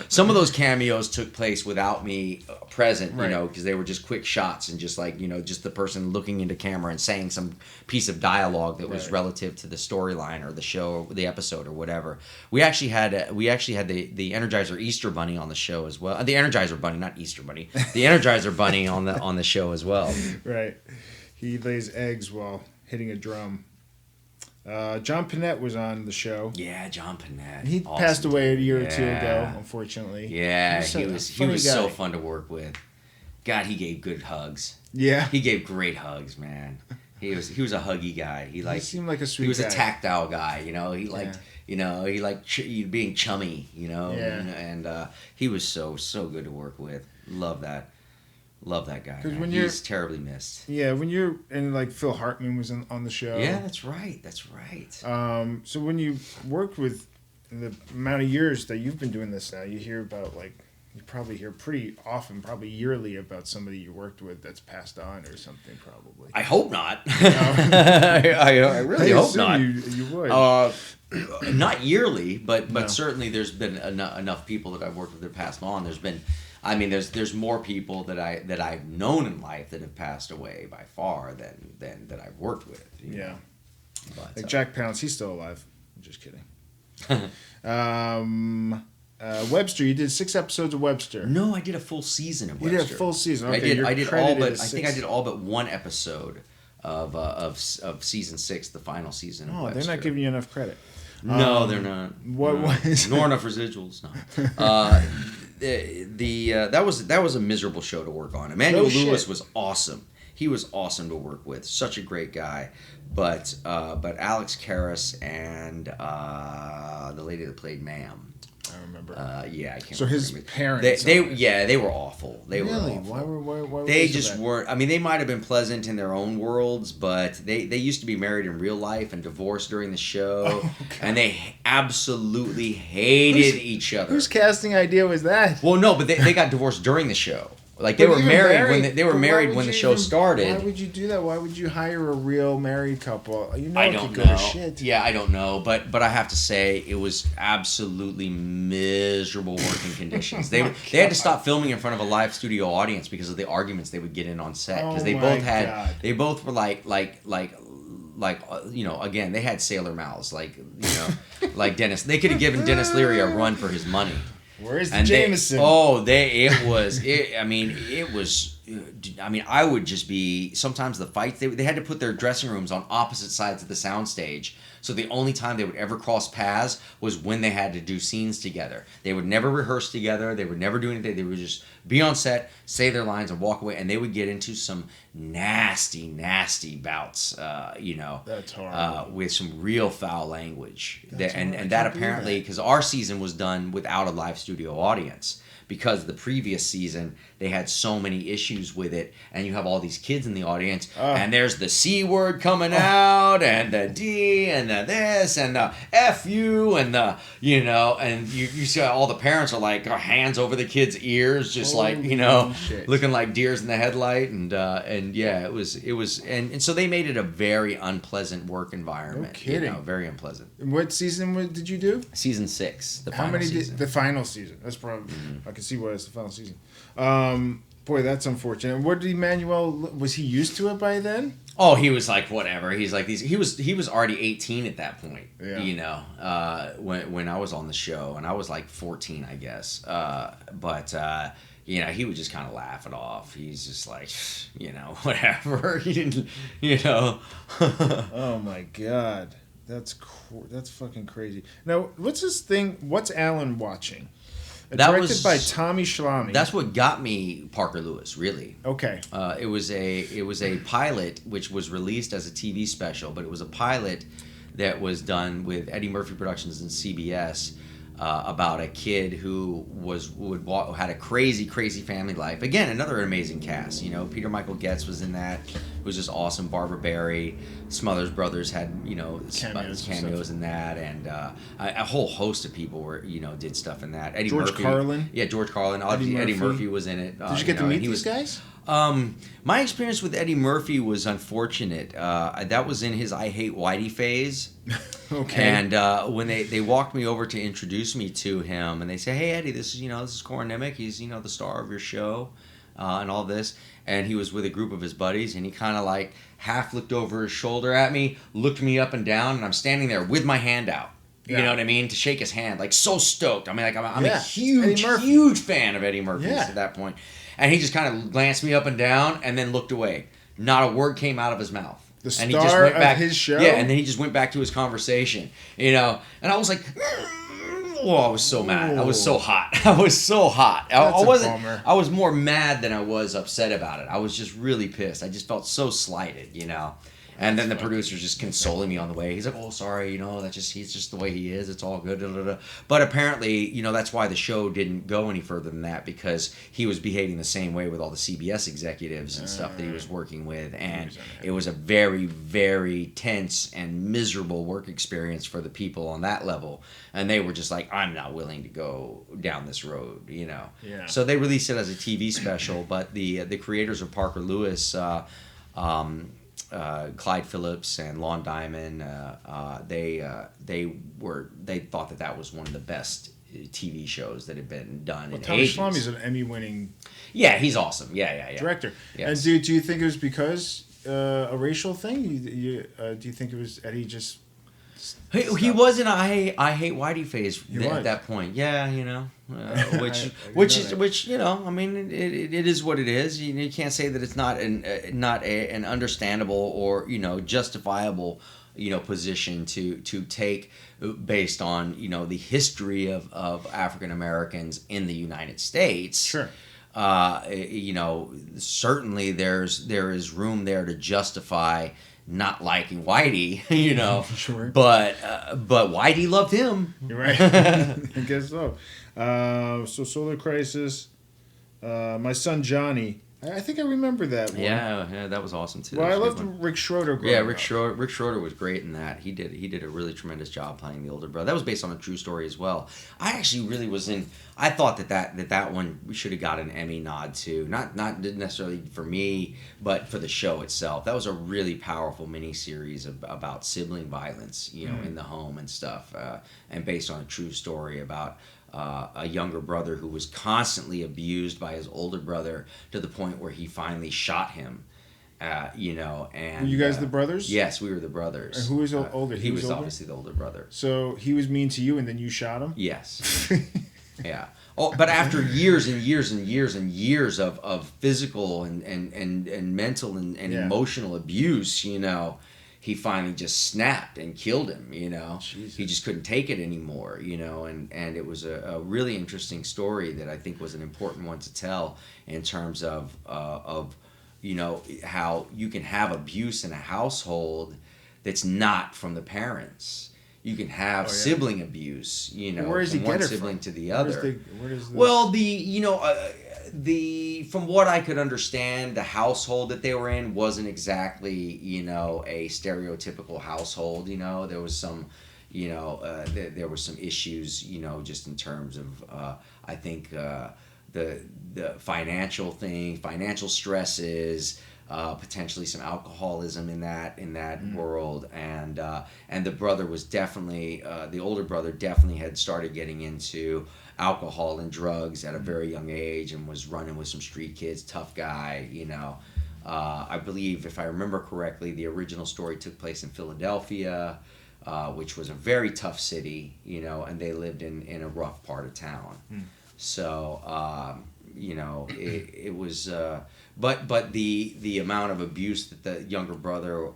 Some of those cameos took place without me present, because they were just quick shots and just like, just the person looking into camera and saying some piece of dialogue that was relative to the storyline or the show or the episode or whatever. We actually had the Energizer Easter Bunny on the show as well. The Energizer Bunny, not Easter Bunny. The Energizer Bunny on the show as well. Right. He lays eggs while hitting a drum. John Panette was on the show. Yeah, John Panette. He passed away a year or two ago, unfortunately. Yeah, he was so fun to work with. God, he gave good hugs. Yeah. He gave great hugs, man. He was a huggy guy. He seemed like a sweet guy. He was a tactile guy, He liked he liked being chummy, and he was so good to work with. Love that guy. Man. He's terribly missed. Yeah, when you're and like Phil Hartman was on the show. Yeah, that's right. So when you worked with, in the amount of years that you've been doing this now, you hear about you probably hear pretty often, probably yearly, about somebody you worked with that's passed on or something. Probably. I hope not. I really hope not. You would. Not yearly, but certainly there's been enough people that I've worked with that passed on. There's more people that I've known in life that have passed away by far than that I've worked with. Yeah. But, like Jack Palance, he's still alive. I'm just kidding. Webster, you did 6 episodes of Webster. No, I did a full season of You Webster. did a full season. Okay, I did all but I 6. think I did all but one episode of season 6, the final season. Of Webster. They're not giving you enough credit. No, they're not. What was? Nor enough residuals. No. That was a miserable show to work on. Emmanuel Lewis was awesome. He was awesome to work with. Such a great guy. But Alex Karras and the lady that played Ma'am. I remember. I can't. So his remember. parents. They were awful. They were really? awful. Why were they just weren't. I mean, they might have been pleasant in their own worlds, but they used to be married in real life and divorced during the show, and they absolutely hated each other. Whose casting idea was that? Well, no, but they got divorced during the show. Like they were married when the show started. Why would you do that? Why would you hire a real married couple? You know, I it don't could go know. to shit. Yeah, I don't know, but I have to say it was absolutely miserable working conditions. They had to stop filming in front of a live studio audience because of the arguments they would get in on set because they both were like again, they had sailor mouths like Dennis. They could have given Dennis Leary a run for his money. Where's the Jameson? I would just be, sometimes the fights, they had to put their dressing rooms on opposite sides of the soundstage. So the only time they would ever cross paths was when they had to do scenes together. They would never rehearse together. They would never do anything. They would just be on set, say their lines, and walk away. And they would get into some nasty, nasty bouts, That's horrible. with some real foul language. And that apparently, because our season was done without a live studio audience. Because the previous season, they had so many issues with it, and you have all these kids in the audience, and there's the C word coming out, and the D, and the this, and the F you, and the, and you see all the parents are like, hands over the kids' ears, just looking like deers in the headlight, and it was, and so they made it a very unpleasant work environment. No kidding. Very unpleasant. What season did you do? Season 6, the final How many season. the final season? That's probably, I can see why it's the final season. Boy, that's unfortunate. What did Emmanuel, was he used to it by then? Oh, he was like whatever. He's like he was already 18 at that point. Yeah. When I was on the show, and I was like 14, I guess. He would just kind of laugh it off. He's just like, whatever. He didn't, Oh my God, that's fucking crazy. Now, what's this thing? What's Alan watching? Directed by Tommy Schlamme. That's what got me Parker Lewis, really. Okay. It was a pilot which was released as a TV special, but it was a pilot that was done with Eddie Murphy Productions and CBS about a kid who had a crazy family life. Again, another amazing cast. Peter Michael Getz was in that. It was just awesome. Barbara Barry, Smothers Brothers had cameos in that, and a whole host of people did stuff in that. George Carlin. Yeah, George Carlin. Eddie Murphy was in it. Did you get to meet these guys? My experience with Eddie Murphy was unfortunate. That was in his I Hate Whitey phase. Okay. And when they walked me over to introduce me to him, and they say, "Hey Eddie, this is Corin Nemec. He's the star of your show, and all this." And he was with a group of his buddies, and he kind of like half looked over his shoulder at me, looked me up and down, and I'm standing there with my hand out. You know what I mean? To shake his hand, like so stoked. I mean, like I'm a huge fan of Eddie Murphy at that point. And he just kind of glanced me up and down, and then looked away. Not a word came out of his mouth. The star and he just went back, of his show? Yeah, and then he just went back to his conversation, And I was like, I was so mad. I was so hot. Bummer. I was more mad than I was upset about it. I was just really pissed. I just felt so slighted, And then the producer's just consoling me on the way. He's like, "Oh, sorry, he's just the way he is. It's all good." Da, da, da. But apparently, that's why the show didn't go any further than that, because he was behaving the same way with all the CBS executives and stuff that he was working with, and it was a very, very tense and miserable work experience for the people on that level. And they were just like, "I'm not willing to go down this road," Yeah. So they released it as a TV special, but the creators of Parker Lewis. Clyde Phillips and Lon Diamond, they thought that was one of the best TV shows that had been done in Tommy ages. Schlamme is an Emmy-winning. Yeah, he's awesome. Yeah. Director. Yes. And do you think it was because a racial thing? Do you think it was Eddie just He was in I hate Whitey phase at that point. Yeah, which I mean, it is what it is. You can't say that it's not an understandable or justifiable position to take based on the history of African Americans in the United States. Sure. Certainly there is room there to justify not liking Whitey, Sure. But Whitey loved him. You're right. I guess so. So Solar Crisis, my son Johnny. I think I remember that one. Yeah, that was awesome too. Well, I loved Rick Schroeder. Rick Schroeder was great in that. He did a really tremendous job playing the older brother. That was based on a true story as well. I actually really was in. I thought that one we should have got an Emmy nod too. Not necessarily for me, but for the show itself. That was a really powerful miniseries about sibling violence, in the home and stuff, and based on a true story about a younger brother who was constantly abused by his older brother to the point where he finally shot him. And were you guys the brothers? Yes, we were the brothers. And who was older? He was obviously the older brother. So he was mean to you, and then you shot him? Yes. Yeah. Oh, but after years and years and years and years of physical and mental and emotional abuse, he finally just snapped and killed him, Jesus. He just couldn't take it anymore, and it was a really interesting story that I think was an important one to tell in terms of how you can have abuse in a household that's not from the parents. You can have sibling abuse, where does from he one get it sibling from? to the other. Where does well, from what I could understand, the household that they were in wasn't exactly, a stereotypical household. There was some, there were some issues, just in terms of, I think, the financial stresses, potentially some alcoholism in that world, and the brother was definitely, the older brother definitely had started getting into alcohol and drugs at a very young age and was running with some street kids, tough guy, I believe, if I remember correctly, the original story took place in Philadelphia, which was a very tough city, and they lived in a rough part of town. So, it was, but the amount of abuse that the younger brother,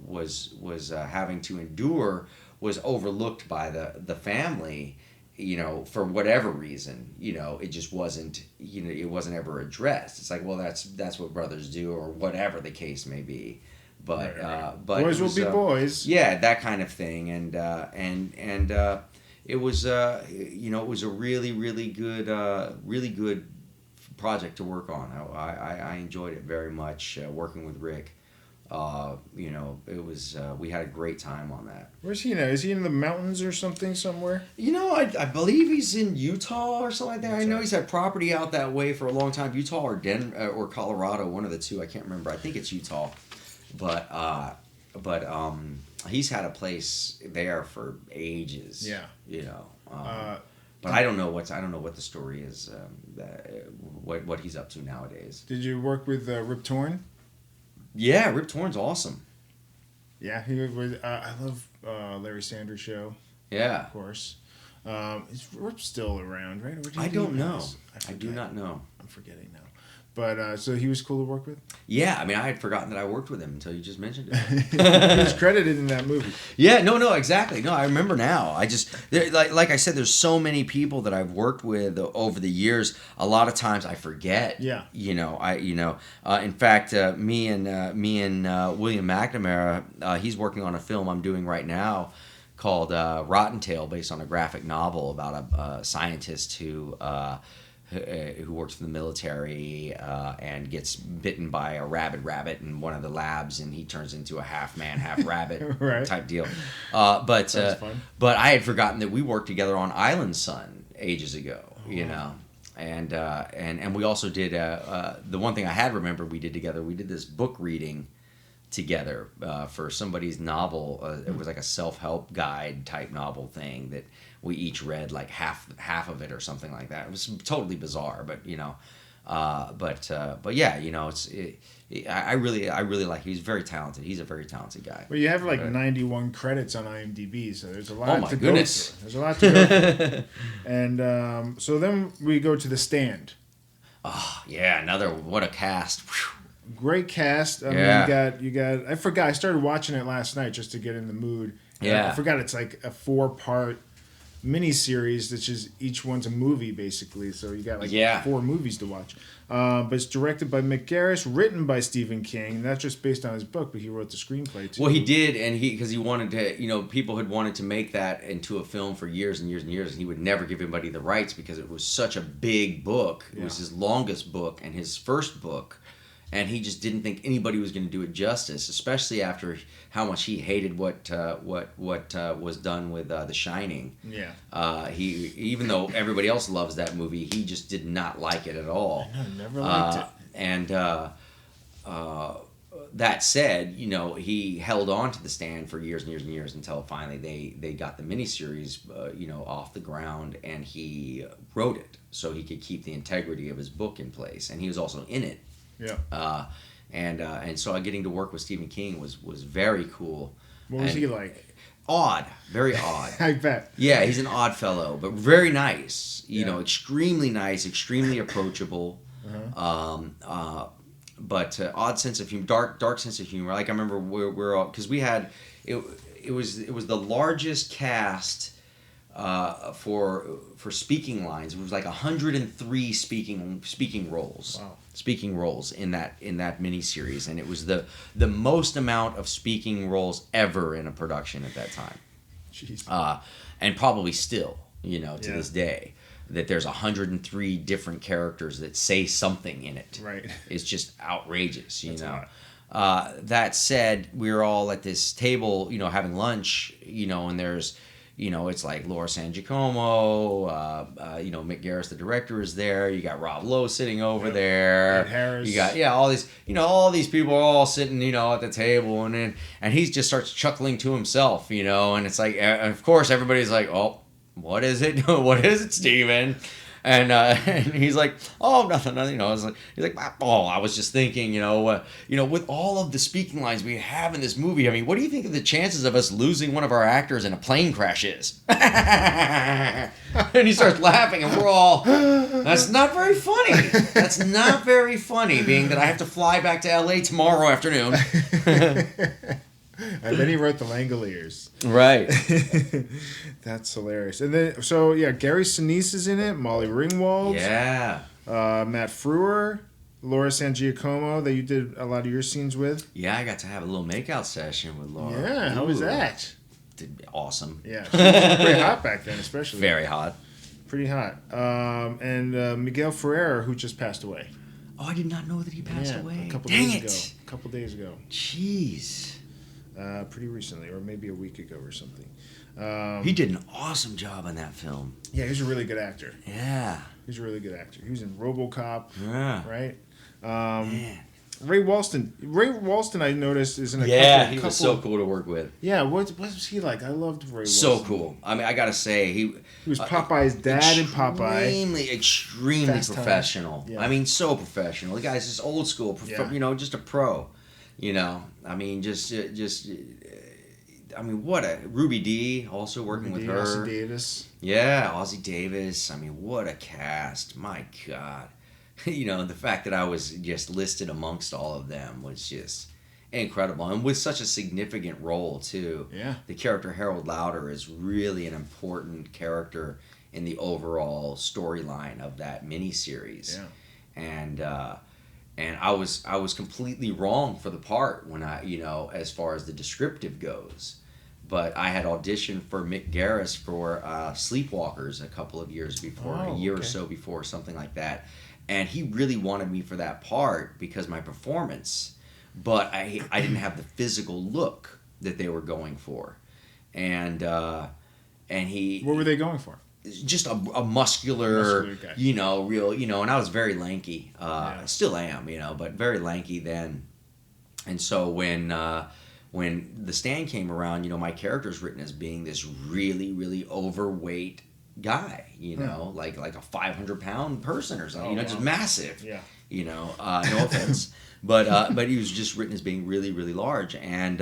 was having to endure was overlooked by the family, for whatever reason, it just wasn't, it wasn't ever addressed. It's like, well, that's what brothers do, or whatever the case may be. But, right. But boys will be boys. Yeah, that kind of thing. And it was, it was a really, really good project to work on. I enjoyed it very much, working with Rick. It was, we had a great time on that. Where's he now? Is he in the mountains or something somewhere? I believe he's in Utah or something like that. I know he's had property out that way for a long time. Utah or Denver or Colorado, one of the two. I can't remember. I think it's Utah. But he's had a place there for ages. Yeah. But I don't know what the story is. What he's up to nowadays. Did you work with Rip Torn? Yeah, Rip Torn's awesome. Yeah, he was. I love Larry Sanders Show. Yeah, of course. Is Rip still around, right? I don't know. I do not know. I'm forgetting now. But so he was cool to work with? Yeah, I mean, I had forgotten that I worked with him until you just mentioned it. He was credited in that movie. Yeah, no, exactly. No, I remember now. I just, like I said, there's so many people that I've worked with over the years. A lot of times I forget. Yeah. In fact, me and William McNamara, he's working on a film I'm doing right now called Rotten Tail, based on a graphic novel about a scientist who works for the military and gets bitten by a rabid rabbit in one of the labs, and he turns into a half man, half rabbit right. type deal. But I had forgotten that we worked together on Island Sun ages ago, and we also did the one thing I had remembered we did together. We did this book reading together for somebody's novel. It was like a self-help guide type novel thing that we each read like half of it or something like that. It was totally bizarre, but But yeah, I really like. He's very talented. He's a very talented guy. Well, you have like 91 credits on IMDb, so there's a lot Oh my to goodness. go through. There's a lot to go through. And so then we go to The Stand. Oh yeah, what a cast. Whew. Great cast. I mean, you got. I forgot. I started watching it last night just to get in the mood. Yeah. I forgot it's like a 4-part miniseries that's just each one's a movie basically. So you got like 4 movies to watch. But it's directed by Mick Garris, written by Stephen King. Not just based on his book, but he wrote the screenplay too. Well, he did, and because he wanted to, people had wanted to make that into a film for years and years and years, and he would never give anybody the rights because it was such a big book. It was his longest book and his first book. And he just didn't think anybody was going to do it justice, especially after how much he hated what was done with The Shining. Yeah. He even though everybody else loves that movie, he just did not like it at all. I never liked it. And that said, he held on to The Stand for years and years and years until finally they got the miniseries, off the ground, and he wrote it so he could keep the integrity of his book in place, and he was also in it. Yeah. And so getting to work with Stephen King was very cool. What was he like? Odd, very odd. I bet. Yeah, he's an odd fellow, but very nice. Extremely nice, extremely approachable. But odd sense of humor, dark sense of humor. Like I remember we're all, because we had it was the largest cast for speaking lines. It was like 103 speaking roles. Wow. Speaking roles in that miniseries, and it was the most amount of speaking roles ever in a production at that time. Jeez. And probably still, to this day, that there's 103 different characters that say something in it. Right. It's just outrageous, That's a lot. That said, we were all at this table, having lunch, and there's, it's like Laura San Giacomo, Mick Garris, the director, is there. You got Rob Lowe sitting over there. Ed Harris. You got all these people are all sitting, at the table, and he just starts chuckling to himself, and it's like, of course, everybody's like, oh, what is it? What is it, Steven? And he's like, oh, nothing. He's like, oh, I was just thinking, with all of the speaking lines we have in this movie, I mean, what do you think of the chances of us losing one of our actors in a plane crash is? And he starts laughing, and we're all, that's not very funny. That's not very funny, being that I have to fly back to LA tomorrow afternoon. And then he wrote The Langoliers. Right. That's hilarious. And then, Gary Sinise is in it. Molly Ringwald. Yeah. Matt Frewer. Laura San Giacomo, that you did a lot of your scenes with. Yeah, I got to have a little makeout session with Laura. Yeah, how was that? Awesome. Yeah, she was pretty hot back then, especially. Very hot. Pretty hot. And Miguel Ferrer, who just passed away. Oh, I did not know that he passed away. A couple days ago. Jeez. Pretty recently, or maybe a week ago or something. He did an awesome job on that film. Yeah, he's a really good actor. Yeah. He's a really good actor. He was in RoboCop. Yeah. Right? Man. Ray Walston, I noticed, is in a couple. He was so cool to work with. Yeah, what was he like? I loved Ray Walston. So cool. I mean, I gotta say, he was Popeye's dad in Popeye. Extremely Fast professional. Time. Yeah. I mean, so professional. The guy's just old school, just a pro. I mean, what a Ruby Dee also working with her. Ossie Davis. Yeah, Ossie Davis. I mean, what a cast. My God. The fact that I was just listed amongst all of them was just incredible. And with such a significant role, too. Yeah. The character Harold Lauder is really an important character in the overall storyline of that miniseries. Yeah. And I was completely wrong for the part when as far as the descriptive goes. But I had auditioned for Mick Garris for Sleepwalkers a couple of years before, a year or so before, something like that. And he really wanted me for that part because of my performance. But I didn't have the physical look that they were going for. And he... What were they going for? Just a muscular guy. Real, and I was very lanky. Still am, but very lanky then. And so when The Stand came around, my character's written as being this really, really overweight, guy, you know, like a 500-pound person or something, just massive. Yeah. No offense, but he was just written as being really, really large, and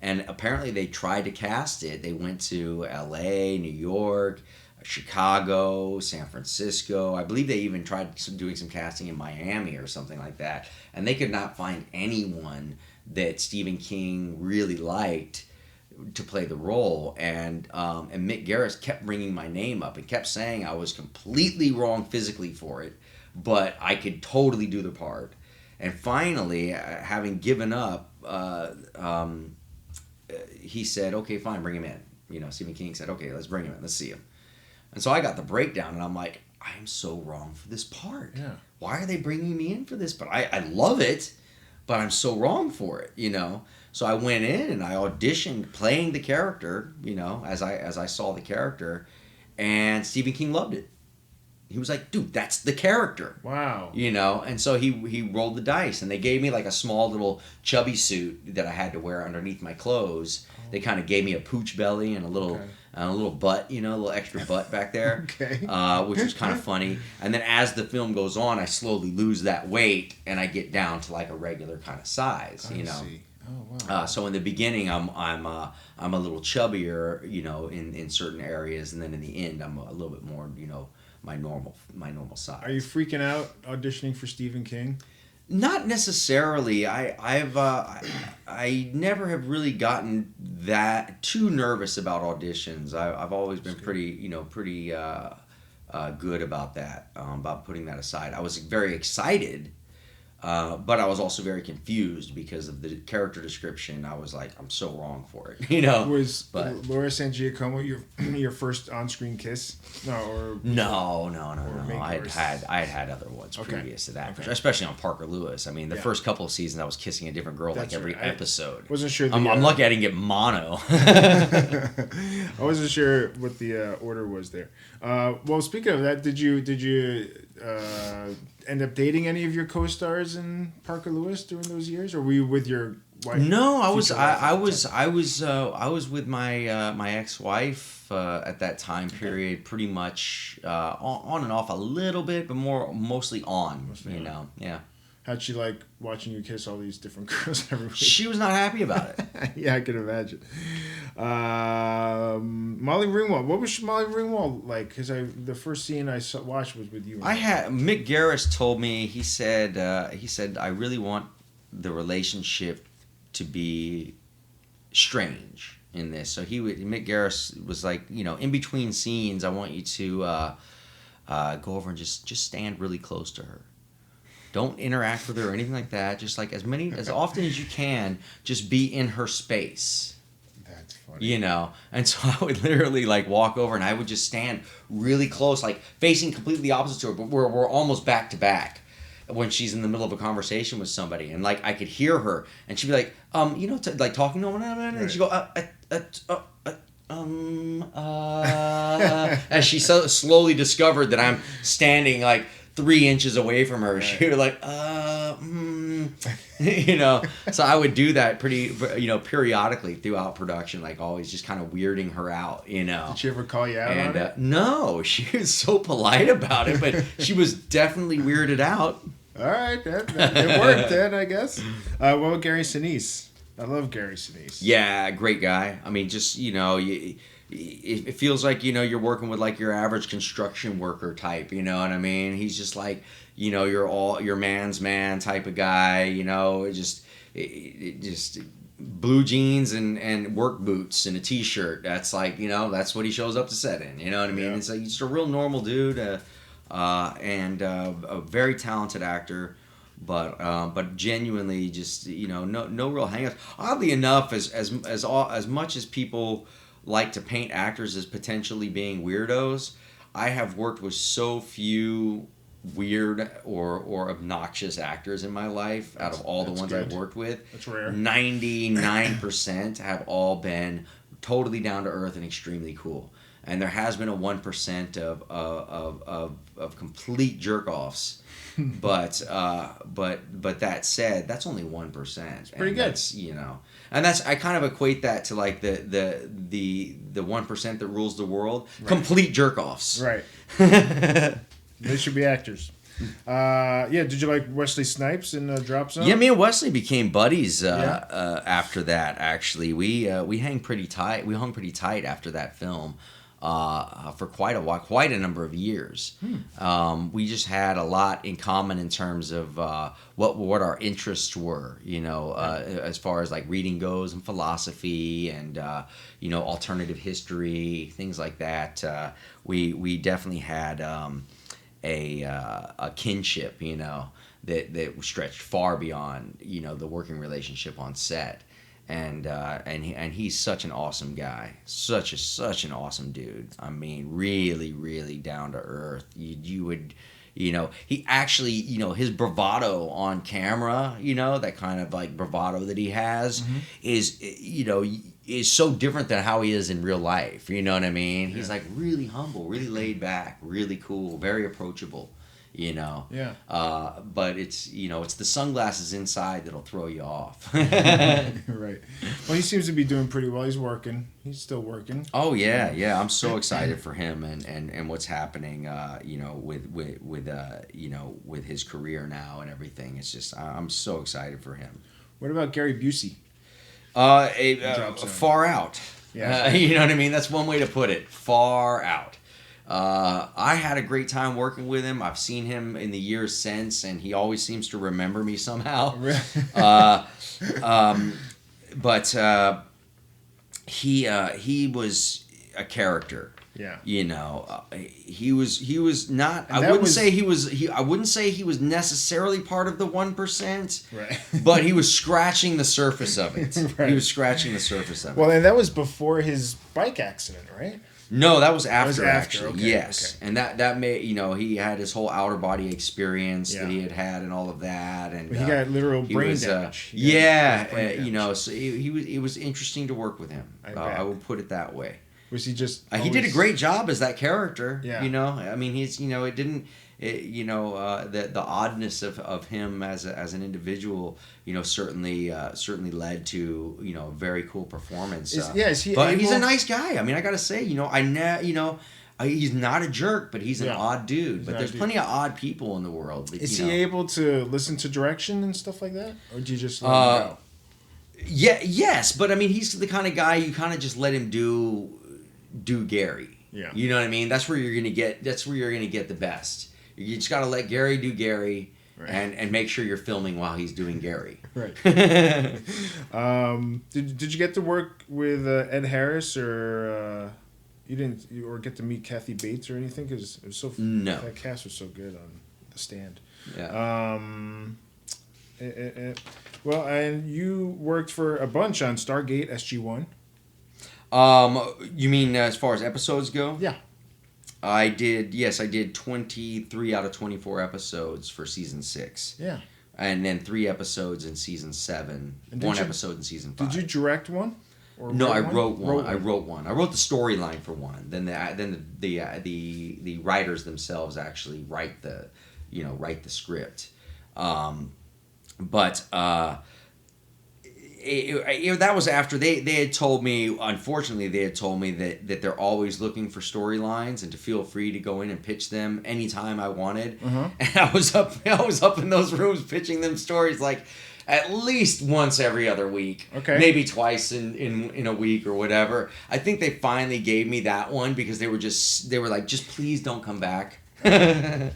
apparently they tried to cast it. They went to L.A., New York, Chicago, San Francisco. I believe they even tried doing some casting in Miami or something like that, and they could not find anyone that Stephen King really liked to play the role, and Mick Garris kept bringing my name up and kept saying I was completely wrong physically for it, but I could totally do the part. And finally, having given up, he said, "Okay, fine, bring him in." Stephen King said, "Okay, let's bring him in. Let's see him." And so I got the breakdown, and I'm like, I am so wrong for this part. Yeah. Why are they bringing me in for this? But I love it, but I'm so wrong for it, So I went in and I auditioned playing the character, as I saw the character, and Stephen King loved it. He was like, "Dude, that's the character." Wow. And so he rolled the dice, and they gave me like a small little chubby suit that I had to wear underneath my clothes. Oh. They kind of gave me a pooch belly and a little butt, a little extra butt back there, which was kind of funny. And then as the film goes on, I slowly lose that weight, and I get down to like a regular kind of size, I see. Oh, wow. So in the beginning, I'm a little chubbier, in certain areas, and then in the end, I'm a little bit more, my normal size. Are you freaking out auditioning for Stephen King? Not necessarily. I never have really gotten that too nervous about auditions. I've always been pretty good about that, about putting that aside. I was very excited. But I was also very confused because of the character description. I was like, I'm so wrong for it, Was Laura San Giacomo your first on-screen kiss? No. I had other ones previous to that, especially on Parker Lewis. I mean, the first couple of seasons, I was kissing a different girl every episode. Wasn't sure. I'm lucky I didn't get mono. I wasn't sure what the order was there. Well, speaking of that, did you end up dating any of your co-stars in Parker Lewis during those years, or were you with your wife? No, I was with my ex-wife at that time period, pretty much on and off a little bit, but mostly on. Yeah. How'd she like watching you kiss all these different girls every week? She was not happy about it. Yeah, I can imagine. Molly Ringwald. What was Molly Ringwald like? Because the first scene I watched was with you. Mick Garris told me, he said, I really want the relationship to be strange in this. So Mick Garris was like, in between scenes, I want you to go over and just stand really close to her. Don't interact with her or anything like that. Just like as often as you can, just be in her space. That's funny. And so I would literally like walk over and I would just stand really close, like facing completely opposite to her, but we're almost back to back when she's in the middle of a conversation with somebody, and like I could hear her, and she'd be like, like talking to one another, and she'd go, as she so slowly discovered that I'm standing like 3 inches away from her. Right. She was like, So I would do that pretty, periodically throughout production, like always just kind of weirding her out, Did she ever call you out on it? No, she was so polite about it, but she was definitely weirded out. All right, it worked then, I guess. What about Gary Sinise? I love Gary Sinise. Yeah, great guy. I mean, just, it feels like, you're working with like your average construction worker type, you know what I mean? He's just like, your man's man type of guy, just blue jeans and work boots and a t-shirt. That's like, that's what he shows up to set in, you know what I mean? Yeah. It's like, he's just a real normal dude, and a very talented actor. But genuinely just, no real hang-ups. Oddly enough, as much as people like to paint actors as potentially being weirdos, I have worked with so few weird or obnoxious actors in my life out of all the ones good. I've worked with. That's rare. 99% have all been totally down to earth and extremely cool. and there has been a 1% of complete jerk offs. But that said, that's only 1%. Pretty good. That's, and that's, I kind of equate that to like the 1% that rules the world. Right. Complete jerk offs. Right. They should be actors. Did you like Wesley Snipes in Drop Zone? Yeah, me and Wesley became buddies after that. Actually, we hung pretty tight. We hung pretty tight after that film for quite a while, quite a number of years. We just had a lot in common in terms of what our interests were. As far as like reading goes and philosophy and alternative history, things like that. We definitely had a kinship, that stretched far beyond, the working relationship on set. And he's such an awesome guy, such an awesome dude. I mean, really, really down to earth. You would, he actually, his bravado on camera, that kind of like bravado that he has is so different than how he is in real life. You know what I mean? He's like really humble, really laid back, really cool, very approachable. Yeah. But it's it's the sunglasses inside that'll throw you off. Right. Well, he seems to be doing pretty well. He's working. He's still working. Oh yeah. I'm so excited for him and what's happening. With his career now and everything. It's just I'm so excited for him. What about Gary Busey? Far out. Yeah. You know what I mean? That's one way to put it. Far out. I had a great time working with him. I've seen him in the years since, and he always seems to remember me somehow. But he was a character. Yeah. He was not. I wouldn't say he was necessarily part of the 1%. Right. But he was scratching the surface of it. Right. He was scratching the surface of it. Well, and that was before his bike accident, right? No, that was after actually. Okay, yes. okay. And that made, he had his whole outer body experience that he had and all of that, and but he got literal brain damage. So it was interesting to work with him. I will put it that way. Was he just he did a great job as that character. Yeah. I mean, he's it didn't the oddness of him as an indivial, certainly led to a very cool performance. But he's a nice guy. I mean, I gotta say, he's not a jerk, but he's an odd dude. But there's plenty of odd people in the world. Is he able to listen to direction and stuff like that, or do you just let him go? Yeah, yes, but I mean, he's the kind of guy you kind of just let him do Gary. Yeah. You know what I mean? That's where you're gonna get the best. You just gotta let Gary do Gary, right, and make sure you're filming while he's doing Gary. Right. Did you get to work with Ed Harris, or you didn't, or get to meet Kathy Bates or anything? Because it was so that cast was so good on The Stand. Yeah. Well, and you worked for a bunch on Stargate SG-1. You mean as far as episodes go? Yeah. I did 23 out of 24 episodes for season 6. Yeah. And then 3 episodes in season 7. One episode in season 5. Did you direct one? No, I wrote one. I wrote the storyline for one. Then the writers themselves actually write the script. That was after they had told me. Unfortunately, they had told me that they're always looking for storylines and to feel free to go in and pitch them anytime I wanted. Uh-huh. And I was up in those rooms pitching them stories like at least once every other week, maybe twice in a week or whatever. I think they finally gave me that one because they were like, just please don't come back. Well,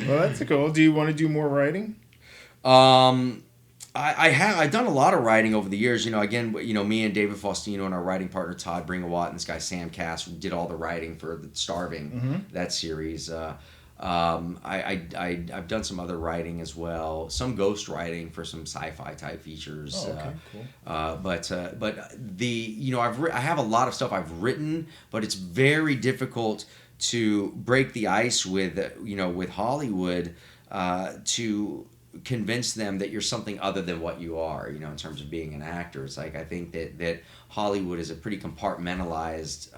that's cool. Do you want to do more writing? I've done a lot of writing over the years. Again, me and David Faustino and our writing partner Todd Bringawat and this guy Sam Cass did all the writing for the Starving, that series. I've done some other writing as well, some ghost writing for some sci-fi type features. Oh, okay, cool. But I have a lot of stuff I've written, but it's very difficult to break the ice with Hollywood to convince them that you're something other than what you are, in terms of being an actor. It's like I think that Hollywood is a pretty compartmentalized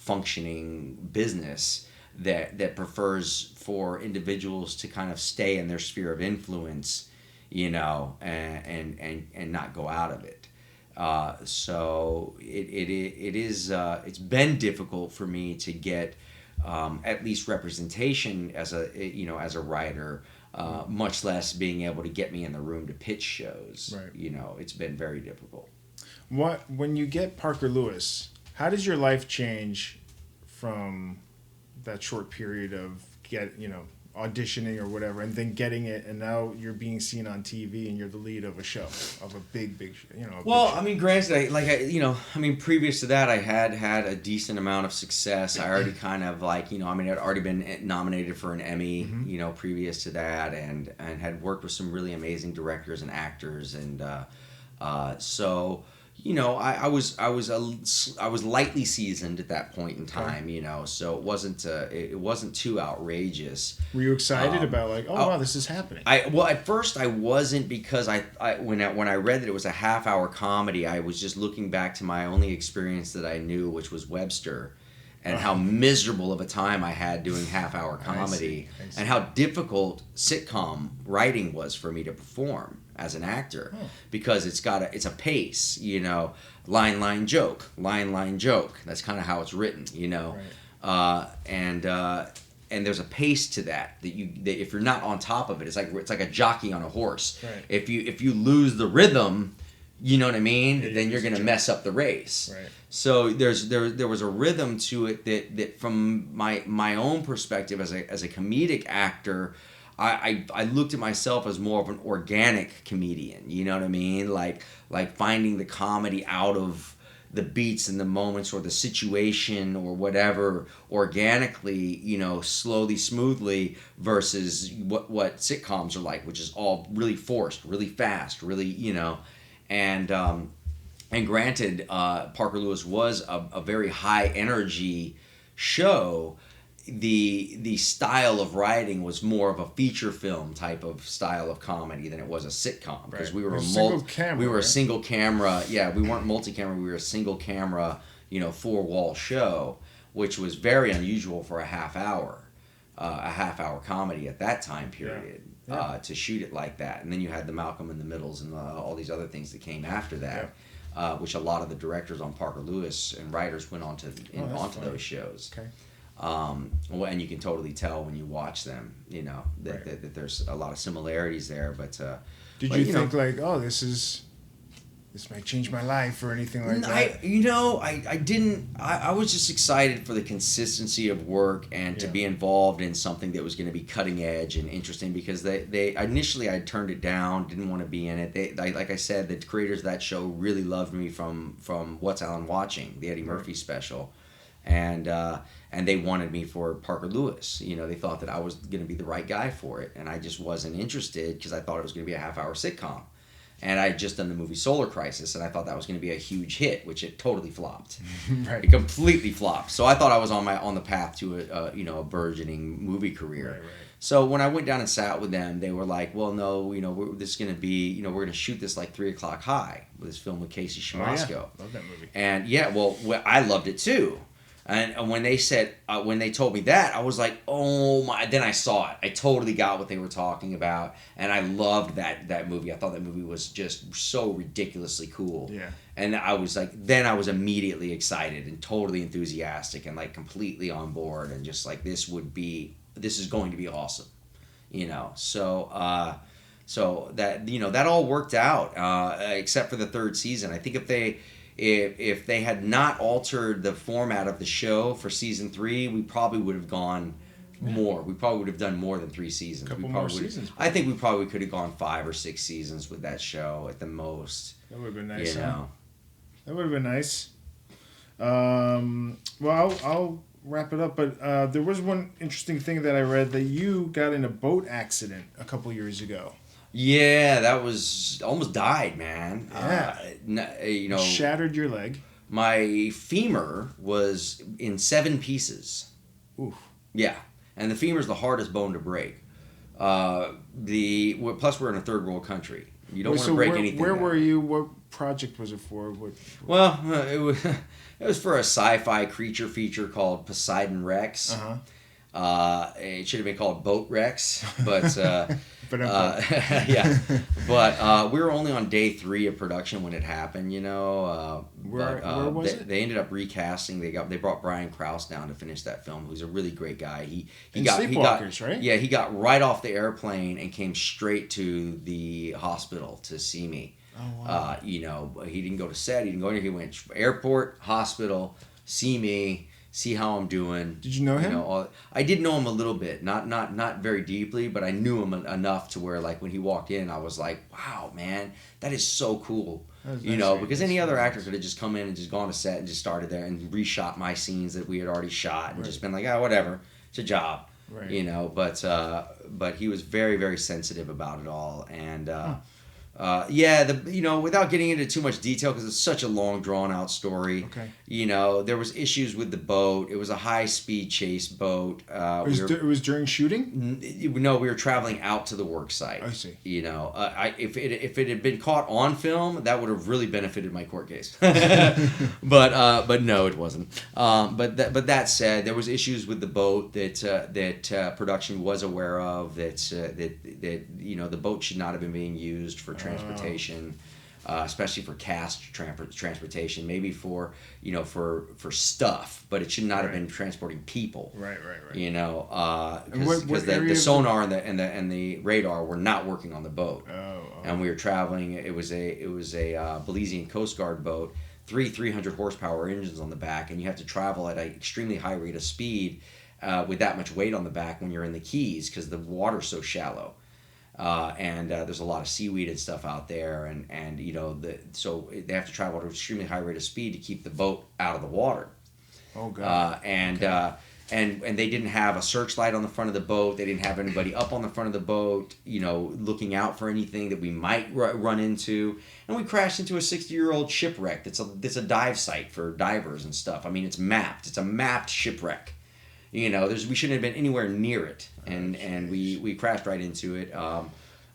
functioning business that prefers for individuals to kind of stay in their sphere of influence, and not go out of it. So it's been difficult for me to get at least representation as a writer, much less being able to get me in the room to pitch shows. Right. It's been very difficult. When you get Parker Lewis, how does your life change from that short period of auditioning or whatever, and then getting it, and now you're being seen on TV and you're the lead of a show, of a big show, Well, I mean, granted, previous to that, I had a decent amount of success. I already kind of I'd already been nominated for an Emmy, previous to that, and had worked with some really amazing directors and actors, and so. I was lightly seasoned at that point in time, so it wasn't too outrageous. Were you excited about wow, this is happening? At first I wasn't, because when I read that it was a half-hour comedy, I was just looking back to my only experience that I knew, which was Webster, and how miserable of a time I had doing half-hour comedy, I see. and how difficult sitcom writing was for me to perform as an actor, because it's a pace, line joke. That's kind of how it's written, Right. And there's a pace to that if you're not on top of it, it's like a jockey on a horse. Right. If you lose the rhythm, you know what I mean, then you're gonna mess up the race. Right. So there was a rhythm to it that from my own perspective as a comedic actor, I looked at myself as more of an organic comedian, you know what I mean? Like finding the comedy out of the beats and the moments or the situation or whatever organically, slowly, smoothly, versus what sitcoms are like, which is all really forced, really fast, really, and granted, Parker Lewis was a very high energy show. The style of writing was more of a feature film type of style of comedy than it was a sitcom, because Right. we were a single camera. Yeah, we weren't multi-camera. We were a single camera, 4-wall show, which was very unusual for a half hour comedy at that time period. Yeah. To shoot it like that, and then you had the Malcolm in the Middles and all these other things that came after that, which a lot of the directors on Parker Lewis and writers went onto those shows. Okay. And you can totally tell when you watch them, that there's a lot of similarities there. But did you think this might change my life or anything like that? I didn't. I was just excited for the consistency of work and to be involved in something that was going to be cutting edge and interesting, because they initially I turned it down, didn't want to be in it. Like I said, the creators of that show really loved me from What's Alan Watching, the Eddie Murphy special, and they wanted me for Parker Lewis. They thought that I was going to be the right guy for it, and I just wasn't interested, because I thought it was going to be a half-hour sitcom. And I had just done the movie Solar Crisis, and I thought that was going to be a huge hit, which it totally flopped. Right. It completely flopped. So I thought I was on the path to a burgeoning movie career. Right. So when I went down and sat with them, they were like, "Well, no, this is going to be, we're going to shoot this like 3 O'Clock High, with this film with Casey Siemaszko." Love that movie. And I loved it too. And when they said, when they told me that, I was like, oh my, then I saw it. I totally got what they were talking about. And I loved that movie. I thought that movie was just so ridiculously cool. Yeah. And I was like, then I was immediately excited and totally enthusiastic and like completely on board, and just like, this is going to be awesome. So that, that all worked out, except for the third season. I think if they had not altered the format of the show for season 3, we probably would have gone more. We probably would have done more than 3 seasons. Couple more seasons. I think we probably could have gone 5 or 6 seasons with that show at the most. That would have been nice. That would have been nice. Well, I'll wrap it up. But there was one interesting thing that I read, that you got in a boat accident a couple years ago. Yeah, that was almost died, man. Yeah. Shattered your leg. My femur was in 7 pieces. Oof. Yeah, and the femur is the hardest bone to break. Plus we're in a third world country, You don't want to break anything. Where down. were you? What project was it for? Well, it was for a sci-fi creature feature called Poseidon Rex. It should have been called Boat Rex, but yeah. But we were only on day 3 of production when it happened, you know. Where was it? They ended up recasting. They brought Brian Krause down to finish that film. Who's a really great guy. He Sleepwalkers, right? Yeah, he got right off the airplane and came straight to the hospital to see me. Oh, wow. You know, he didn't go to set. He didn't go anywhere. He went airport, hospital, see me. See how I'm doing. Did you know him? I did know him a little bit, not very deeply, but I knew him enough to where, like, when he walked in, I was like, "Wow, man, that is so cool." Because any other actor could have just come in and just gone to set and just started there and reshot my scenes that we had already shot and just been like, "Oh, whatever, it's a job," But he was very, very sensitive about it all, and. Without getting into too much detail because it's such a long, drawn-out story. Okay. You know, there was issues with the boat. It was a high-speed chase boat. It was during shooting? No, we were traveling out to the work site. I see. You know, if it had been caught on film, that would have really benefited my court case. but no, it wasn't. But that said, there was issues with the boat that production was aware of. That the boat should not have been being used for transportation, especially for cast transportation. Maybe for stuff, but it should not have been transporting people. Right. You know, because the sonar and the radar were not working on the boat. And we were traveling. It was a Belizean Coast Guard boat. 300 horsepower engines on the back, and you have to travel at an extremely high rate of speed with that much weight on the back when you're in the Keys because the water's so shallow. And there's a lot of seaweed and stuff out there, and so they have to travel at an extremely high rate of speed to keep the boat out of the water. Oh God! And they didn't have a searchlight on the front of the boat. They didn't have anybody up on the front of the boat, looking out for anything that we might run into. And we crashed into a 60-year-old shipwreck. That's a dive site for divers and stuff. I mean, it's mapped. It's a mapped shipwreck. We shouldn't have been anywhere near it, and we crashed right into it.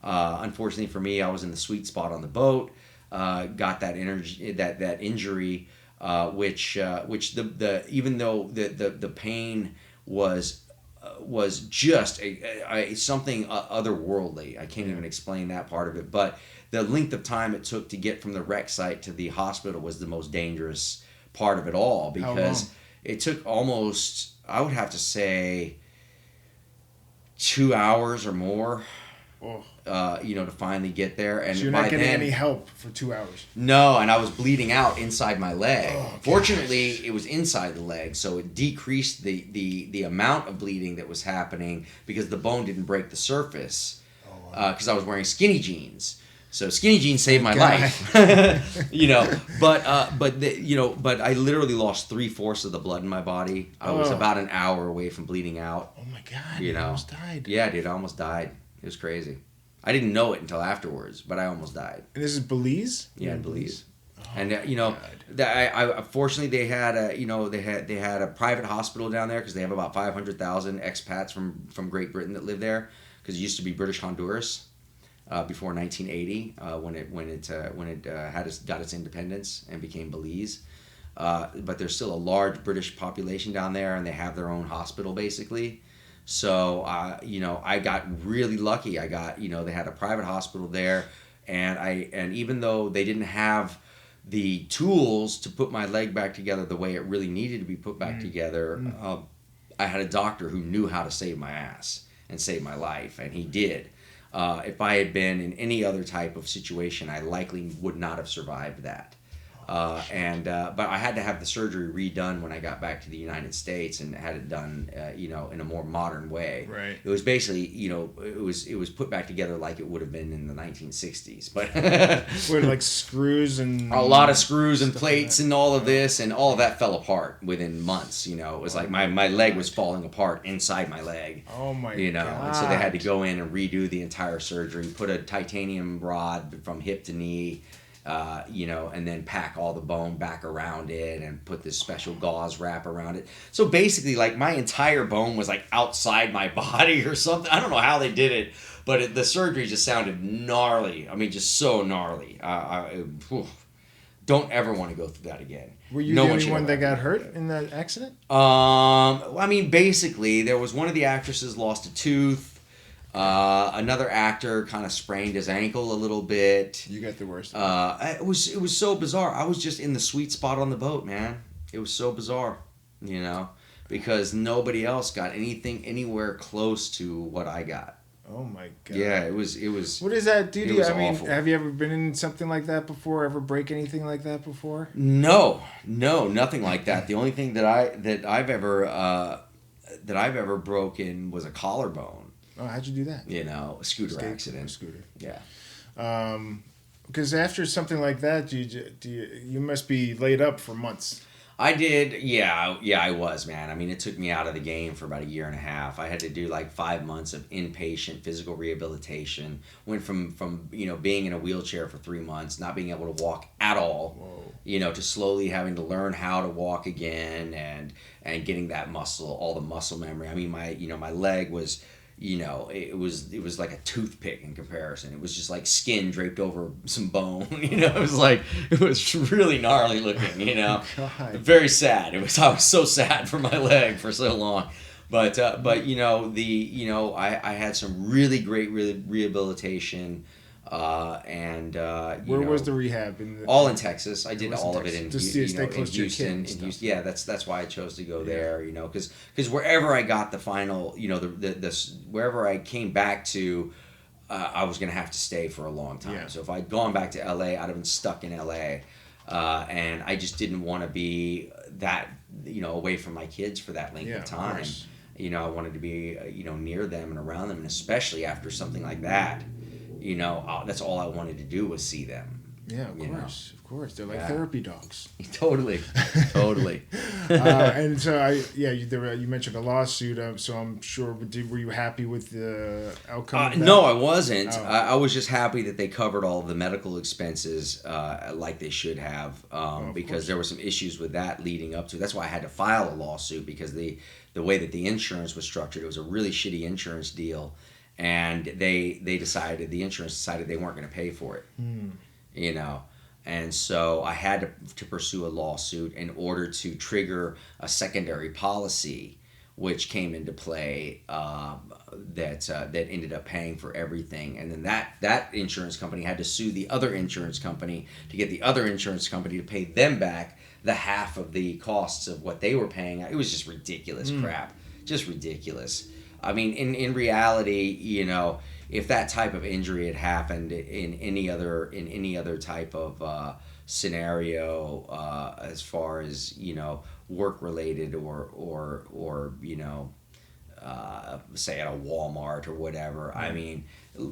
Unfortunately for me, I was in the sweet spot on the boat. Got that injury, which even though the pain was just something otherworldly. I can't even explain that part of it. But the length of time it took to get from the wreck site to the hospital was the most dangerous part of it all because it took almost, I would have to say, 2 hours or more, to finally get there. And so you're not getting any help for 2 hours? No, and I was bleeding out inside my leg. Oh, Fortunately, it was inside the leg, so it decreased the amount of bleeding that was happening because the bone didn't break the surface because I was wearing skinny jeans. So skinny jeans saved my life, But I literally lost 3/4 of the blood in my body. I was about an hour away from bleeding out. Oh my God! You almost died. Yeah, dude, I almost died. It was crazy. I didn't know it until afterwards, but I almost died. And this is Belize? Yeah, in Belize. And fortunately they had a private hospital down there because they have about 500,000 expats from Great Britain that live there because it used to be British Honduras. Before 1980, when it got its independence and became Belize, but there's still a large British population down there, and they have their own hospital basically. So I got really lucky. I got they had a private hospital there, and even though they didn't have the tools to put my leg back together the way it really needed to be put back together, I had a doctor who knew how to save my ass and save my life, and he did. If I had been in any other type of situation, I likely would not have survived that. But I had to have the surgery redone when I got back to the United States and had it done, in a more modern way. Right. It was basically, it was put back together like it would have been in the 1960s. But with like screws and a lot of screws and plates and all of this, and all of that fell apart within months. It was like my leg was falling apart inside my leg. Oh my God. And so they had to go in and redo the entire surgery, put a titanium rod from hip to knee. and then pack all the bone back around it and put this special gauze wrap around it. So basically, like, my entire bone was like outside my body or something. I don't know how they did it, but the surgery just sounded gnarly. I mean, just so gnarly. Don't ever want to go through that again. Were you the only one that got hurt in that accident? I mean, basically, there was one of the actresses lost a tooth. Another actor kind of sprained his ankle a little bit. You got the worst. It was so bizarre. I was just in the sweet spot on the boat, man. It was so bizarre, because nobody else got anything anywhere close to what I got. Oh my god. Yeah, it was. What does that do to you? I mean, awful. have you ever been in something like that before? Ever break anything like that before? No, nothing like that. The only thing that I've ever broken was a collarbone. Oh, how'd you do that? A scooter accident. A scooter. Yeah. Because after something like that, you must be laid up for months. I did, yeah, I was, man. I mean, it took me out of the game for about 1.5 years. I had to do like 5 months of inpatient physical rehabilitation. Went from being in a wheelchair for 3 months, not being able to walk at all, to slowly having to learn how to walk again and getting that all the muscle memory. I mean, my leg was, it was like a toothpick in comparison. It was just like skin draped over some bone. It was really gnarly looking. God. Very sad. I was so sad for my leg for so long, but I had some really great rehabilitation. Where was the rehab? All in Texas. I did all of it in Houston. Yeah, that's why I chose to go there. Because wherever I got the final, wherever I came back to, I was gonna have to stay for a long time. Yeah. So if I'd gone back to LA, I'd have been stuck in LA, and I just didn't want to be that away from my kids for that length of time. I wanted to be near them and around them, and especially after something like that. That's all I wanted to do was see them. Yeah, of course. They're like therapy dogs. Totally. And so you mentioned a lawsuit. So I'm sure. Were you happy with the outcome? Of that? No, I wasn't. Oh. I was just happy that they covered all of the medical expenses like they should have, because there were some issues with that leading up to. That's why I had to file a lawsuit, because the way that the insurance was structured, it was a really shitty insurance deal. And the insurance decided they weren't going to pay for it, and so I had to pursue a lawsuit in order to trigger a secondary policy, which came into play that ended up paying for everything, and then that insurance company had to sue the other insurance company to get the other insurance company to pay them back the half of the costs of what they were paying. It was just ridiculous crap, just ridiculous. I mean, in reality, if that type of injury had happened in any other type of scenario, as far as work related or say at a Walmart or whatever, I mean,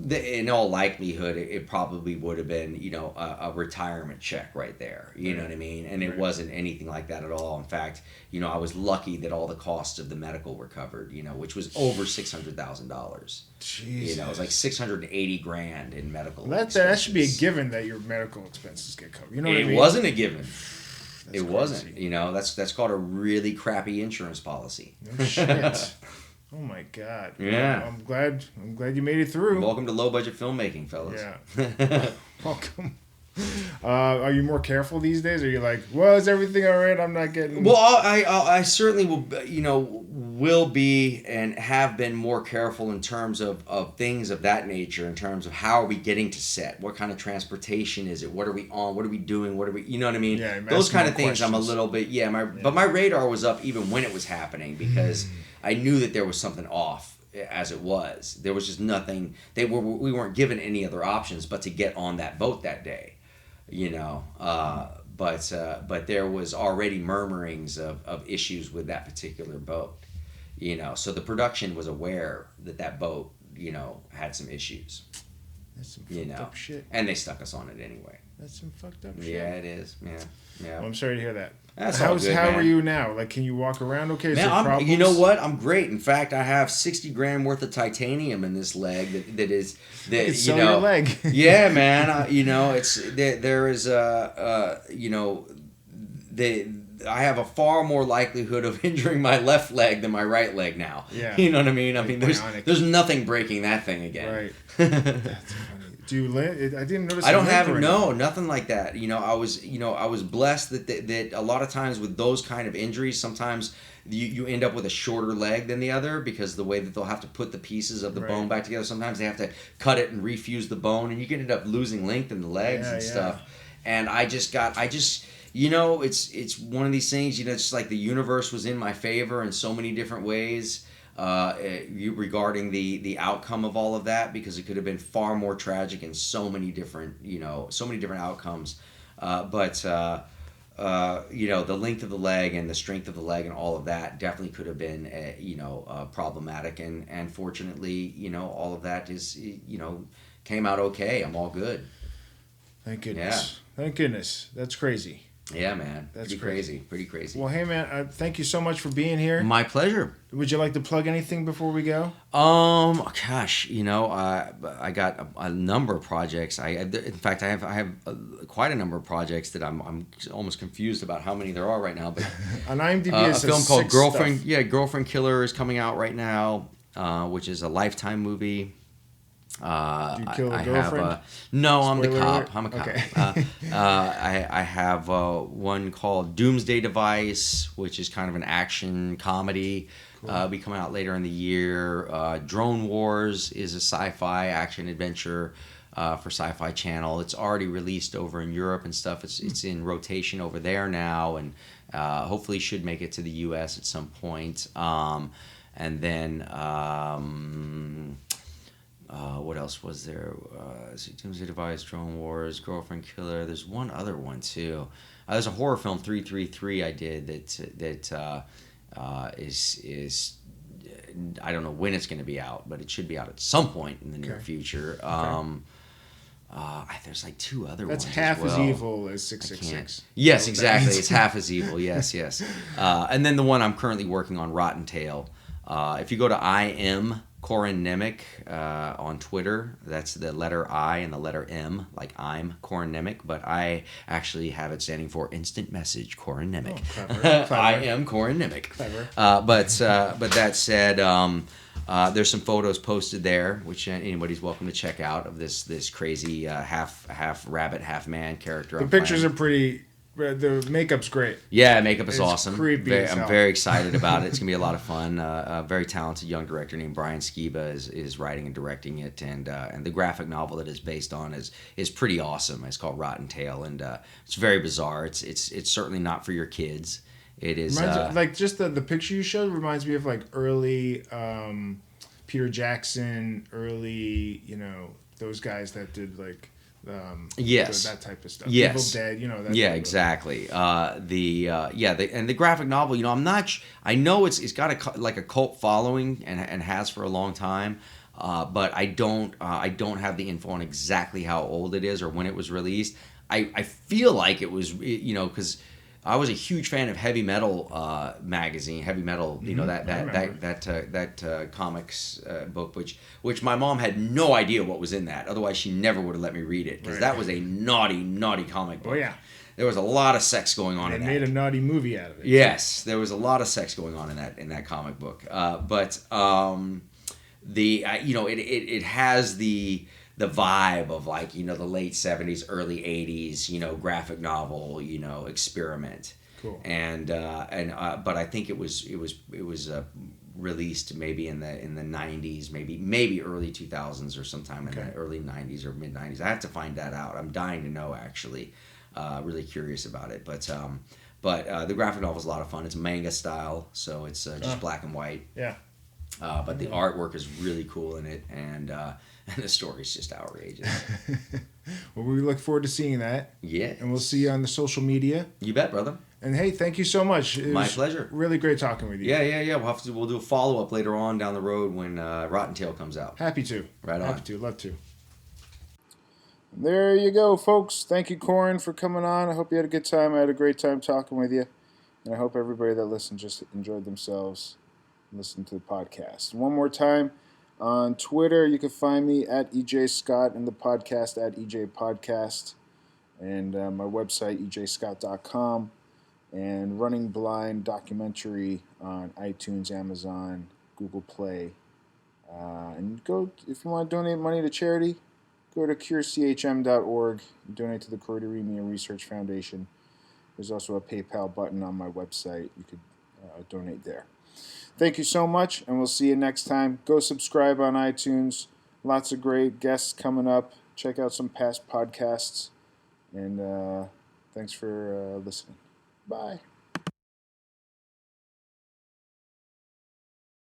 in all likelihood, it probably would have been a retirement check right there. You know what I mean? And it wasn't anything like that at all. In fact, I was lucky that all the costs of the medical were covered. Which was over $600,000. Jesus. It was like $680,000 in medical. Well, that should be a given that your medical expenses get covered. What I mean? It wasn't a given. That's it wasn't. That's called a really crappy insurance policy. No shit. Oh my God! Yeah, I'm glad you made it through. Welcome to low budget filmmaking, fellas. Yeah, welcome. Are you more careful these days? Or are you like, well, is everything all right? I'm not getting. Well, I certainly will be and have been more careful in terms of things of that nature. In terms of how are we getting to set? What kind of transportation is it? What are we on? What are we doing? What are we? You know what I mean? Yeah, those kind of things. I'm a little bit but my radar was up even when it was happening, because I knew that there was something off as it was. There was just nothing. We weren't given any other options but to get on that boat that day. But there was already murmurings of issues with that particular boat, so the production was aware that boat, had some issues, That's some fucked up shit. and they stuck us on it anyway. That's some fucked up shit. Yeah, it is. Yeah. Well, I'm sorry to hear that. That's all good, How man. are you now? Like, can you walk around okay? Is there Man, problems? you know what? I'm great. In fact, I have 60 grand worth of titanium in this leg that is that You could you sell know. your leg. Yeah, man. It's there is I have a far more likelihood of injuring my left leg than my right leg now. Yeah. You know what I mean? I Like mean, bionic. there's nothing breaking that thing again. Right. That's funny. Do you limp? I didn't notice. I don't have limp or no anything. nothing like that. I was blessed that a lot of times with those kind of injuries, sometimes you end up with a shorter leg than the other because the way that they'll have to put the pieces of the Right. bone back together. Sometimes they have to cut it and refuse the bone, and you can end up losing length in the legs and stuff. And it's one of these things. It's like the universe was in my favor in so many different ways. Regarding the outcome of all of that, because it could have been far more tragic in so many different outcomes. But the length of the leg and the strength of the leg and all of that definitely could have been problematic. And fortunately, all of that is came out okay. I'm all good. Thank goodness. Yeah. Thank goodness. That's crazy. Yeah, man. That's Pretty crazy. Well, hey, man, thank you so much for being here. My pleasure. Would you like to plug anything before we go? Gosh, I got a number of projects. In fact, I have quite a number of projects that I'm almost confused about how many there are right now. But on IMDb, a film called Girlfriend. Stuff. Yeah, Girlfriend Killer is coming out right now, which is a Lifetime movie. Do you kill a I girlfriend? have no. I'm the Spoiler cop. alert? I'm a cop. Okay. I have one called Doomsday Device, which is kind of an action comedy. Cool. Be coming out later in the year. Drone Wars is a sci-fi action adventure for Sci-Fi Channel. It's already released over in Europe and stuff. It's in rotation over there now, and hopefully should make it to the U.S. at some point. And then. What else was there? Doomsday Device, Drone Wars, Girlfriend Killer. There's one other one too. There's a horror film 333 I did that is I don't know when it's going to be out, but it should be out at some point in the near future. There's like two other ones. That's half as as well. evil as 666. Yes, exactly. It's half as evil. Yes. And then the one I'm currently working on, Rotten Tail. If you go to I am Corin Nemec on Twitter, that's the letter I and the letter M, like I'm Corin Nemec, but I actually have it standing for Instant Message Corin Nemec. Oh, clever. I am Corin Nemec. Clever. But that said, there's some photos posted there, which anybody's welcome to check out of this crazy half rabbit, half man character. The pictures are pretty. The makeup's great. Yeah, makeup is It's awesome. creepy as hell. I'm very excited about it. It's gonna be a lot of fun. A very talented young director named Brian Skiba is writing and directing it, and the graphic novel that it's based on is pretty awesome. It's called Rotten Tail, and it's very bizarre. It's certainly not for your kids. It is Like just the picture you showed reminds me of like early Peter Jackson, early those guys that did like. Yes, that type of stuff. Yes, Evil Dead, that. Yeah, type exactly. And the graphic novel. I'm not. I know it's got a cult following and has for a long time, but I don't have the info on exactly how old it is or when it was released. I feel like it was because I was a huge fan of Heavy Metal magazine, Heavy Metal, that comics book, which my mom had no idea what was in that. Otherwise, she never would have let me read it because that was a naughty comic book. Oh yeah, there was a lot of sex going on they in that. made a naughty movie out of it. Yes, there was a lot of sex going on in that comic book. It has the vibe of like the late 70s, early 80s, graphic novel, experiment. Cool. But I think it was released maybe in the 90s, maybe early 2000s or sometime in the early 90s or mid 90s. I have to find that out. I'm dying to know actually. Really curious about it. But the graphic novel is a lot of fun. It's manga style, so it's just black and white. Yeah. But the artwork is really cool in it, and the story's just outrageous. Well, we look forward to seeing that. Yeah. And we'll see you on the social media. You bet, brother. And hey, thank you so much. It My was pleasure. Really great talking with you. Yeah. We'll do a follow up later on down the road when Rotten Tail comes out. Happy to. Right on. Happy to. Love to. There you go, folks. Thank you, Corin, for coming on. I hope you had a good time. I had a great time talking with you. And I hope everybody that listened just enjoyed themselves and listened to the podcast. One more time, on Twitter, you can find me at EJ Scott and the podcast at EJ Podcast. And my website, ejscott.com. And Running Blind documentary on iTunes, Amazon, Google Play. And go, if you want to donate money to charity, go to curechm.org and donate to the Choroideremia Research Foundation. There's also a PayPal button on my website. You could donate there. Thank you so much, and we'll see you next time. Go subscribe on iTunes. Lots of great guests coming up. Check out some past podcasts. And thanks for listening. Bye.